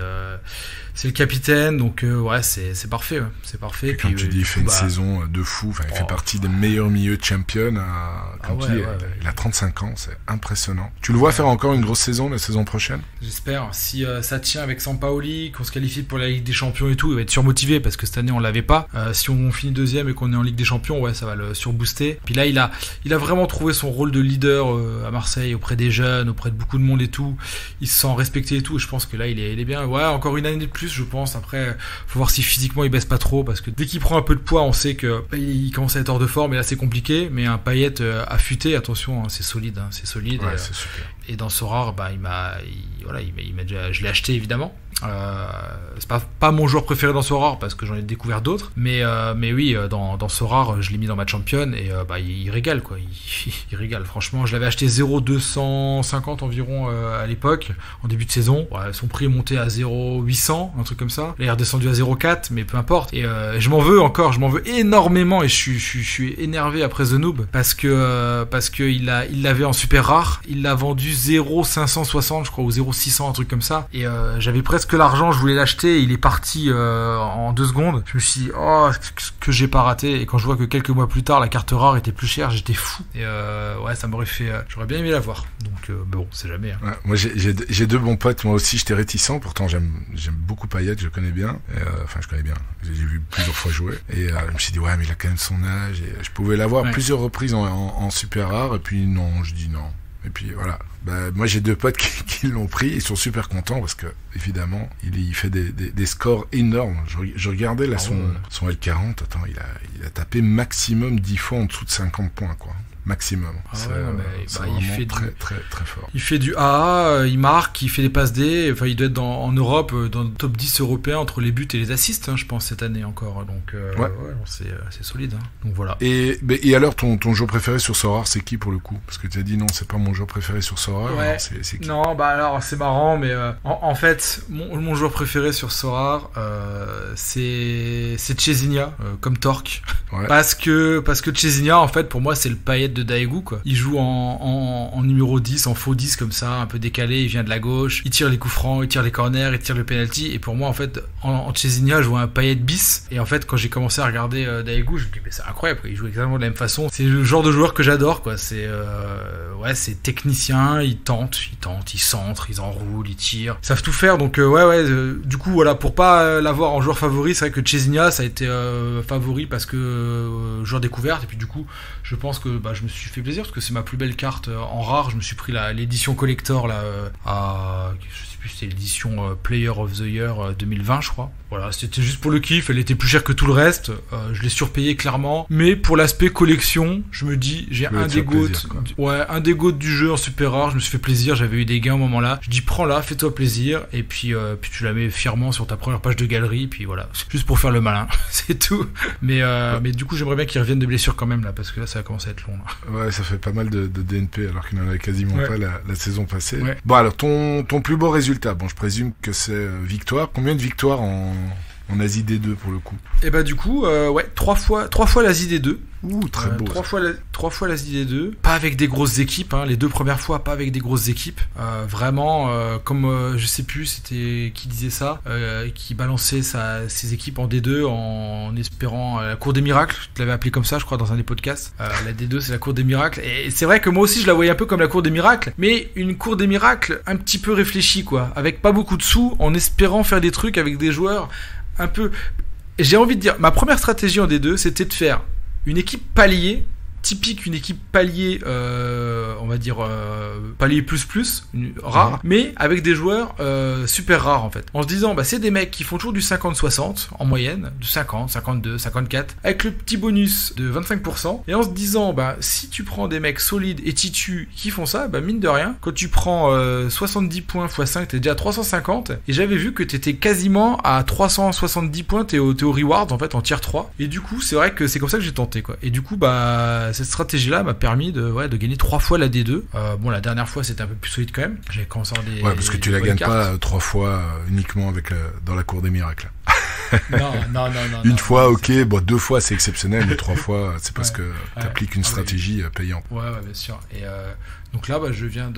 le capitaine, donc c'est parfait, c'est parfait. Et puis, comme tu dis, il fait une saison de fou. Enfin, il fait partie des meilleurs milieux de champion. Il a 35 ans, c'est impressionnant. Tu le vois faire encore une grosse saison la saison prochaine ? J'espère. Si ça tient avec Sampaoli, qu'on se qualifie pour la Ligue des Champions et tout, il va être surmotivé parce que cette année on l'avait pas. Si on finit deuxième et qu'on est en Ligue des Champions, ça va le surbooster. Puis là, il a vraiment trouvé son rôle de leader à Marseille, auprès des jeunes, auprès de beaucoup de monde et tout. Il se sent respecté et tout. Et je pense que là, il est bien. Ouais, encore une année de plus, je pense. Après, faut voir si physiquement il baisse pas trop, parce que dès qu'il prend un peu de poids, on sait que il commence à être hors de forme. Et là, c'est compliqué. Mais un Payet affûté, attention, c'est solide. C'est solide. Ouais, c'est super. Et dans Sorare, je l'ai acheté évidemment. C'est pas mon joueur préféré dans Sorare parce que j'en ai découvert d'autres, mais oui, dans Sorare, je l'ai mis dans ma championne et il régale, quoi. Il régale, franchement. Je l'avais acheté 0,250 environ à l'époque, en début de saison. Ouais, son prix est monté à 0,800, un truc comme ça. Là, il est redescendu à 0,4, mais peu importe. Et je m'en veux énormément, et je suis énervé après The Noob parce que il l'avait en super rare. Il l'a vendu 0,560, je crois, ou 0,600, un truc comme ça. Et j'avais presque l'argent, je voulais l'acheter. Il est parti en 2 secondes. Je me suis dit, que j'ai pas raté. Et quand je vois que quelques mois plus tard, la carte rare était plus chère, j'étais fou. Et ça m'aurait fait. J'aurais bien aimé l'avoir. Donc bon, c'est jamais. Hein. Ouais, moi, j'ai 2 bons potes. Moi aussi, j'étais réticent. Pourtant, j'aime beaucoup Payet. Je connais bien. Je connais bien. J'ai vu plusieurs fois jouer. Et je me suis dit, mais il a quand même son âge. Et je pouvais l'avoir plusieurs reprises en super rare. Et puis non, je dis non. Et puis voilà. Moi j'ai 2 potes qui l'ont pris, ils sont super contents parce que évidemment il fait des scores énormes. Je regardais là son L40, attends, il a tapé maximum 10 fois en dessous de 50 points, quoi. Maximum. Il fait très très très fort. Il fait du AA, il marque, il fait des passes D. Enfin, il doit être en Europe dans le top 10 européen entre les buts et les assists, je pense, cette année encore. Donc c'est solide. Hein. Donc voilà. Et alors ton joueur préféré sur Sorare, c'est qui pour le coup ? Parce que tu as dit non, c'est pas mon joueur préféré sur Sorare. Ouais. Alors, c'est qui ? Non, alors c'est marrant, mais en fait, mon joueur préféré sur Sorare, c'est Chézinha, comme Torque. Ouais. Parce que Chézinha, en fait, pour moi, c'est le Payet de Daegu, quoi. Il joue en numéro 10, en faux 10 comme ça, un peu décalé, il vient de la gauche, il tire les coups francs, il tire les corners, il tire le penalty, et pour moi en fait en Chézinha je vois un Payet bis, et en fait quand j'ai commencé à regarder Daegu, je me dis mais c'est incroyable, quoi. Il joue exactement de la même façon, c'est le genre de joueur que j'adore, quoi. C'est c'est technicien, il tente, il centre, ils enroulent, ils tirent, ils savent tout faire, donc du coup voilà, pour pas l'avoir en joueur favori, c'est vrai que Chézinha ça a été favori parce que joueur découverte, et puis du coup je pense que je me suis fait plaisir parce que c'est ma plus belle carte en rare. Je me suis pris l'édition collector là à je sais plus plus, c'était l'édition Player of the Year 2020, je crois. Voilà, c'était juste pour le kiff, elle était plus chère que tout le reste, je l'ai surpayé clairement, mais pour l'aspect collection, je me dis, j'ai un des GOAT du jeu en super rare, je me suis fait plaisir, j'avais eu des gains au moment-là, je dis prends-la, fais-toi plaisir, et puis tu la mets fièrement sur ta première page de galerie, puis voilà, juste pour faire le malin, c'est tout. Mais du coup, j'aimerais bien qu'ils reviennent de blessures quand même là, parce que là, ça va commencer à être long là. Ouais, ça fait pas mal de DNP alors qu'il n'en avait quasiment pas la saison passée. Ouais. Bon, alors ton plus beau résultat, bon, je présume que c'est victoire. Combien de victoires en Asie D2 pour le coup? Et bah du coup, 3 fois l'Asie D2. Ouh, très beau. 3 fois l'Asie D2. Pas avec des grosses équipes, hein. Les 2 premières fois, pas avec des grosses équipes. Vraiment, comme je sais plus, c'était qui disait ça, qui balançait ses équipes en D2 en espérant la cour des miracles. Je l'avais appelé comme ça, je crois, dans un des podcasts. La D2, c'est la cour des miracles. Et c'est vrai que moi aussi, je la voyais un peu comme la cour des miracles, mais une cour des miracles un petit peu réfléchie, quoi, avec pas beaucoup de sous, en espérant faire des trucs avec des joueurs un peu... J'ai envie de dire, ma première stratégie en D2, c'était de faire une équipe palier, typique, une équipe palier, on va dire palier plus, rare, mais avec des joueurs super rares en fait. En se disant, bah c'est des mecs qui font toujours du 50-60 en moyenne, du 50, 52, 54, avec le petit bonus de 25%, et en se disant, bah si tu prends des mecs solides et titus qui font ça, bah mine de rien, quand tu prends 70 points x 5, t'es déjà à 350, et j'avais vu que t'étais quasiment à 370 points, t'es au rewards en fait, en tier 3, et du coup, c'est vrai que c'est comme ça que j'ai tenté quoi, et du coup, bah cette stratégie-là m'a permis de gagner 3 fois la D2. Bon, la dernière fois, c'était un peu plus solide quand même. J'avais commencé à des... Ouais, parce que tu la gagnes pas 3 fois uniquement avec dans la cour des miracles. Non. Une fois, ok, bon, 2 fois, c'est exceptionnel, mais 3 fois, c'est parce que t'appliques une stratégie payante. Ouais, bien sûr. Et donc là, bah, je viens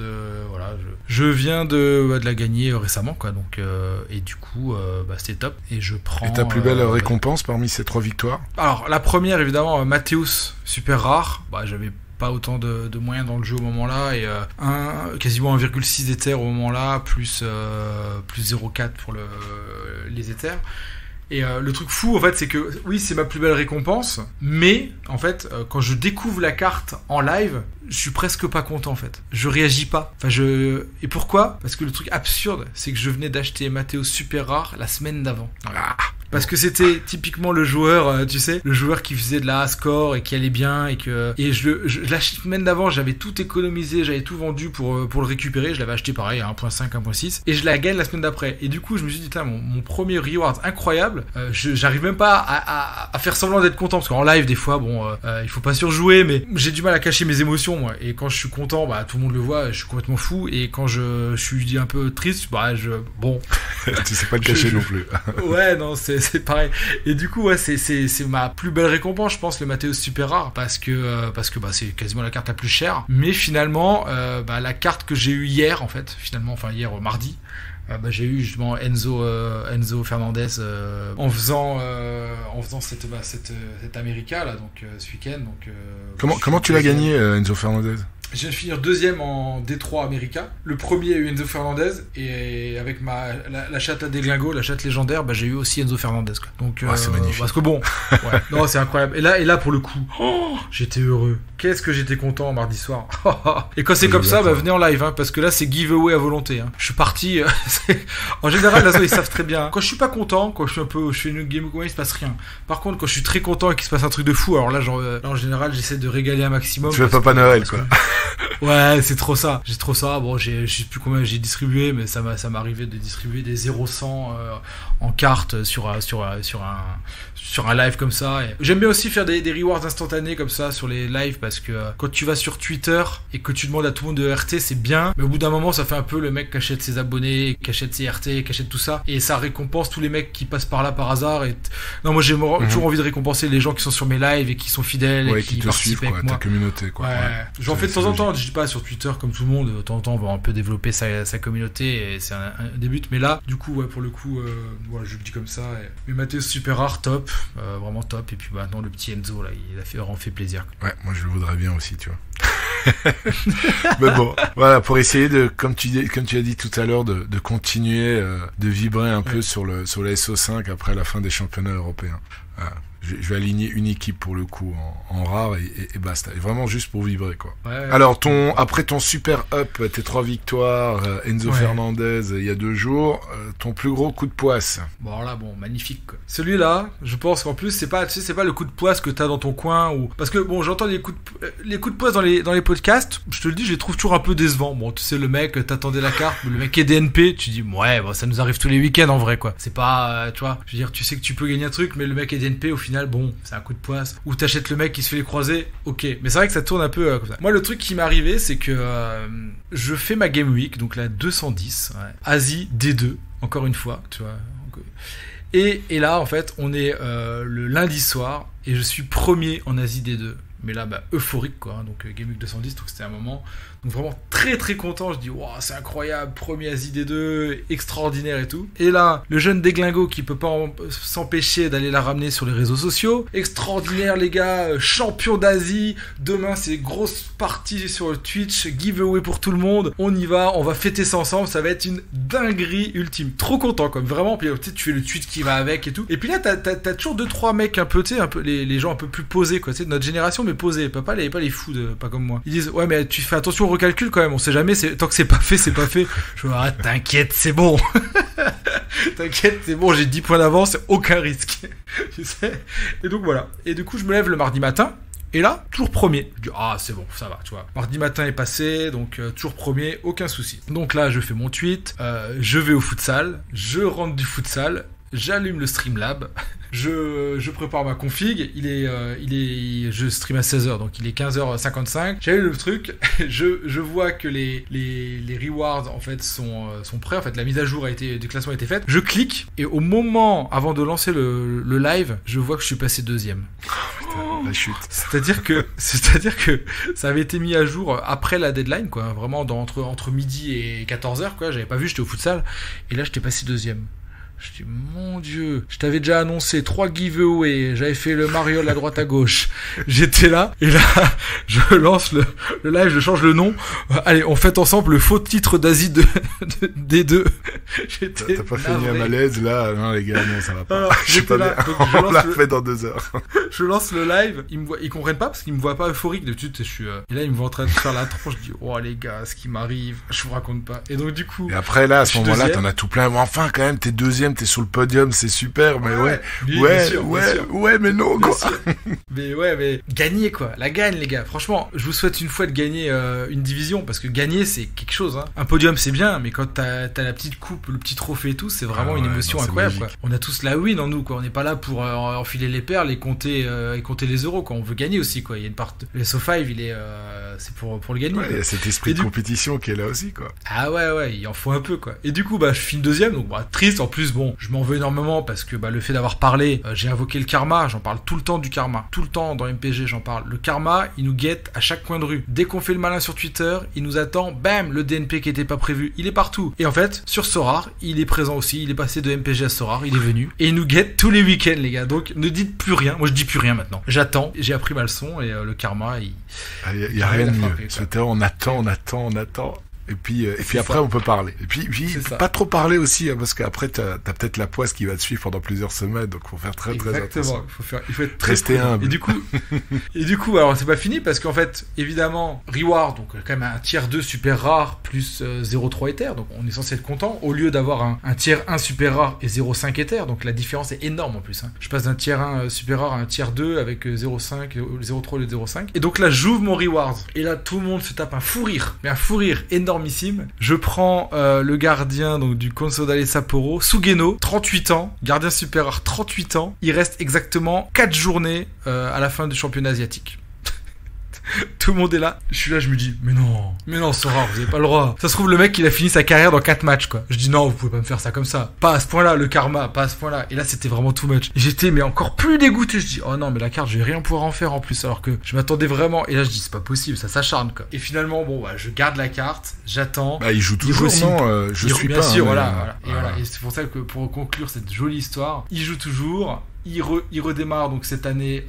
de la gagner récemment, quoi. Donc, et du coup, bah, c'était top. Et je prends... Et ta plus belle récompense parmi ces 3 victoires? Alors, la première, évidemment, Mathéus, super rare. Bah, j'avais pas autant de moyens dans le jeu au moment-là, et quasiment 1,6 d'éther au moment-là, plus 0,4 pour les éthers. Et le truc fou, en fait, c'est que oui, c'est ma plus belle récompense, mais en fait, quand je découvre la carte en live, je suis presque pas content en fait. Je réagis pas. Et pourquoi? Parce que le truc absurde, c'est que je venais d'acheter Mathéo super rare la semaine d'avant. Parce que c'était typiquement le joueur, tu sais, le joueur qui faisait de la score et qui allait bien, et la semaine d'avant, j'avais tout économisé, j'avais tout vendu pour le récupérer. Je l'avais acheté pareil à 1.5, 1.6, et je la gagne la semaine d'après. Et du coup, je me suis dit, mon premier reward incroyable. J'arrive même pas à faire semblant d'être content, parce qu'en live, des fois, bon, il faut pas surjouer, mais j'ai du mal à cacher mes émotions, moi. Et quand je suis content, bah tout le monde le voit, je suis complètement fou. Et quand je suis un peu triste, bah bon. Tu sais pas le cacher non plus. Ouais, non, c'est pareil. Et du coup, ouais, c'est ma plus belle récompense, je pense, le Mathéos super rare, parce que bah c'est quasiment la carte la plus chère. Mais finalement, bah la carte que j'ai eue hier, en fait, hier mardi. Bah, j'ai eu justement Enzo Fernandez en faisant cette America là, donc ce week-end. Donc comment tu l'as gagné, Enzo Fernandez? Je viens de finir deuxième en D3 America. Le premier a eu Enzo Fernandez, et avec la chatte à déglingo, la chatte légendaire, bah j'ai eu aussi Enzo Fernandez, quoi. Donc c'est magnifique. Parce que bon, ouais, non, c'est incroyable. Et là pour le coup, j'étais heureux. Qu'est-ce que j'étais content mardi soir. Et quand c'est comme ça, bah venez en live, hein, parce que là c'est giveaway à volonté, hein. Je suis parti. En général, là, ils savent très bien. Quand je suis pas content, quand je fais une game il se passe rien. Par contre, quand je suis très content et qu'il se passe un truc de fou, alors là, en général, j'essaie de régaler un maximum. Tu veux Papa Noël, quoi. Ouais, c'est trop ça. J'ai trop ça. Bon, je sais plus combien j'ai distribué, mais ça m'est arrivé de distribuer des 0-100 en carte sur un live comme ça. Et j'aime bien aussi faire des rewards instantanés comme ça sur les lives, parce que quand tu vas sur Twitter et que tu demandes à tout le monde de RT, c'est bien, mais au bout d'un moment, ça fait un peu le mec qui achète ses abonnés, qui achète ses RT, qui achète tout ça, et ça récompense tous les mecs qui passent par là par hasard. Non, moi j'ai toujours envie de récompenser les gens qui sont sur mes lives et qui sont fidèles, et qui te suivent, quoi, ta communauté, quoi. Ouais. J'en fais de temps en temps, je dis pas sur Twitter comme tout le monde, de temps en temps on va un peu développer sa communauté, et c'est un début, mais là du coup, ouais, pour le coup, je le dis comme ça. Mais Mathéo super rare, top, vraiment top. Et puis maintenant le petit Enzo là, il en fait plaisir. Ouais, moi je le voudrais bien aussi, tu vois. Mais bon, voilà, pour essayer de, comme tu as dit tout à l'heure, de continuer de vibrer un peu sur le SO5 après la fin des championnats européens. Voilà. Je vais aligner une équipe pour le coup en rare et basta. Et vraiment juste pour vibrer, quoi. Ouais. Alors, après ton super up, tes 3 victoires, Enzo Fernandez il y a 2 jours, ton plus gros coup de poisse. Bon, alors là, magnifique, quoi. Celui-là, je pense qu'en plus, c'est pas le coup de poisse que t'as dans ton coin ou, parce que bon, j'entends les coups de poisse dans les podcasts, je te le dis, je les trouve toujours un peu décevants. Bon, tu sais, le mec, t'attendais la carte, le mec est DNP, tu dis, ouais, bon, ça nous arrive tous les week-ends en vrai, quoi. C'est pas, tu vois, je veux dire, tu sais que tu peux gagner un truc, mais le mec est DNP, au final, bon, c'est un coup de poisse. Ou t'achètes le mec qui se fait les croisés, ok. Mais c'est vrai que ça tourne un peu comme ça. Moi, le truc qui m'est arrivé, c'est que je fais ma Game Week, donc la 210, Asie D2, encore une fois, tu vois. Et là, en fait, on est le lundi soir, et je suis premier en Asie D2. Mais là, euphorique, quoi. Donc, Game Week 210, donc c'était un moment. Donc, vraiment très très content. Je dis, waouh, c'est incroyable, premier Asie D2, extraordinaire et tout. Et là, le jeune déglingo qui peut pas s'empêcher d'aller la ramener sur les réseaux sociaux. Extraordinaire, les gars, champion d'Asie. Demain, c'est grosse partie sur le Twitch, giveaway pour tout le monde. On y va, on va fêter ça ensemble. Ça va être une dinguerie ultime. Trop content, comme vraiment. Puis, tu fais le tweet qui va avec et tout. Et puis là, t'as toujours 2-3 mecs un peu, tu sais, un peu les gens un peu plus posés, quoi. Tu sais, de notre génération, mais posés. Pas les fous, pas comme moi. Ils disent, ouais, mais tu fais attention au recalcul quand même. On sait jamais, tant que c'est pas fait, c'est pas fait. Je dis, ah, t'inquiète, c'est bon. T'inquiète, c'est bon, j'ai 10 points d'avance, aucun risque. Tu sais. Et donc voilà. Et du coup, je me lève le mardi matin. Et là, toujours premier. Je dis, ah, c'est bon, ça va, tu vois. Mardi matin est passé, donc toujours premier, aucun souci. Donc là, je fais mon tweet, je vais au futsal, je rentre du futsal, j'allume le Streamlab, je prépare ma config, je stream à 16h, donc il est 15h55, j'allume le truc, je vois que les rewards, en fait, sont prêts, en fait, la mise à jour du classement a été faite, je clique, et au moment, avant de lancer le live, je vois que je suis passé deuxième. Oh, la chute. C'est-à-dire que ça avait été mis à jour après la deadline, quoi, vraiment entre midi et 14h, quoi, j'avais pas vu, j'étais au futsal, et là, j'étais passé deuxième. Je dis, mon Dieu, je t'avais déjà annoncé 3 giveaways, j'avais fait le Mariol à droite à gauche. J'étais là, et là, je lance le live, je change le nom. Allez, on fête ensemble le faux titre d'Asie des deux. T'as pas fait un malaise, là? Non, les gars, non, ça va pas. Alors, j'étais là, on l'a fait dans 2 heures. Je lance le live, ils comprennent pas, parce qu'ils me voient pas euphorique. D'habitude, je suis, et là, ils me voient en train de faire la tronche. Je dis, oh, les gars, ce qui m'arrive, je vous raconte pas. Et donc, du coup. Et après, là, à ce moment-là, t'en as tout plein. Enfin, quand même, t'es deuxième, t'es sur le podium, c'est super, mais ouais, mais non, quoi. mais gagner, quoi. La gagne, les gars. Franchement, je vous souhaite une fois de gagner une division, parce que gagner, c'est quelque chose, hein. Un podium, c'est bien, mais quand t'as la petite coupe, le petit trophée et tout, c'est vraiment une émotion incroyable, quoi. On a tous la win en nous, quoi. On n'est pas là pour enfiler les perles et compter les euros, quoi. On veut gagner aussi, quoi. Il y a une part. Le SO5, c'est pour le gagner. Ouais, il y a cet esprit de compétition qui est là aussi, quoi. Ah ouais, il en faut un peu, quoi. Et du coup, je finis deuxième, donc triste. En plus, bon, je m'en veux énormément parce que le fait d'avoir parlé, j'ai invoqué le karma. J'en parle tout le temps du karma. Tout le temps dans MPG, j'en parle. Le karma, il nous guette à chaque coin de rue. Dès qu'on fait le malin sur Twitter, il nous attend. Bam, le DNP qui était pas prévu, il est partout. Et en fait, sur Sorare, il est présent aussi. Il est passé de MPG à Sorare, il est venu. Et il nous guette tous les week-ends, les gars. Donc, ne dites plus rien. Moi, je dis plus rien maintenant. J'attends. J'ai appris ma leçon et le karma, il y a rien de mieux. C'était on attend. Et puis après, on peut parler. Et puis pas trop parler aussi, hein, parce qu'après, t'as peut-être la poisse qui va te suivre pendant plusieurs semaines, donc faut faire très attention. Il faut être très rester humble. Et du coup, alors c'est pas fini, parce qu'en fait, évidemment, reward, donc quand même un tier 2 super rare, plus 0,3 Ether, donc on est censé être content, au lieu d'avoir un tier 1 super rare et 0,5 Ether, donc la différence est énorme en plus, hein. Je passe d'un tier 1 super rare à un tier 2 avec 0,5, 0,3 au lieu de 0,5. Et donc là, j'ouvre mon reward, et là, tout le monde se tape un fou rire énorme. Je prends le gardien donc du Consodale Sapporo, Sugeno, 38 ans, gardien super rare, 38 ans. Il reste exactement 4 journées à la fin du championnat asiatique. Tout le monde est là. Je suis là, je me dis, mais non, Sora, vous avez pas le droit. Ça se trouve, le mec, il a fini sa carrière dans 4 matchs, quoi. Je dis, non, vous pouvez pas me faire ça comme ça. Pas à ce point-là, le karma, pas à ce point-là. Et là, c'était vraiment too much. J'étais, mais encore plus dégoûté. Je dis, oh non, mais la carte, je vais rien pouvoir en faire en plus, alors que je m'attendais vraiment. Et là, je dis, c'est pas possible, ça s'acharne, quoi. Et finalement, bon, je garde la carte, j'attends. Il joue toujours, non, je suis bien pas. Bien sûr, voilà. Et c'est pour ça que, pour conclure cette jolie histoire, il joue toujours. Il redémarre donc cette année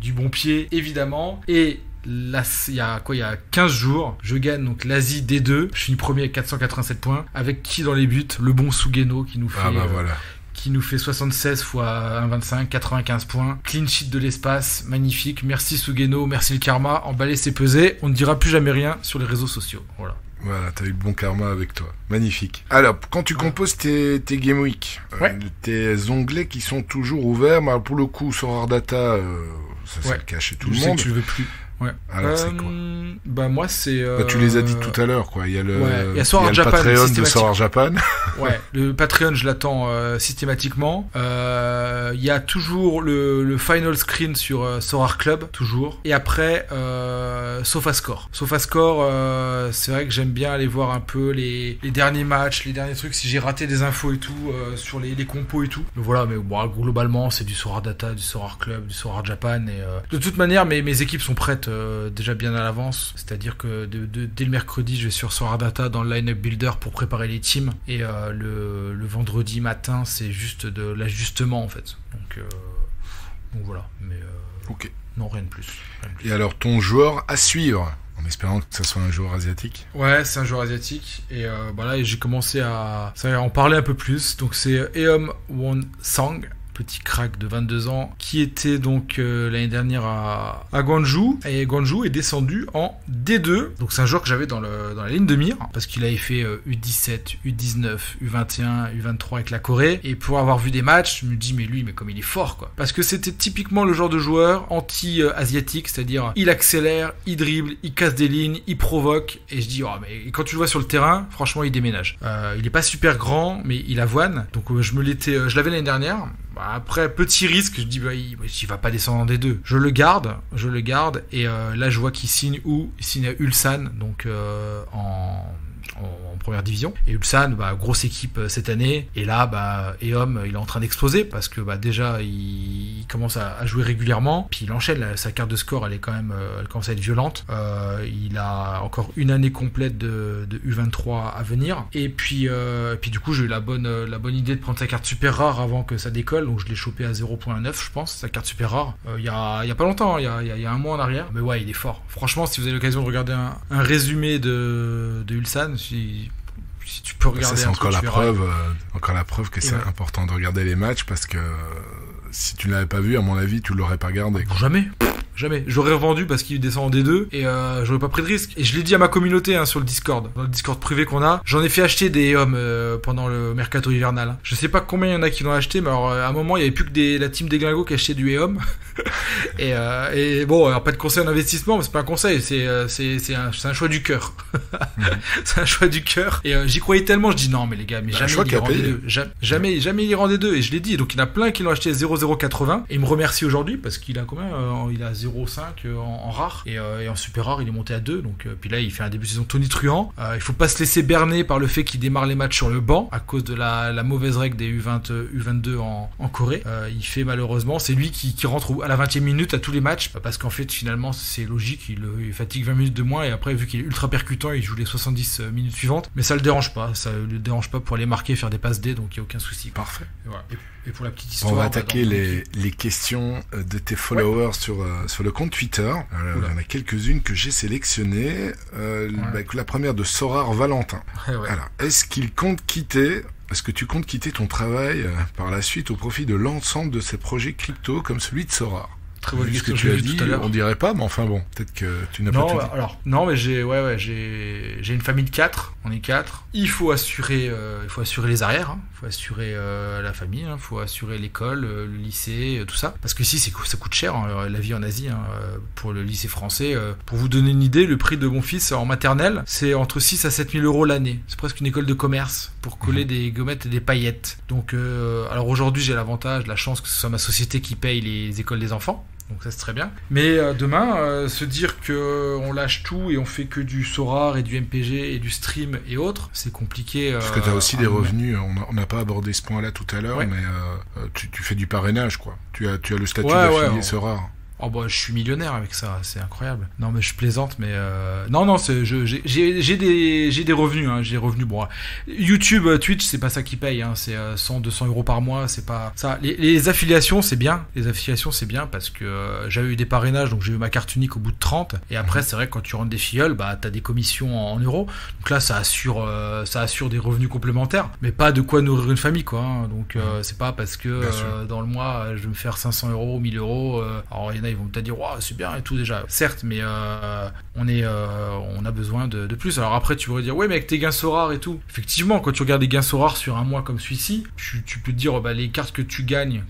du bon pied, évidemment. Et là, il y a 15 jours, je gagne donc l'Asie D2, je finis premier avec 487 points, avec qui dans les buts? Le bon Sugeno qui nous fait... voilà. Qui nous fait 76 x 1,25, 95 points. Clean sheet de l'espace, magnifique. Merci Sugeno, merci le karma. Emballé, c'est pesé. On ne dira plus jamais rien sur les réseaux sociaux. Voilà, t'as eu le bon karma avec toi. Magnifique. Alors, quand tu composes tes Game Week, tes onglets qui sont toujours ouverts, mais pour le coup, sur Hard Data, ça c'est le cas chez tout le monde. Je sais que tu le veux plus. Ouais. Alors c'est quoi? Moi c'est. Tu les as dit tout à l'heure, quoi. Il y a le Japan, Patreon de Sorare Japan. Ouais, le Patreon je l'attends systématiquement. Il y a toujours le final screen sur Sorare Club, toujours. Et après SofaScore. SofaScore, c'est vrai que j'aime bien aller voir un peu les derniers matchs, les derniers trucs, si j'ai raté des infos et tout, sur les compos et tout. Mais voilà, globalement c'est du Sorare Data, du Sorare Club, du Sorare Japan. Et de toute manière, mes équipes sont prêtes déjà bien à l'avance, c'est-à-dire que dès le mercredi je vais sur Sorare Data dans le line-up builder pour préparer les teams, et le vendredi matin c'est juste de l'ajustement en fait, donc voilà, mais non, rien de plus. Et alors ton joueur à suivre, en espérant que ça soit un joueur asiatique? Ouais, c'est un joueur asiatique, et et j'ai commencé à en parler un peu plus, donc c'est Eom Won Sang, petit crack de 22 ans, qui était donc l'année dernière à Gwangju, et Gwangju est descendu en D2, donc c'est un joueur que j'avais dans la ligne de mire, parce qu'il avait fait U17, U19, U21, U23 avec la Corée, et pour avoir vu des matchs, je me dis mais comme il est fort, quoi, parce que c'était typiquement le genre de joueur anti-asiatique, c'est-à-dire il accélère, il dribble, il casse des lignes, il provoque, et je dis mais quand tu le vois sur le terrain, franchement il déménage. Il est pas super grand, mais il avoine, donc je l'avais l'année dernière. Après, petit risque, je dis il va pas descendre en D2. Je le garde, et là je vois qu'il signe à Ulsan, donc en première division, et Ulsan, grosse équipe cette année, et là Eom il est en train d'exploser, parce que déjà il commence à jouer régulièrement, puis il enchaîne, sa carte de score elle commence à être violente, il a encore une année complète de U23 à venir, et puis du coup j'ai eu la bonne idée de prendre sa carte super rare avant que ça décolle, donc je l'ai chopé à 0.9 je pense, sa carte super rare, il y a pas longtemps, il y a un mois en arrière, mais ouais il est fort, franchement si vous avez l'occasion de regarder un résumé de Ulsan, si tu peux regarder, ça c'est encore la preuve que c'est important de regarder les matchs, parce que si tu ne l'avais pas vu, à mon avis tu l'aurais pas regardé, quoi. Jamais. J'aurais revendu parce qu'il descend en D2, et j'aurais pas pris de risque. Et je l'ai dit à ma communauté sur le Discord, dans le Discord privé qu'on a. J'en ai fait acheter des hommes pendant le mercato hivernal. Je sais pas combien il y en a qui l'ont acheté, mais alors à un moment il y avait plus que la team des Glingos qui achetait du EOM. et bon, alors pas de conseil en investissement, mais c'est pas un conseil, c'est un choix du cœur. C'est un choix du cœur. Et j'y croyais tellement, je dis non mais les gars, mais jamais il ira en D2. Jamais il ira en D2. Et je l'ai dit, donc il y en a plein qui l'ont acheté à 0,080. Et il me remercie aujourd'hui parce qu'il a combien il a 0,5 en rare, et en super rare il est monté à 2, donc puis là il fait un début de saison tonitruant. Il faut pas se laisser berner par le fait qu'il démarre les matchs sur le banc à cause de la mauvaise règle des U22 en Corée. Il fait malheureusement, c'est lui qui rentre à la 20e minute à tous les matchs, parce qu'en fait finalement c'est logique, il fatigue 20 minutes de moins, et après vu qu'il est ultra percutant il joue les 70 minutes suivantes, mais ça le dérange pas pour aller marquer, faire des passes D, donc il y a aucun souci. Parfait. Et voilà. Et pour la petite histoire, on va attaquer les questions de tes followers sur le compte Twitter. Il y en a quelques-unes que j'ai sélectionnées. La première de Sorare Valentin. Alors, est-ce que tu comptes quitter ton travail par la suite au profit de l'ensemble de ces projets crypto comme celui de Sorare? Très bonne question. Que tu as dit tout à l'heure. On dirait pas, mais enfin bon, peut-être que tu n'as pas tout dit. Alors, non, mais j'ai une famille de 4. On est 4. Il faut assurer les arrières. Il faut assurer la famille. Il faut assurer l'école, le lycée, tout ça. Parce que si, ça coûte cher, la vie en Asie, pour le lycée français. Pour vous donner une idée, le prix de mon fils en maternelle, c'est entre 6 à 7 000 euros l'année. C'est presque une école de commerce pour coller des gommettes et des paillettes. Donc, alors aujourd'hui, j'ai l'avantage, la chance que ce soit ma société qui paye les écoles des enfants. Donc ça c'est très bien. Mais demain, se dire qu'on lâche tout et on fait que du Sorare et du MPG et du stream et autres, c'est compliqué. Parce que tu as aussi des revenus, on n'a pas abordé ce point-là tout à l'heure, mais tu fais du parrainage, quoi. Tu as le statut d'affilié Sorare. Oh bah je suis millionnaire avec ça, c'est incroyable. Non mais je plaisante, mais non j'ai des revenus, hein, j'ai des revenus. Bon, YouTube, Twitch, c'est pas ça qui paye, hein, c'est 100-200 euros par mois, c'est pas ça. Les affiliations, c'est bien. Les affiliations, c'est bien parce que j'avais eu des parrainages, donc j'ai eu ma carte unique au bout de 30. Et après, c'est vrai que quand tu rentres des filleuls, bah t'as des commissions en euros. Donc là, ça assure des revenus complémentaires, mais pas de quoi nourrir une famille, quoi. Hein. Donc c'est pas parce que dans le mois, je vais me faire 500 euros, 1000 euros. Alors il y en a, ils vont peut-être dire, wow, c'est bien et tout déjà. Certes, mais on a besoin de plus. Alors après, tu pourrais dire, ouais, mais avec tes gains rares et tout. Effectivement, quand tu regardes des gains rares sur un mois comme celui-ci, tu peux te dire, bah, les cartes que tu gagnes,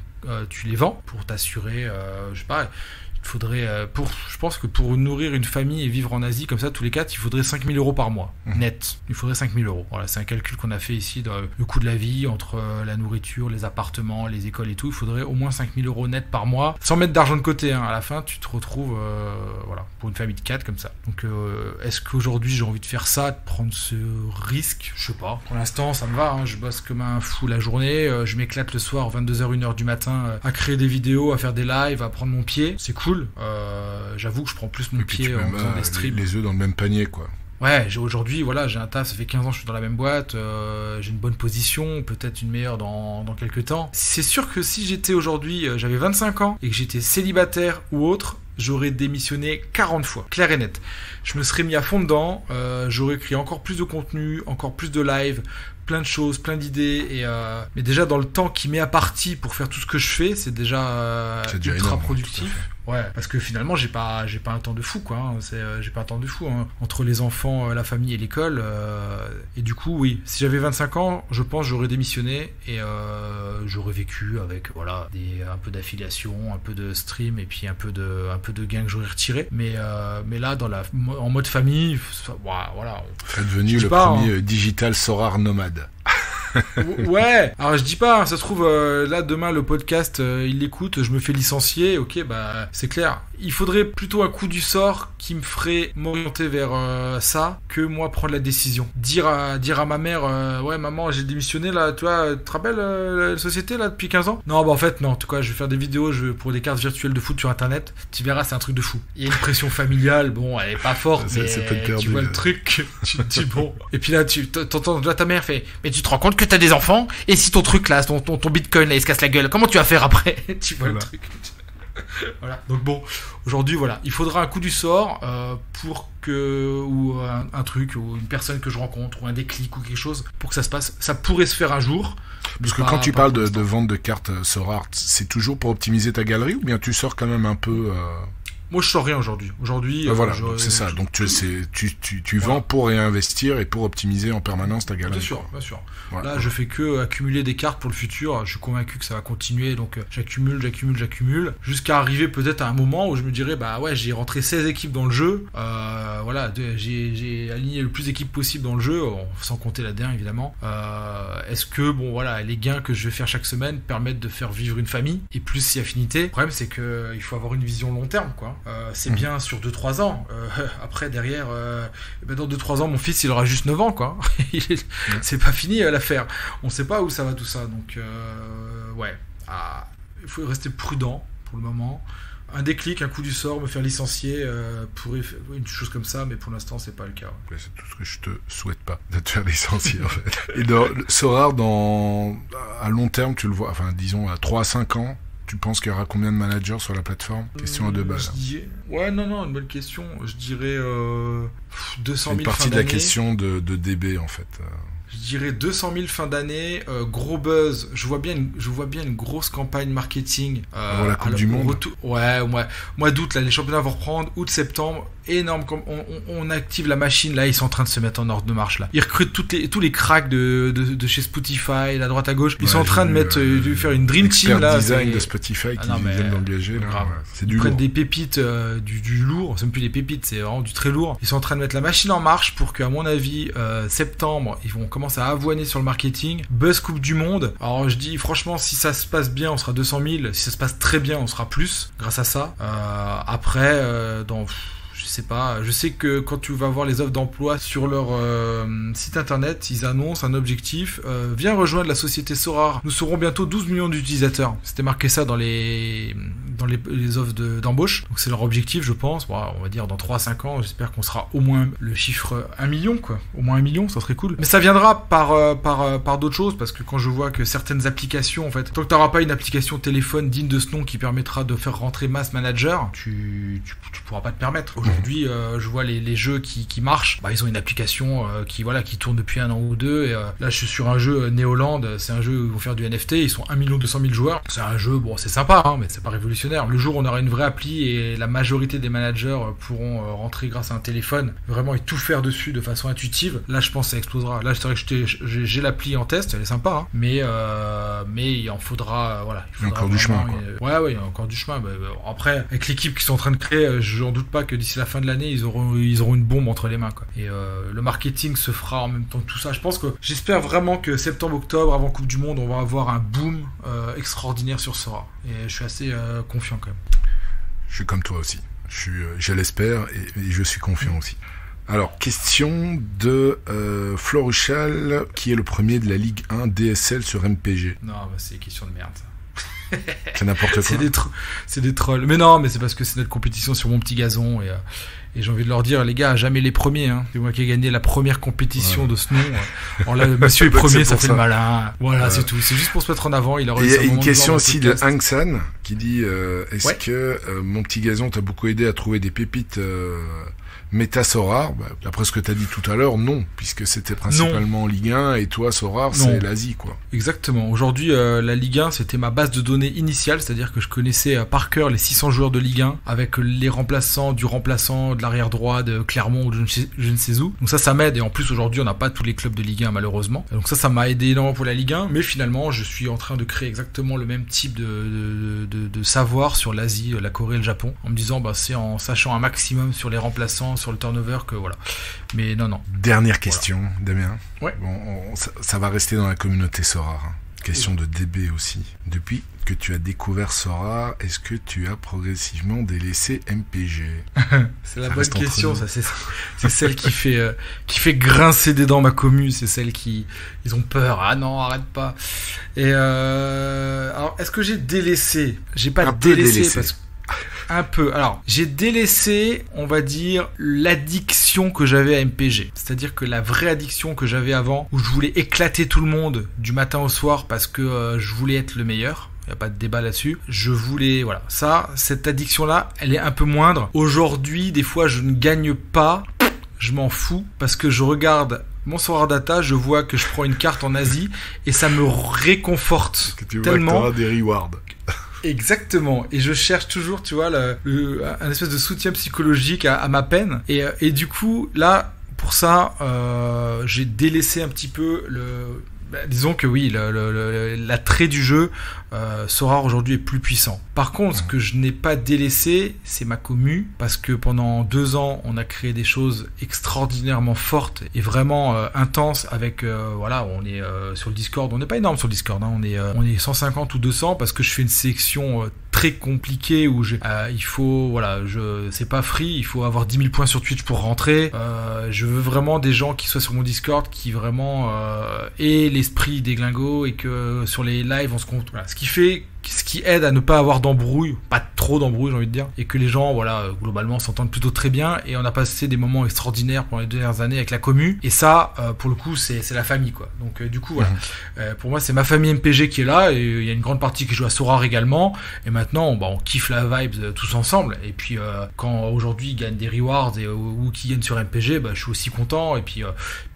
tu les vends pour t'assurer, je sais pas. Il faudrait, je pense que pour nourrir une famille et vivre en Asie comme ça, tous les 4, il faudrait 5 000 euros par mois, net. Il faudrait 5 000 euros. Voilà, c'est un calcul qu'on a fait ici, dans le coût de la vie, entre la nourriture, les appartements, les écoles et tout. Il faudrait au moins 5 000 euros net par mois, sans mettre d'argent de côté. Hein. À la fin, tu te retrouves, voilà, pour une famille de 4 comme ça. Donc, est-ce qu'aujourd'hui, j'ai envie de faire ça, de prendre ce risque? Je sais pas. Pour l'instant, ça me va. Hein. Je bosse comme un fou la journée. Je m'éclate le soir, 22h, 1h du matin, à créer des vidéos, à faire des lives, à prendre mon pied. C'est cool. J'avoue que je prends plus mon pied en faisant des streams. Les œufs dans le même panier, quoi. Ouais, aujourd'hui, voilà, j'ai un taf, ça fait 15 ans que je suis dans la même boîte, j'ai une bonne position, peut-être une meilleure dans quelques temps. C'est sûr que si j'étais aujourd'hui, j'avais 25 ans et que j'étais célibataire ou autre, j'aurais démissionné 40 fois, clair et net. Je me serais mis à fond dedans, j'aurais créé encore plus de contenu, encore plus de live, plein de choses, plein d'idées, mais déjà dans le temps qui met à partie pour faire tout ce que je fais, c'est déjà ultra énorme, productif. Ouais, parce que finalement j'ai pas un temps de fou, quoi. Hein. J'ai pas un temps de fou entre les enfants, la famille et l'école. Et du coup, oui, si j'avais 25 ans, je pense j'aurais démissionné et j'aurais vécu avec voilà un peu d'affiliation, un peu de stream et puis un peu de gains que j'aurais retiré. Mais là, en mode famille, voilà. C'est devenu le premier digital Sorare nomade. Ouais, alors je dis pas, ça se trouve là demain le podcast il l'écoute, je me fais licencier, ok, bah c'est clair. Il faudrait plutôt un coup du sort qui me ferait m'orienter vers ça que moi prendre la décision. Dire à ma mère, ouais maman j'ai démissionné là, tu vois, tu te rappelles la société là depuis 15 ans? Non bah en fait non, en tout cas je vais faire des vidéos pour des cartes virtuelles de foot sur internet, tu verras c'est un truc de fou. Il y a une pression familiale, bon elle est pas forte, mais tu vois le truc, tu te dis bon. Et puis là tu t'entends là ta mère fait, mais tu te rends compte que t'as des enfants et si ton truc là, ton bitcoin là il se casse la gueule, comment tu vas faire après? Tu vois le truc. Voilà. Donc bon, aujourd'hui voilà, il faudra un coup du sort pour que ou un truc ou une personne que je rencontre ou un déclic ou quelque chose pour que ça se passe. Ça pourrait se faire un jour. Parce que quand tu parles de vente de cartes Sorare, c'est toujours pour optimiser ta galerie ou bien tu sors quand même un peu Moi, je sors rien aujourd'hui. Voilà, c'est ça. Donc tu vends pour réinvestir et pour optimiser en permanence ta galerie. Bien sûr. Ouais, là, je fais que accumuler des cartes pour le futur. Je suis convaincu que ça va continuer. Donc, j'accumule, jusqu'à arriver peut-être à un moment où je me dirais, bah ouais, j'ai rentré 16 équipes dans le jeu. Voilà, j'ai aligné le plus d'équipes possible dans le jeu, sans compter la dernière évidemment. Est-ce que bon voilà, les gains que je vais faire chaque semaine permettent de faire vivre une famille et plus si affinité. Le problème, c'est que il faut avoir une vision long terme, quoi. C'est bien sur 2-3 ans. Après, derrière, dans 2-3 ans, mon fils, il aura juste 9 ans, quoi. C'est pas fini l'affaire. On sait pas où ça va tout ça. Donc, ouais. Il faut rester prudent pour le moment. Un déclic, un coup du sort, me faire licencier pour une chose comme ça, mais pour l'instant, c'est pas le cas. Ouais, c'est tout ce que je te souhaite pas, de te faire licencier, en fait. Et Sorare, à long terme, tu le vois, enfin, disons, à 3 à 5 ans, tu penses qu'il y aura combien de managers sur la plateforme? Question à 2 balles. Ouais, non, une bonne question. Je dirais 200 000 une partie de la question de DB, en fait. Je dirais 200 000 fin d'année, gros buzz. Je vois bien une grosse campagne marketing. Pour la Coupe du Monde. Ouais, mois d'août, là, les championnats vont reprendre. Août, septembre, énorme. On active la machine, là, ils sont en train de se mettre en ordre de marche, là. Ils recrutent tous les cracks de chez Spotify, la droite à gauche. Ils sont en train de faire une dream team, là. Design de Spotify qui viennent d'engager, là. Ouais, c'est du lourd. Ils prennent des pépites, du lourd. C'est même plus des pépites, c'est vraiment du très lourd. Ils sont en train de mettre la machine en marche pour qu'à mon avis, septembre, ils vont commencer à avoiner sur le marketing. Buzz Coupe du Monde. Alors je dis franchement, si ça se passe bien, on sera 200 000. Si ça se passe très bien, on sera plus grâce à ça. Après, Je sais pas. Je sais que quand tu vas voir les offres d'emploi sur leur site internet, ils annoncent un objectif. Viens rejoindre la société Sorare. Nous serons bientôt 12 millions d'utilisateurs. C'était marqué ça dans les offres d'embauche. Donc c'est leur objectif, je pense. Bon, on va dire dans 3-5 ans, j'espère qu'on sera au moins le chiffre 1 million, quoi. Au moins 1 million, ça serait cool. Mais ça viendra par d'autres choses, parce que quand je vois que certaines applications, en fait, tant que tu n'auras pas une application téléphone digne de ce nom qui permettra de faire rentrer Mass Manager, tu pourras pas te permettre. Aujourd'hui, je vois les jeux qui marchent. Bah, ils ont une application qui tourne depuis 1 an ou 2. Et là, je suis sur un jeu Neoland. C'est un jeu où ils vont faire du NFT. Ils sont 1 200 000 joueurs. C'est un jeu, bon, c'est sympa, hein, mais c'est pas révolutionnaire. Le jour où on aura une vraie appli et la majorité des managers pourront rentrer grâce à un téléphone, vraiment, et tout faire dessus de façon intuitive, là, je pense que ça explosera. Là, c'est vrai que j'ai l'appli en test, elle est sympa, hein, mais il en faudra, il y a encore du chemin, quoi. Ouais, il y a encore du chemin. Après, avec l'équipe qui sont en train de créer, je n'en doute pas que d'ici la fin de l'année, ils auront une bombe entre les mains, quoi. Et le marketing se fera en même temps que tout ça. Je pense que j'espère vraiment que septembre-octobre, avant Coupe du Monde, on va avoir un boom extraordinaire sur Sorare. Et je suis assez confiant quand même. Je suis comme toi aussi. Je l'espère et je suis confiant aussi. Alors, question de Floruchal, qui est le premier de la Ligue 1 DSL sur MPG. Non, c'est une question de merde, ça. C'est n'importe quoi. C'est des trolls. Mais non, mais c'est parce que c'est notre compétition sur mon petit gazon. Et j'ai envie de leur dire, les gars, jamais les premiers. Hein. C'est moi qui ai gagné la première compétition de ce nom. Alors là, monsieur est premier, ça fait le malin. Voilà, c'est tout. C'est juste pour se mettre en avant. Il y a une question aussi de Hang San qui dit est-ce que mon petit gazon t'a beaucoup aidé à trouver des pépites Méta Sorare, d'après ce que tu as dit tout à l'heure, non, puisque c'était principalement en Ligue 1 et toi, Sorare, c'est l'Asie, quoi. Exactement. Aujourd'hui, la Ligue 1, c'était ma base de données initiale, c'est-à-dire que je connaissais par cœur les 600 joueurs de Ligue 1 avec les remplaçants, de l'arrière droit de Clermont ou de je ne sais où. Donc ça m'aide. Et en plus, aujourd'hui, on n'a pas tous les clubs de Ligue 1, malheureusement. Donc ça m'a aidé énormément pour la Ligue 1. Mais finalement, je suis en train de créer exactement le même type de savoir sur l'Asie, la Corée et le Japon, en me disant, c'est en sachant un maximum sur les remplaçants, sur le turnover, que voilà. Mais non. Dernière question, Damien. Ouais. Bon, ça va rester dans la communauté Sorare. Hein. Question de DB aussi. Depuis que tu as découvert Sorare, est-ce que tu as progressivement délaissé MPG? C'est la bonne question, ça. C'est celle qui fait grincer des dents ma commu. C'est celle ils ont peur. Ah non, arrête pas. Et alors, est-ce que j'ai délaissé? J'ai pas délaissé parce que un peu. Alors, j'ai délaissé, on va dire, l'addiction que j'avais à MPG. C'est-à-dire que la vraie addiction que j'avais avant, où je voulais éclater tout le monde du matin au soir parce que je voulais être le meilleur. Il n'y a pas de débat là-dessus. Je voulais, voilà. Cette addiction-là, elle est un peu moindre. Aujourd'hui, des fois, je ne gagne pas. Je m'en fous parce que je regarde mon Sorare Data, je vois que je prends une carte en Asie et ça me réconforte tellement. Tu auras des rewards. Exactement, et je cherche toujours, tu vois, un espèce de soutien psychologique à ma peine, et du coup, là, pour ça, j'ai délaissé un petit peu disons que oui, l'attrait du jeu, Sorare aujourd'hui est plus puissant. Par contre, ce que je n'ai pas délaissé, c'est ma commu, parce que pendant 2 ans, on a créé des choses extraordinairement fortes et vraiment intenses avec, on est sur le Discord, on n'est pas énorme sur le Discord, hein, on est 150 ou 200 parce que je fais une sélection très compliquée où il faut, c'est pas free, il faut avoir 10 000 points sur Twitch pour rentrer. Je veux vraiment des gens qui soient sur mon Discord qui vraiment aient l'esprit des glingos et que sur les lives on se compte. Voilà. Ce qui aide à ne pas avoir d'embrouille, pas trop d'embrouille j'ai envie de dire, et que les gens globalement s'entendent plutôt très bien, et on a passé des moments extraordinaires pendant les 2 dernières années avec la commu, et ça pour le coup c'est la famille, quoi. Donc du coup pour moi c'est ma famille MPG qui est là, et il y a une grande partie qui joue à Sorare également, et maintenant on kiffe la vibe tous ensemble, et puis quand aujourd'hui ils gagnent des rewards ou qui gagnent sur MPG, je suis aussi content, et puis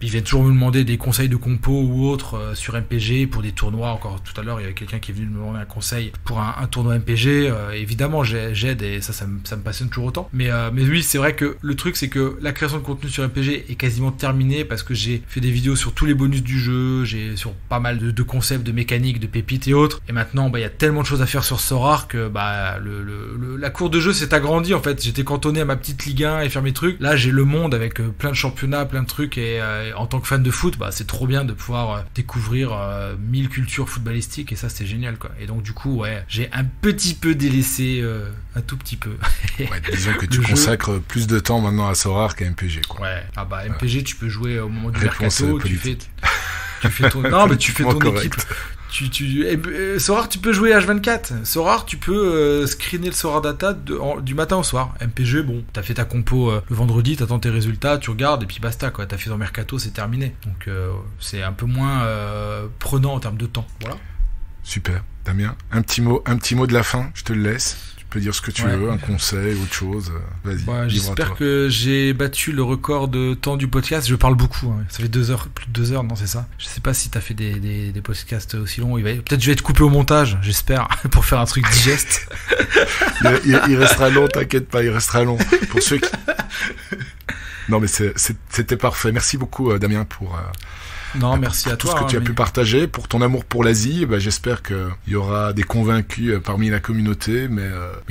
ils viennent toujours me demander des conseils de compo ou autres sur MPG pour des tournois. Encore tout à l'heure il y avait quelqu'un qui est venu me demander un conseil pour un tournoi MPG, évidemment j'aide, et ça me passionne toujours autant, mais oui, c'est vrai que le truc c'est que la création de contenu sur MPG est quasiment terminée, parce que j'ai fait des vidéos sur tous les bonus du jeu, j'ai sur pas mal de concepts, de mécaniques, de pépites et autres, et maintenant il y a tellement de choses à faire sur Sorare que la cour de jeu s'est agrandie. En fait, j'étais cantonné à ma petite Ligue 1 et faire mes trucs. Là j'ai le monde avec plein de championnats, plein de trucs, et en tant que fan de foot, c'est trop bien de pouvoir découvrir 1000 cultures footballistiques, et ça c'est génial, quoi. Et donc du coup j'ai un petit peu délaissé un tout petit peu. Ouais, disons que tu consacres plus de temps maintenant à Sorare qu'à MPG, quoi. Ouais. Ah bah MPG, tu peux jouer au moment du Réponse mercato, politique. tu fais ton non, mais tu fais ton correct. équipe. Sorare, tu peux jouer H24. Sorare, tu peux screener le Sorare data du matin au soir. MPG, bon, t'as fait ta compo le vendredi, t'attends tes résultats, tu regardes et puis basta, quoi. T'as fait ton mercato, c'est terminé. Donc c'est un peu moins prenant en termes de temps. Voilà. Super. Damien, un petit mot de la fin, je te le laisse. Tu peux dire ce que tu veux, un conseil, autre chose. Vas-y. J'espère que j'ai battu le record de temps du podcast. Je parle beaucoup. Hein. Ça fait 2 heures, plus de 2 heures, non, c'est ça. Je sais pas si t'as fait des podcasts aussi longs. Peut-être je vais être coupé au montage, j'espère, pour faire un truc digeste. il restera long, t'inquiète pas, il restera long. Pour ceux qui... Non, mais c'était parfait. Merci beaucoup, Damien, pour... Non, merci à tout toi. Ce que tu as pu partager, pour ton amour pour l'Asie. J'espère qu'il y aura des convaincus parmi la communauté, mais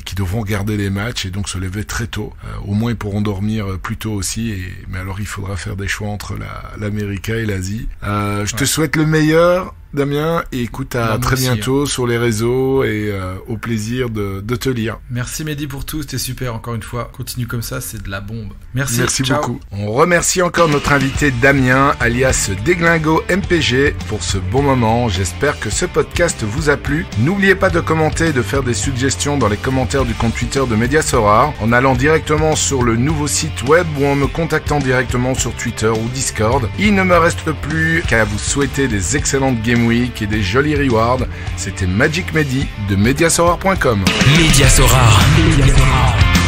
qui devront regarder les matchs et donc se lever très tôt. Au moins, ils pourront dormir plus tôt aussi. Mais alors, il faudra faire des choix entre l'Amérique et l'Asie. Je te souhaite le meilleur, Damien, et écoute, à très bientôt sur les réseaux et au plaisir de te lire. Merci Mehdi pour tout, c'était super encore une fois. Continue comme ça, c'est de la bombe. Merci beaucoup. On remercie encore notre invité Damien, alias Déglingo MPG, pour ce bon moment. J'espère que ce podcast vous a plu. N'oubliez pas de commenter et de faire des suggestions dans les commentaires du compte Twitter de Média Sorare, en allant directement sur le nouveau site web ou en me contactant directement sur Twitter ou Discord. Il ne me reste plus qu'à vous souhaiter des excellentes Game Week et des jolis rewards. C'était Magic Mehdi de Mediasorare.com. Média Sorare,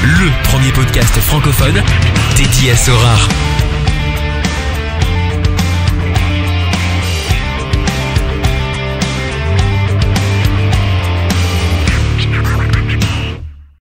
le premier podcast francophone dédié à Sorare.